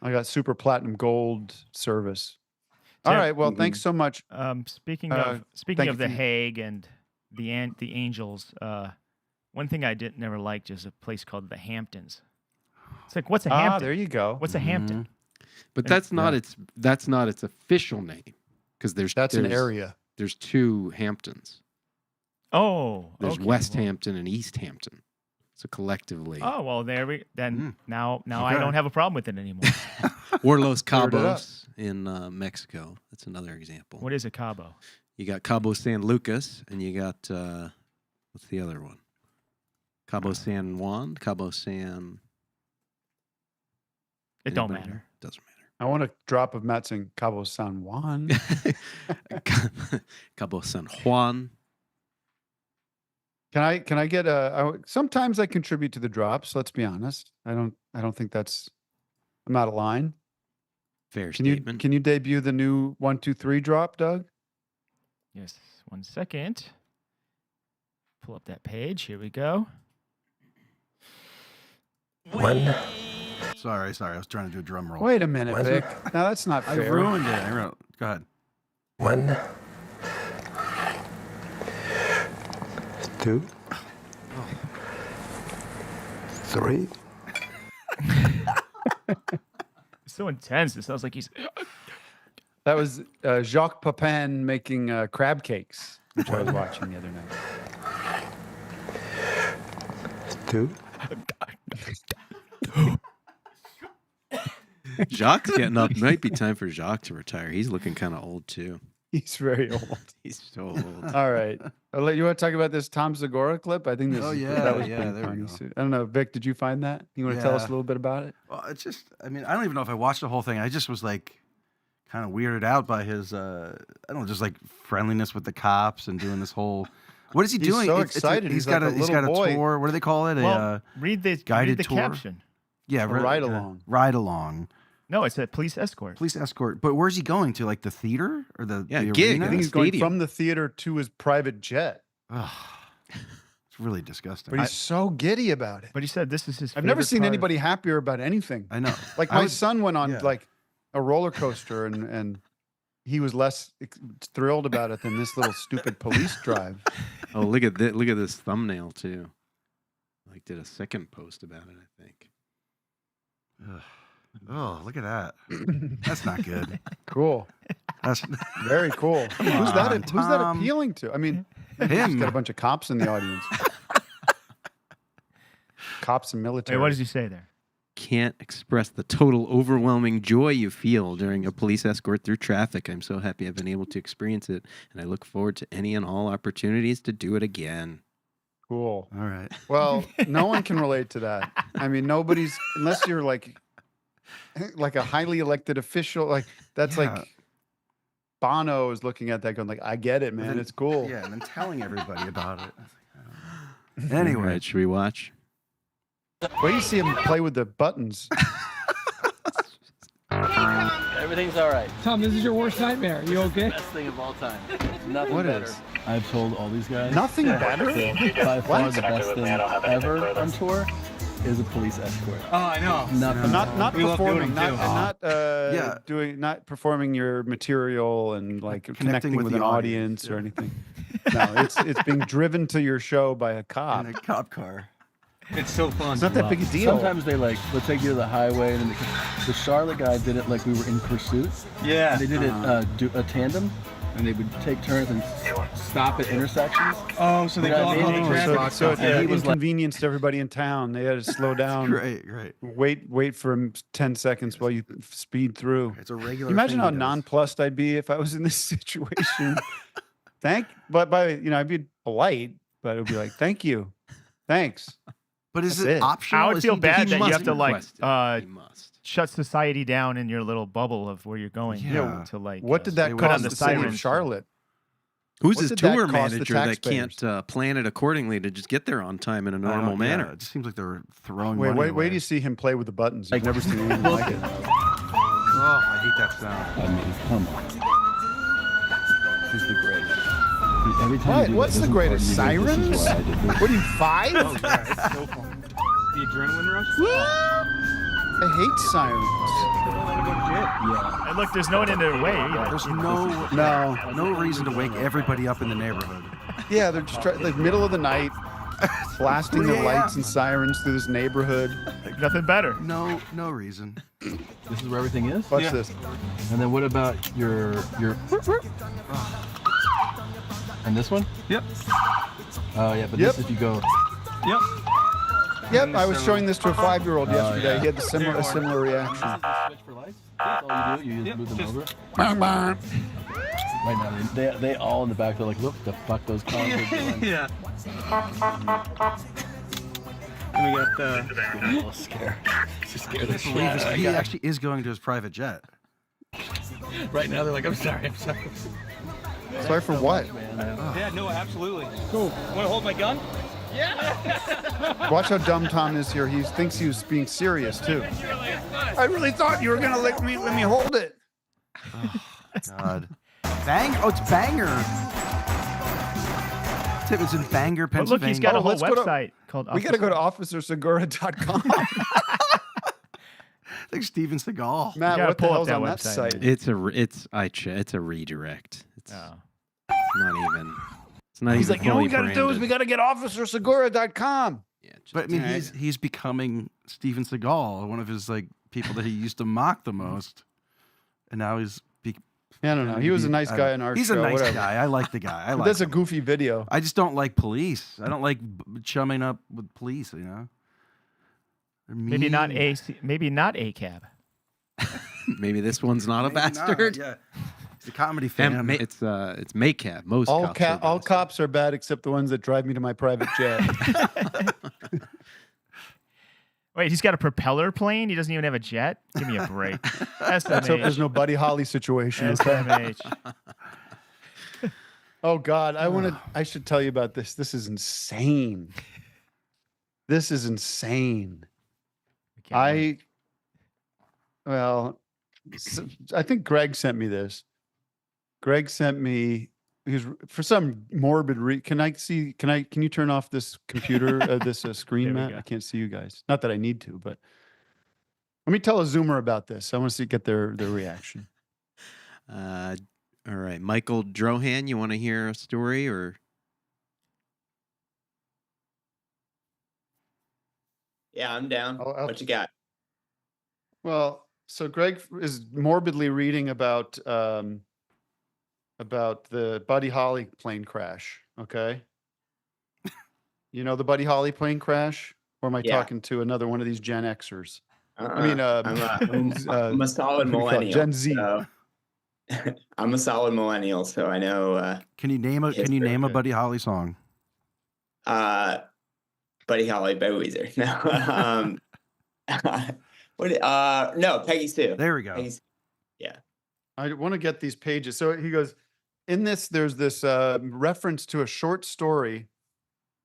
I got super platinum gold service. All right. Well, thanks so much. Speaking of the Hague and the Angels, one thing I never liked is a place called the Hamptons. It's like, what's a Hampton? There you go. What's a Hampton? But that's not its official name, because there's an area. There's 2 Hamptons. Oh, there's okay, West Hampton and East Hampton. So collectively. Oh well, now I don't have a problem with it anymore. Or Los Cabos in Mexico. That's another example. What is a Cabo? You got Cabo San Lucas, and you got what's the other one? Cabo San Juan, Cabo San. It don't matter. Doesn't matter. I want a drop of Matt saying Cabo San Juan. Cabo San Juan. Can I get sometimes I contribute to the drops, let's be honest. I don't think I'm out of line. Fair statement. Can you debut the new 1, 2, 3 drop, Doug? Yes, 1 second. Pull up that page. Here we go. One. Sorry. I was trying to do a drum roll. Wait a minute, Vic. No, that's not fair. I ruined it. Go ahead. 1, 2, 3. It's so intense. It sounds like he's. That was Jacques Pepin making crab cakes, which I was watching the other night. 2. Jacques getting up. Might be time for Jacques to retire. He's looking kind of old too. He's very old. He's so old. All right. You want to talk about this Tom Segura clip? I think this. Oh, yeah. That was Yeah, pretty there we funny. go. I don't know, Vic. Did you find that? You want to tell us a Yeah. little bit about it? Well, it's just, I don't even know if I watched the whole thing. I just was like kind of weirded out by his, I don't know, just like friendliness with the cops and doing this whole. What is he He's doing? so excited. He's He's got like a a little boy. tour. What do they call it? Well, read the guided tour. caption. Yeah, A ride-along. Ride along. No, it's a police escort. Police escort. But where's he going to? Like the theater or the gig. arena? I think he's going from the theater to his private jet. Ugh. It's really disgusting. But he's so giddy about it. But he said this is his. I've never favorite seen part of- anybody happier about anything. I know. Like my son went on like a roller coaster and he was less thrilled about it than this little stupid police drive. Oh, look at that! Look at this thumbnail too. Like did a second post about it, I think. Ugh. Oh, look at that. That's not good. Cool. That's very cool. Come Who's that? on, Who's that Tom. appealing to? I mean, Him. he's got a bunch of cops in the audience. Cops and military. Wait, what does he say there? Can't express the total overwhelming joy you feel during a police escort through traffic. I'm so happy I've been able to experience it, and I look forward to any and all opportunities to do it again. Cool. All right. Well, no one can relate to that. I mean, nobody's unless you're like a highly elected official. Like that's like Bono is looking at that, going like, "I get it, man. It's cool." Yeah, and then telling everybody about it. All Anyway, right, should we watch? Where do you see him play with the buttons? Everything's all right. Tom, this is your worst nightmare. You okay? Best thing of all time. Nothing What better. is? I've told all these guys. Nothing better? By far What? the best thing ever on tour is a police escort. Oh, I know. Not We love doing performing, them, not performing your material and like connecting with the an audience or anything. No, it's being driven to your show by a cop. In a cop car. It's so fun. It's not that big a deal. Sometimes they like, let's take you to the highway, and then the Charlotte guy did it like we were in pursuit. Yeah. And they did it a tandem, and they would take turns and stop at intersections. Oh, so they go off all the traffic. So it And he was like, inconvenienced everybody in town. They had to slow down. Great. Wait for 10 seconds while you speed through. It's a regular. Imagine thing how he does. nonplussed I'd be if I was in this situation. But I'd be polite, but it would be like, thank you, thanks. But is That's it it. optional? I would feel bad that you have to like must. shut society down in your little bubble of where you're going. Yeah. To like. What did that put on cost the the city of sirens. Charlotte? Who's What his did that tour cost the manager that taxpayers? can't plan it accordingly to just get there on time in a normal manner? It just seems like they're throwing Wait, money wait, away. wait! Do you see him play with the buttons? You've never seen anything like it. Oh, I hate that sound. I mean, come on. He's the greatest. Every time What? you do What's that the business greatest? card, you go, "This is Sirens? why I did this." What are you, 5? Oh, yeah, it's so fun. The adrenaline rush? I hate sirens. Yeah. And look, there's no one in their way either. There's no reason to wake everybody up in the neighborhood. Yeah, they're just like middle of the night, blasting the 3 lights and sirens through this neighborhood. Nothing better. No reason. This is where everything is? Watch this. And then what about your and this one? Yep. Oh yeah, but Yep. this if you go Yep. Yep, I was showing this to a 5-year-old yesterday. yeah. He had a similar reaction. switch for lights. That's all you do. You just move them over. Bang, bang. Right now, they all in the back. They're like, look, the fuck those cars are doing. Yeah. And we got I'm a little scared. Just scared the shit out of that He guy. actually is going to his private jet. Right now, they're like, I'm sorry. Sorry for what? Yeah, no, absolutely. Cool. Want to hold my gun? Yeah. Watch how dumb Tom is here. He thinks he was being serious too. I really thought you were gonna let me hold it. Oh, God. Oh, it's Banger. Tim, it's in Bangor, But Pennsylvania. look, he's got a whole let's go to- website called. We gotta go to officersegura.com. like Steven Seagal. Matt, gotta what the pull up hell's that on that website. site? It's a redirect. It's not even. It's not He's even like, you know what we fully gotta do is branded. we gotta get officersegura.com. But I mean, he's becoming Steven Seagal, one of his like people that he used to mock the most, and now he's. I don't know. He was a nice guy in our He's show. a nice whatever. guy. I like the guy. I like. That's a him. goofy video. I just don't like police. I don't like chumming up with police. You know. They're Maybe not mean. maybe not a cab. Maybe this one's not a Maybe not, bastard. yeah. He's a comedy fan. It's Maycab. Most All cops are all cops are bad except the ones that drive me to my private jet. Wait, he's got a propeller plane. He doesn't even have a jet. Give me a break. Let's hope there's no Buddy Holly situation. Okay? SMH. Oh God, I should tell you about this. This is insane. This is insane. I think Greg sent me this. Greg sent me for some morbid can you turn off this computer this screen, Matt? I can't see you guys. Not that I need to, but let me tell a Zoomer about this. I want to get their reaction. All right, Michael Drohan, you want to hear a story or? Yeah, I'm down. What you got? Well, so Greg is morbidly reading about the Buddy Holly plane crash. Okay, you know the Buddy Holly plane crash, or am I talking to another one of these Gen Xers? I mean, I'm a solid millennial. Gen Z. So I'm a solid millennial, so I know. Can you name a Buddy Holly song? Buddy Holly by Weezer. No. No, Peggy Sue. There we go. Peggy Sue. Yeah. I want to get these pages. So he goes, in this, there's this reference to a short story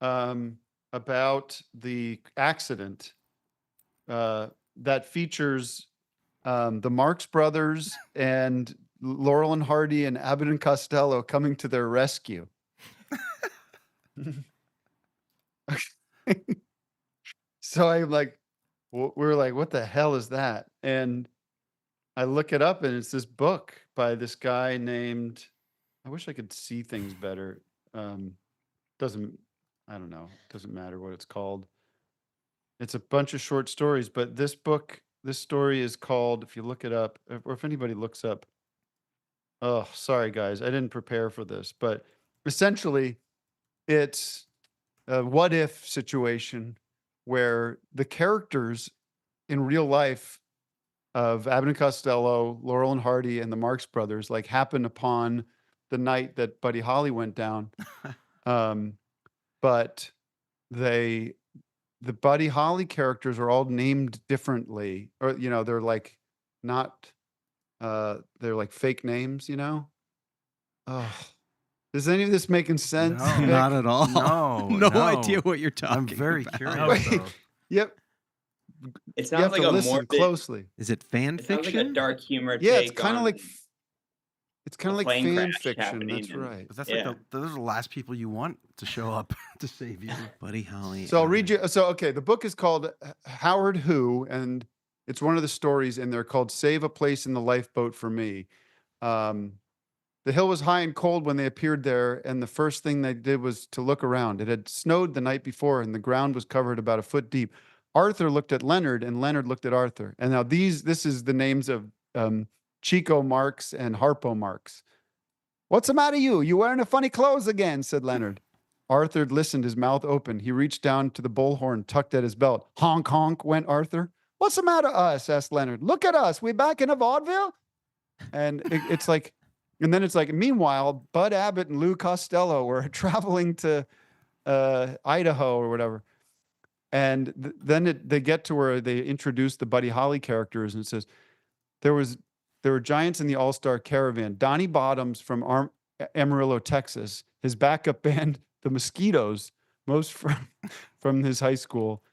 about the accident that features the Marx Brothers and Laurel and Hardy and Abbott and Costello coming to their rescue. So I'm like, we're like, what the hell is that? And I look it up, and it's this book by this guy named, I wish I could see things better. Doesn't, I don't know. Doesn't matter what it's called. It's a bunch of short stories, but this story is called, if you look it up, or if anybody looks up, oh, sorry guys, I didn't prepare for this, but essentially it's a what if situation where the characters in real life of Abbott and Costello, Laurel and Hardy, and the Marx Brothers like happen upon the night that Buddy Holly went down. But the Buddy Holly characters are all named differently, or they're like not they're like fake names, Oh, is any of this making sense? No. Vic? Not at all. No, no idea what you're talking I'm very about. curious. Wait, though. yep. It You sounds have like to a listen morbid. closely. Is it fan It sounds like a fiction? dark humor. Yeah, take it's kind of on like a plane fan crash fiction. happening That's and- right. But that's Yeah. like those are the last people you want to show up to save you. Buddy Holly. So I'll read you. So, okay, the book is called Howard Who, and it's one of the stories in there called Save a Place in the Lifeboat for Me. The hill was high and cold when they appeared there, and the first thing they did was to look around. It had snowed the night before, and the ground was covered about a foot deep. Arthur looked at Leonard, and Leonard looked at Arthur. And now this is the names of Chico Marx and Harpo Marx. "What's the matter, you? You wearing a funny clothes again?" said Leonard. Arthur listened, his mouth open. He reached down to the bullhorn tucked at his belt. "Honk, honk," went Arthur. "What's the matter, us?" asked Leonard. "Look at us. We back in a vaudeville?" And it's like, and then it's like, meanwhile, Bud Abbott and Lou Costello were traveling to Idaho or whatever. And then they get to where they introduce the Buddy Holly characters, and it says, there were giants in the All-Star Caravan. Donnie Bottoms from Amarillo, Texas. His backup band, the Mosquitoes, most from his high school.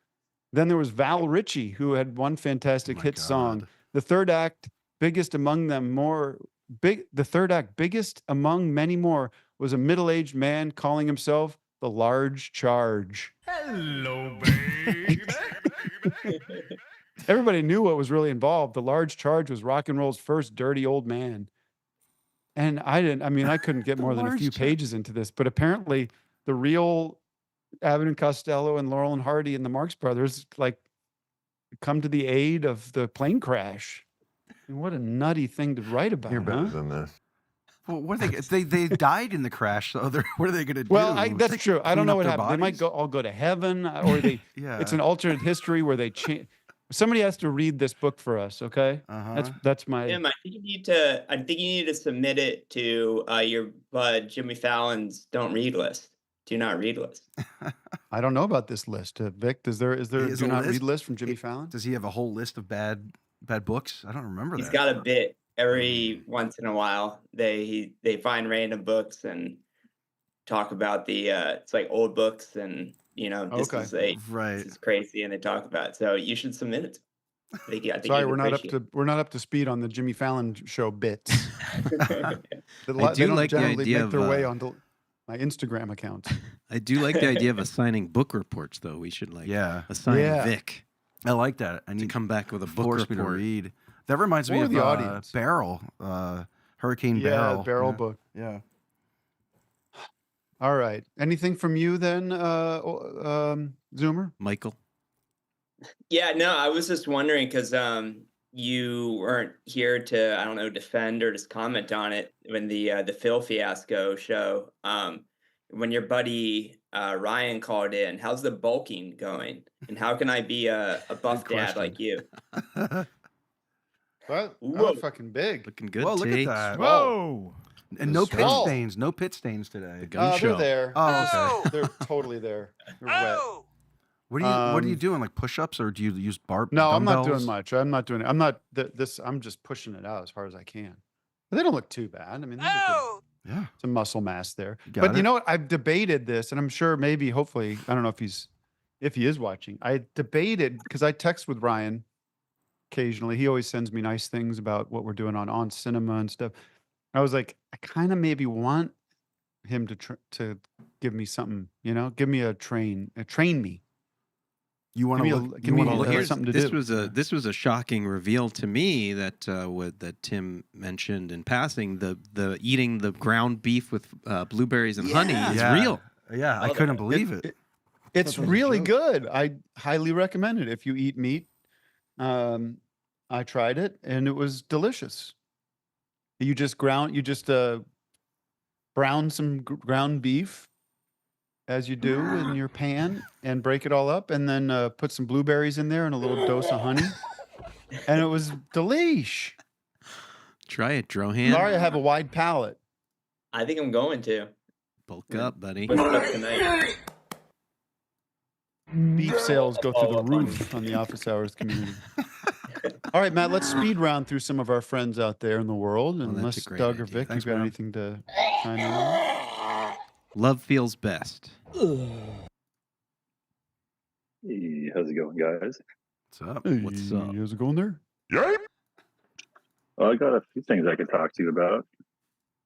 Then there was Val Ritchie, who had one fantastic hit song. The third act, biggest among them the third act, biggest among many more, was a middle-aged man calling himself the Large Charge. Hello, baby. Everybody knew what was really involved. The Large Charge was rock and roll's first dirty old man. And I couldn't get more than a few pages into this, but apparently the real Abbott and Costello and Laurel and Hardy and the Marx Brothers like come to the aid of the plane crash. I mean, what a nutty thing to write about. You're better huh? than this. Well, what are they died in the crash, so what are they going to do? Well, that's They true. I don't clean know up what their happened. They might bodies? all go to heaven, or they. Yeah. It's an alternate history where they change. Somebody has to read this book for us, okay? That's my. Tim, I think you need to submit it to your bud Jimmy Fallon's don't read list. Do not read list. I don't know about this list, Vic. Is there Is do a not list? read list from Jimmy Fallon? Does he have a whole list of bad books? I don't remember He's that. got a bit every once in a while. They find random books and talk about the it's like old books and this is crazy, and they talk about it. So you should submit it. I think Sorry, you'd we're not up to speed on the Jimmy Fallon show bits. I They do don't like the generally idea make their of, way onto my Instagram account. I do like the idea of assigning book reports, though. We should assign Vic. I like that. I need to come back with a book force me to report. read. That reminds me Or of the audience. Barrel, Hurricane Barrel. Barrel book. Yeah. All right. Anything from you then, Zoomer? Michael? Yeah, no, I was just wondering because you weren't here to, I don't know, defend or just comment on it when the Phil Fiasco show. When your buddy Ryan called in, how's the bulking going? And how can I be a buff dad like you? Well, Whoa. fucking big. Looking good, Whoa, look T. at that. Whoa. And no pit Swell. stains. No pit stains today. The gun show. They're there. Oh, okay. They're totally there. They're wet. What are you doing? Like push-ups, or do you use No, I'm not doing dumbbells? much. I'm not doing it. I'm not this. I'm just pushing it out as far as I can. But they don't look too bad. I mean, there's Yeah. some muscle mass there. Got But you it. know what? I've debated this, and I'm sure maybe, hopefully, I don't know if he is watching. I debated because I text with Ryan occasionally. He always sends me nice things about what we're doing on cinema and stuff. I was like, I kind of maybe want him to give me something, give me train me. You want to look? You want to look? Something to this do. This was a shocking reveal to me that that Tim mentioned in passing. The eating the ground beef with blueberries and honey is real. Yeah, I couldn't believe it. It's really good. I highly recommend it if you eat meat. I tried it and it was delicious. You just brown some ground beef as you do in your pan and break it all up, and then put some blueberries in there and a little dose of honey, and it was delish. Try it, Drohan. Sorry, I have a wide palate. I think I'm going to. Bulk up, buddy. What's up tonight? Beef sales go through the roof on the office hours community. All right, Matt, let's speed round through some of our friends out there in the world. Unless Doug or Vic, Thanks, you've got man. anything to chime in on? Love feels best. Hey, how's it going, guys? What's up? What's up? How's it going there? Well, I got a few things I could talk to you about.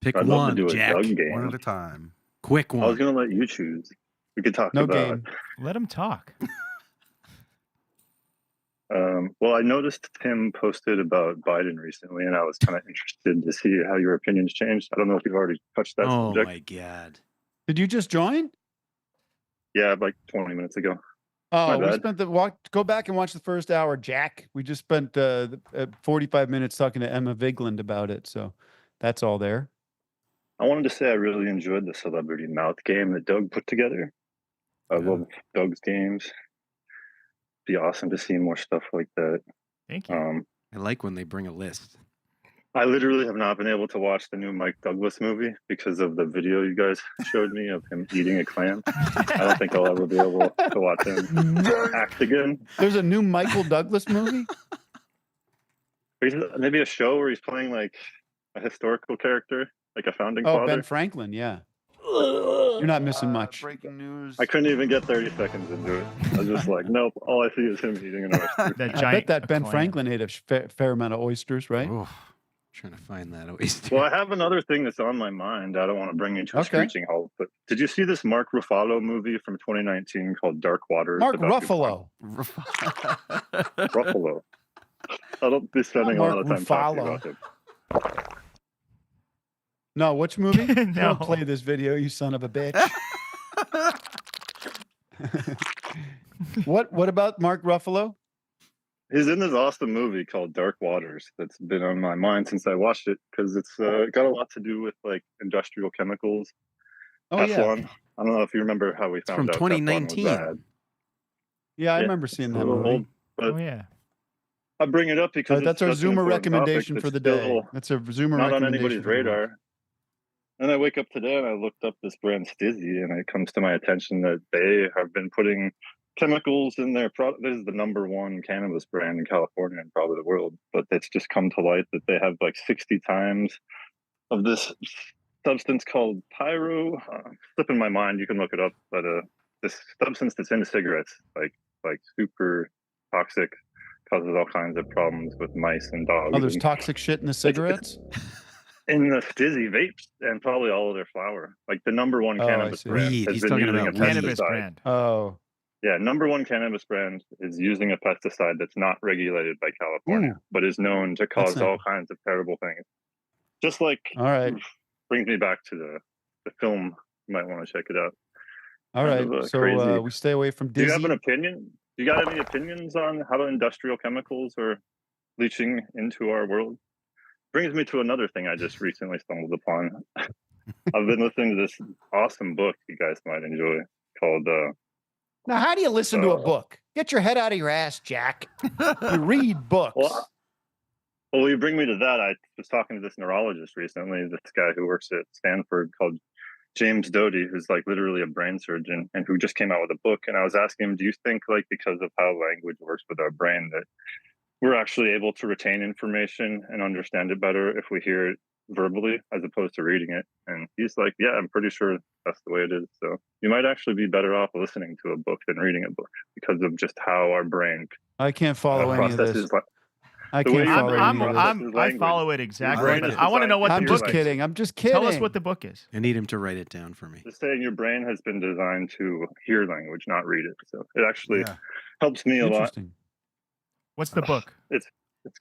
Pick I'd love one, to do a Jack. Doug game. One at a time. Quick I was one. going to let you choose. We could talk No about. game. Let him talk. Well, I noticed Tim posted about Biden recently, and I was kind of interested to see how your opinions changed. I don't know if you've already touched that Oh subject. my God. Did you just join? Yeah, like 20 minutes ago. Oh, My we bad. spent go back and watch the first hour, Jack. We just spent 45 minutes talking to Emma Vigeland about it. So that's all there. I wanted to say I really enjoyed the celebrity mouth game that Doug put together. I love Doug's games. Be awesome to see more stuff like that. Thank you. I like when they bring a list. I literally have not been able to watch the new Mike Douglas movie because of the video you guys showed me of him eating a clam. I don't think I'll ever be able to watch him act again. There's a new Michael Douglas movie? Maybe a show where he's playing like a historical character, like a founding Oh, father. Ben Franklin, yeah. You're not missing much. Breaking news. I couldn't even get 30 seconds into it. I was just like, nope, all I see is him eating an oyster. I bet that Ben Franklin ate a fair amount of oysters, right? Trying to find that oyster. Well, I have another thing that's on my mind. I don't want to bring you to a screeching halt, but did you see this Mark Ruffalo movie from 2019 called Dark Waters? Mark about Ruffalo. Ruffalo. I don't be spending a lot of time talking Ruffalo. about him. No, which movie? No. Don't play this video, you son of a bitch. What about Mark Ruffalo? He's in this awesome movie called Dark Waters that's been on my mind since I watched it because it's got a lot to do with like industrial chemicals. Oh, Teflon. yeah. I don't know if you remember how we found from out Teflon was 2019. bad. Yeah, I remember seeing it's a that little movie. old, but Oh yeah. I bring it up because That's it's our such an Zoomer important recommendation topic for the that's day. still That's a Zoomer not on recommendation anybody's for the day. radar. And I wake up today and I looked up this brand Stizzy, and it comes to my attention that they have been putting chemicals in their product. This is the #1 cannabis brand in California and probably the world, but it's just come to light that they have like 60 times of this substance called pyro. Slipping my mind, you can look it up, but this substance that's in cigarettes, like super toxic, causes all kinds of problems with mice and dogs. Oh, there's and toxic shit in the cigarettes? in the Stizzy vapes and probably all of their flower. Like the #1 Oh, I cannabis see. brand Weed. has He's been talking using about a Cannabis pesticide. brand. Oh. Yeah, #1 cannabis brand is using a pesticide that's not regulated by California, but is known to cause not- all kinds of terrible things. Just like, All right. brings me back to the film. You might want to check it out. All Kind right. of, So crazy. we stay away from Do you have Dizzy. an opinion? Do you got any opinions on how the industrial chemicals are leaching into our world? Brings me to another thing I just recently stumbled upon. I've been listening to this awesome book you guys might enjoy called Now, how do you listen to a book? Get your head out of your ass, Jack. You read books. Well, you bring me to that. I was talking to this neurologist recently, this guy who works at Stanford called James Doty, who's like literally a brain surgeon and who just came out with a book. And I was asking him, do you think like because of how language works with our brain that we're actually able to retain information and understand it better if we hear it verbally as opposed to reading it? And he's like, yeah, I'm pretty sure that's the way it is. So you might actually be better off listening to a book than reading a book because of just how our brain I can't follow any of this. processes I The way can't your follow brain any of this. processes I language follow it is exactly. brain But is I want to know designed what the I'm to just book is. kidding. I'm just kidding. Tell us what the book is. I need him to write it down for me. Just saying your brain has been designed to hear language, not read it. So it actually Yeah. helps me a lot. Interesting. What's the book? It's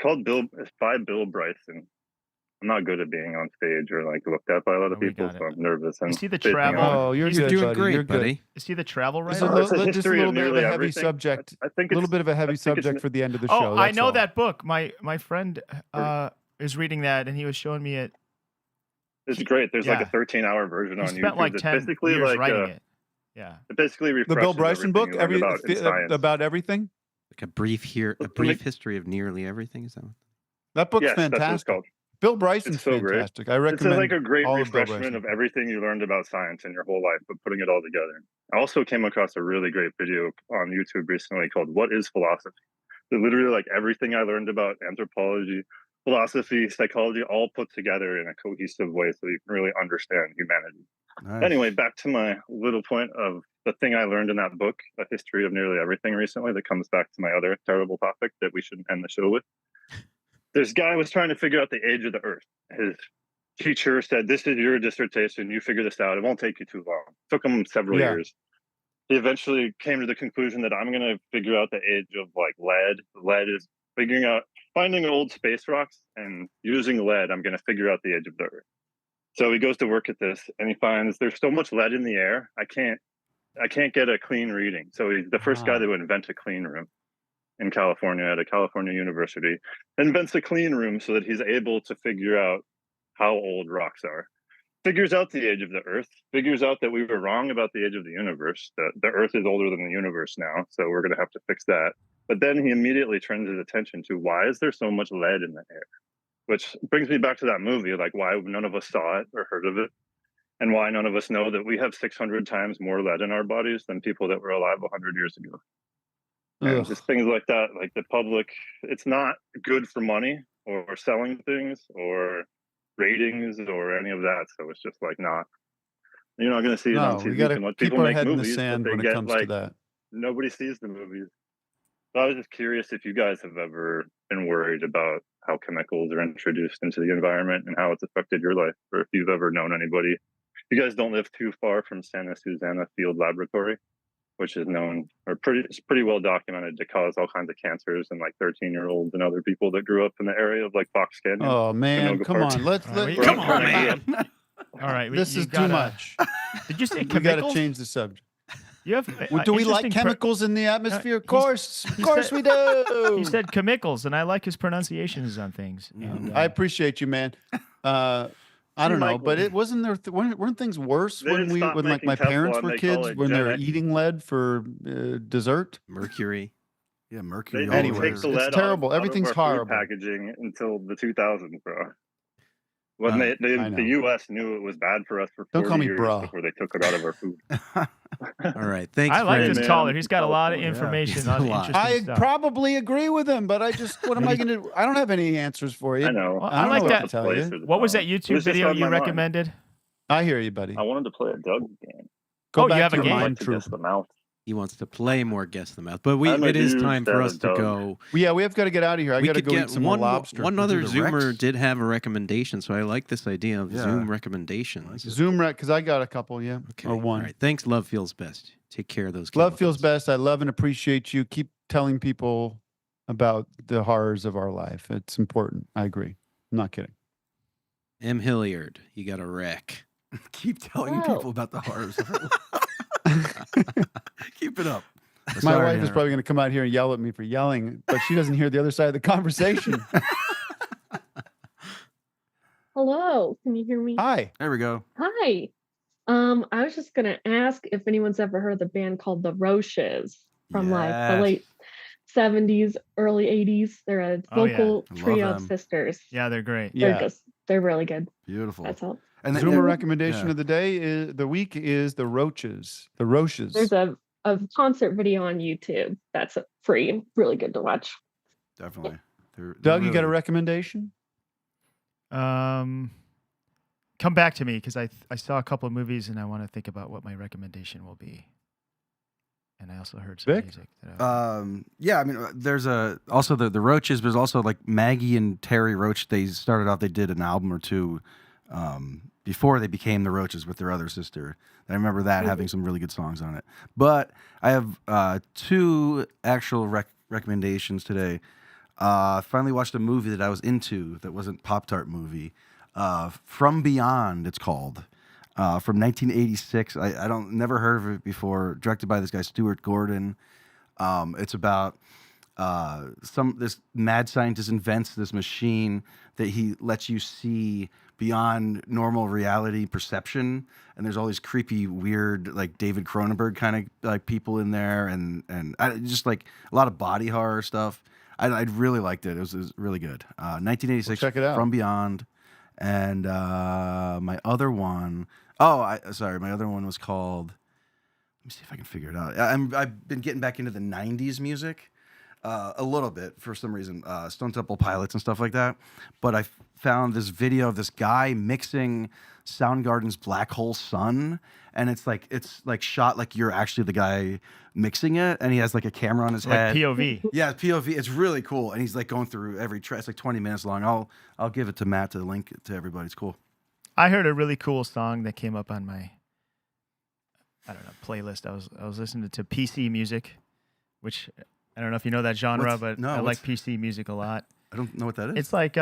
called It's by Bill Bryson. I'm not good at being on stage or like looked at by a lot of we people, got so it. I'm nervous. And Is he the spacing travel? out. Oh, you're He's good, doing buddy. great, You're good. buddy. Is he the travel This is writer? a It's a little, just a history little of bit of nearly a heavy everything. subject. I think A little it's- bit of a I heavy think it's subject an- for the end of the Oh, show. I that's know all. that book. My friend is reading that, and he was showing me it. It's great. There's like Yeah. a 13-hour version He on spent YouTube. like It's 10 basically years like writing it. Yeah. it basically The refreshes Bill Bryson everything book, you learned about in science. about everything. Like a brief history of nearly everything. Is that what? That book's Yes, that's what it's fantastic. called. Bill Bryson's It's so great. fantastic. I It's recommend like a great all of Bill refreshment Bryson. of everything you learned about science in your whole life, but putting it all together. I also came across a really great video on YouTube recently called "What is Philosophy?" So literally, like everything I learned about anthropology, philosophy, psychology, all put together in a cohesive way, so you can really understand humanity. Nice. Anyway, back to my little point of the thing I learned in that book, A History of Nearly Everything, recently, that comes back to my other terrible topic that we should end the show with. This guy was trying to figure out the age of the Earth. His teacher said, "This is your dissertation. You figure this out. It won't take you too long." It took him several years. He eventually came to the conclusion that I'm going to figure out the age of like lead. Lead is finding old space rocks and using lead. I'm going to figure out the age of the Earth. So he goes to work at this, and he finds there's so much lead in the air. I can't get a clean reading. So he's the first guy to invent a clean room in California at a California university. Invents a clean room so that he's able to figure out how old rocks are. Figures out the age of the Earth. Figures out that we were wrong about the age of the universe. That the Earth is older than the universe now. So we're going to have to fix that. But then he immediately turns his attention to why is there so much lead in the air? Which brings me back to that movie, like why none of us saw it or heard of it, and why none of us know that we have 600 times more lead in our bodies than people that were alive 100 years ago. And just things like that, like the public, it's not good for money or selling things or ratings or any of that. So it's just like you're not going to see it on No, TV. we got You can to let keep people our make head in the movies, but sand they when it get comes to that. nobody sees the movies. So I was just curious if you guys have ever been worried about how chemicals are introduced into the environment and how it's affected your life, or if you've ever known anybody. You guys don't live too far from Santa Susana Field Laboratory, which is known or it's pretty well documented to cause all kinds of cancers in like 13-year-olds and other people that grew up in the area of like Fox Canyon. Oh man, Canoga come Park. on, let's Come on, man. All right, This you is too gotta- much. Did you say We got to chemicals? change the subject. You have, Do we like interesting chemicals in the atmosphere? Of He's- course, he of course said- we do. He said chemicals, and I like his pronunciations on things. And, I appreciate you, man. I don't know, but it wasn't there. Weren't things worse They when didn't stop when like making my Teflon, parents were they call kids it when they were Gen X. eating lead for dessert? Mercury. Yeah, They mercury. didn't Anyways, take the it's lead terrible. out of Everything's our food horrible. packaging until the 2000s, bro. When I the know. U.S. knew it was bad for us for 40 Don't call me years bro. before they took it out of our food. All right. Thanks. I like Fred. this man. caller. He's got a lot of Yeah. information He's on a lot. interesting I stuff. probably agree with him, but I just what am I going to? I don't have any answers for you. I know. Well, I I don't like know what that. to tell you. What was that It YouTube was just video on you my mind. recommended? I hear you, buddy. I wanted to play a Doug game. Go Oh, you back have to a your game? I'd mind like to troop. guess the mouth. He wants to play more Guess the Mouth, but I'm a it is huge time for fan us of to Doug. go. Yeah, we have got to get out of here. I We got to could go get eat some more one lobster. One other the Zoomer Rex. did have a recommendation, so I like this idea of Yeah. Zoom recommendations. Zoom rec because I got a couple. Yeah, Okay. or one. All right. Thanks. Love feels best. Take care of those. Love feels chemicals. best. I love and appreciate you. Keep telling people about the horrors of our life. It's important. I agree. I'm not kidding. M. Hilliard, you got a wreck. Keep telling people about the horrors. Keep it up. My Sorry, wife is Hannah. probably going to come out here and yell at me for yelling, but she doesn't hear the other side of the conversation. Hello, can you hear me? Hi. There we go. Hi. I was just gonna ask if anyone's ever heard of the band called the Roches from like the Yes. late 70s, early 80s. They're a Oh, yeah. local I love trio of them. sisters. Yeah, they're great. Yeah. They're really good. Beautiful. That's all. And then- Zoomer recommendation yeah. of the day is the week is the Roaches. The Roches. There's a concert video on YouTube that's free. Really good to watch. Definitely. They're Doug, you got a really- recommendation? Come back to me because I saw a couple of movies and I want to think about what my recommendation will be. And I also heard some Vic? music. That Yeah, I mean, there's also the Roaches, but there's also like Maggie and Terry Roach. They started off, they did an album or two before they became the Roaches with their other sister. And I remember that having some really good songs on it. But I have two actual recommendations today. Finally watched a movie that I was into that wasn't Pop-Tart movie. From Beyond, it's called. From 1986. I never heard of it before. Directed by this guy Stuart Gordon. It's about this mad scientist invents this machine that he lets you see beyond normal reality perception, and there's all these creepy, weird, like David Cronenberg kind of like people in there, and just like a lot of body horror stuff. I really liked it. It was really good. 1986. Well, check it out. From Beyond. And my other one, my other one was called, let me see if I can figure it out. I've been getting back into the 90s music a little bit for some reason, Stone Temple Pilots and stuff like that. But I found this video of this guy mixing Soundgarden's Black Hole Sun, and it's like shot like you're actually the guy mixing it, and he has like a camera on his head. POV. Yeah, POV. It's really cool, and he's like going through every track. It's like 20 minutes long. I'll give it to Matt to link it to everybody. It's cool. I heard a really cool song that came up on my, playlist. I was listening to PC music, which I don't know if you know that genre, but I like PC music a lot. I don't know what that is. It's like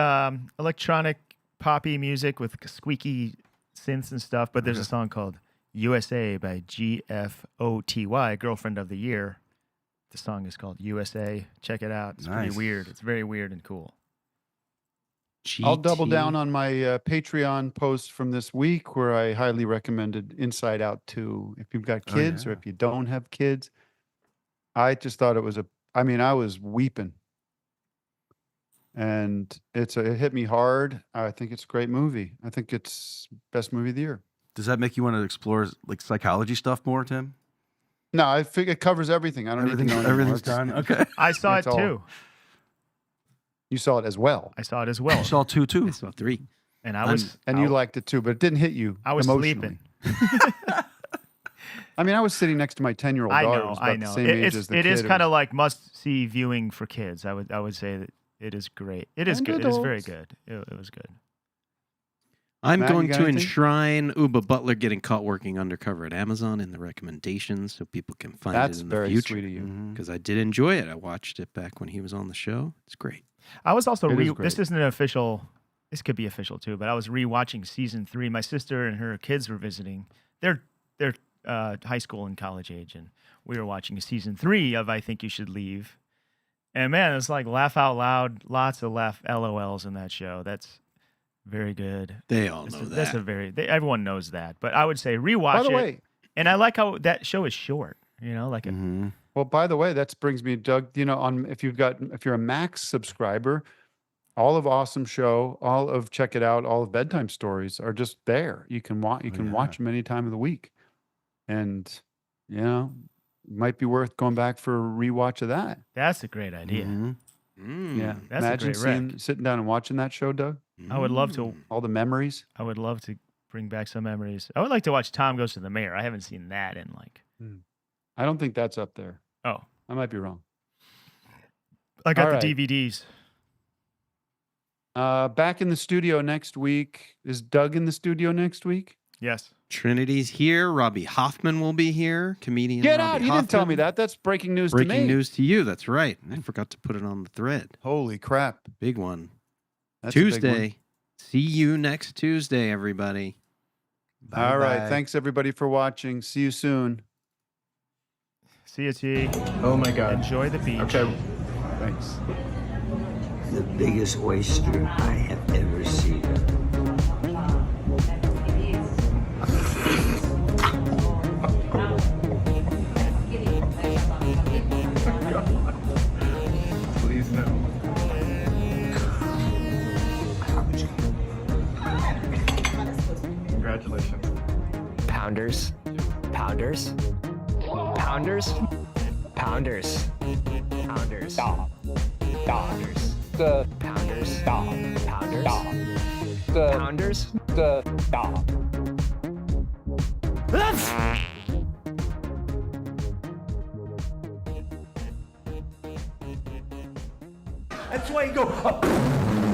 electronic poppy music with squeaky synths and stuff, but there's a song called USA by GFOTY, Girlfriend of the Year. The song is called USA. Check it out. It's pretty weird. It's very weird and cool. I'll double down on my Patreon post from this week where I highly recommended Inside Out 2. If you've got kids or if you don't have kids, I just thought it was I was weeping. And it hit me hard. I think it's a great movie. I think it's best movie of the year. Does that make you want to explore like psychology stuff more, Tim? No, I think it covers everything. I don't need to know anymore. Everything's done. Okay. I saw it too. You saw it as well. I saw it as well. You saw 2 too. I saw 3. And you liked it too, but it didn't hit you. I was emotionally. sleeping. I was sitting next to my 10-year-old daughter. Who's about the same age as the kid. It is kind of like must-see viewing for kids. I would say that it is great. It is good. Adults. It is very good. It was good. I'm Matt, going you got to anything? enshrine Uba Butler getting caught working undercover at Amazon in the recommendations so people can find it in the future. That's very sweet of you. Because I did enjoy it. I watched it back when he was on the show. It's great. I was also this isn't an official. This could be official too, but I was rewatching season 3. My sister and her kids were visiting. They're high school and college age, and we were watching season 3 of I Think You Should Leave. And man, it's like laugh out loud, lots of LOLs in that show. That's very good. They all know that. That's everyone knows that. But I would say rewatch it. By the way, and I like how that show is short. Well, by the way, that brings me, Doug. If you're a Max subscriber, all of Awesome Show, all of Check It Out, all of Bedtime Stories are just there. You can watch them any time of the week, and it might be worth going back for a rewatch of that. That's a great idea. Yeah, That's imagine a great rec. sitting down and watching that show, Doug. I would love to. All the memories. I would love to bring back some memories. I would like to watch Tom Goes to the Mayor. I haven't seen that in I don't think that's up there. Oh, I might be wrong. I got All the right. DVDs. Back in the studio next week. Is Doug in the studio next week? Yes. Trinity's here. Robbie Hoffman will be here. Comedian Get Robbie out! You Hoffman. didn't tell me that. That's breaking news to me. Breaking news to you. That's right. I forgot to put it on the thread. Holy crap. Big one. That's a big Tuesday. one. See you next Tuesday, everybody. All right. Thanks, everybody, for watching. See you soon. See you, T. Oh my God. Enjoy the beach. Okay. Thanks. The biggest oyster I have ever seen. Please no. Congratulations. Pounders. Pounders. Pounders. Pounders. Pounders. Pounders. The pounders. Pounders. The pounders. The That's why you go.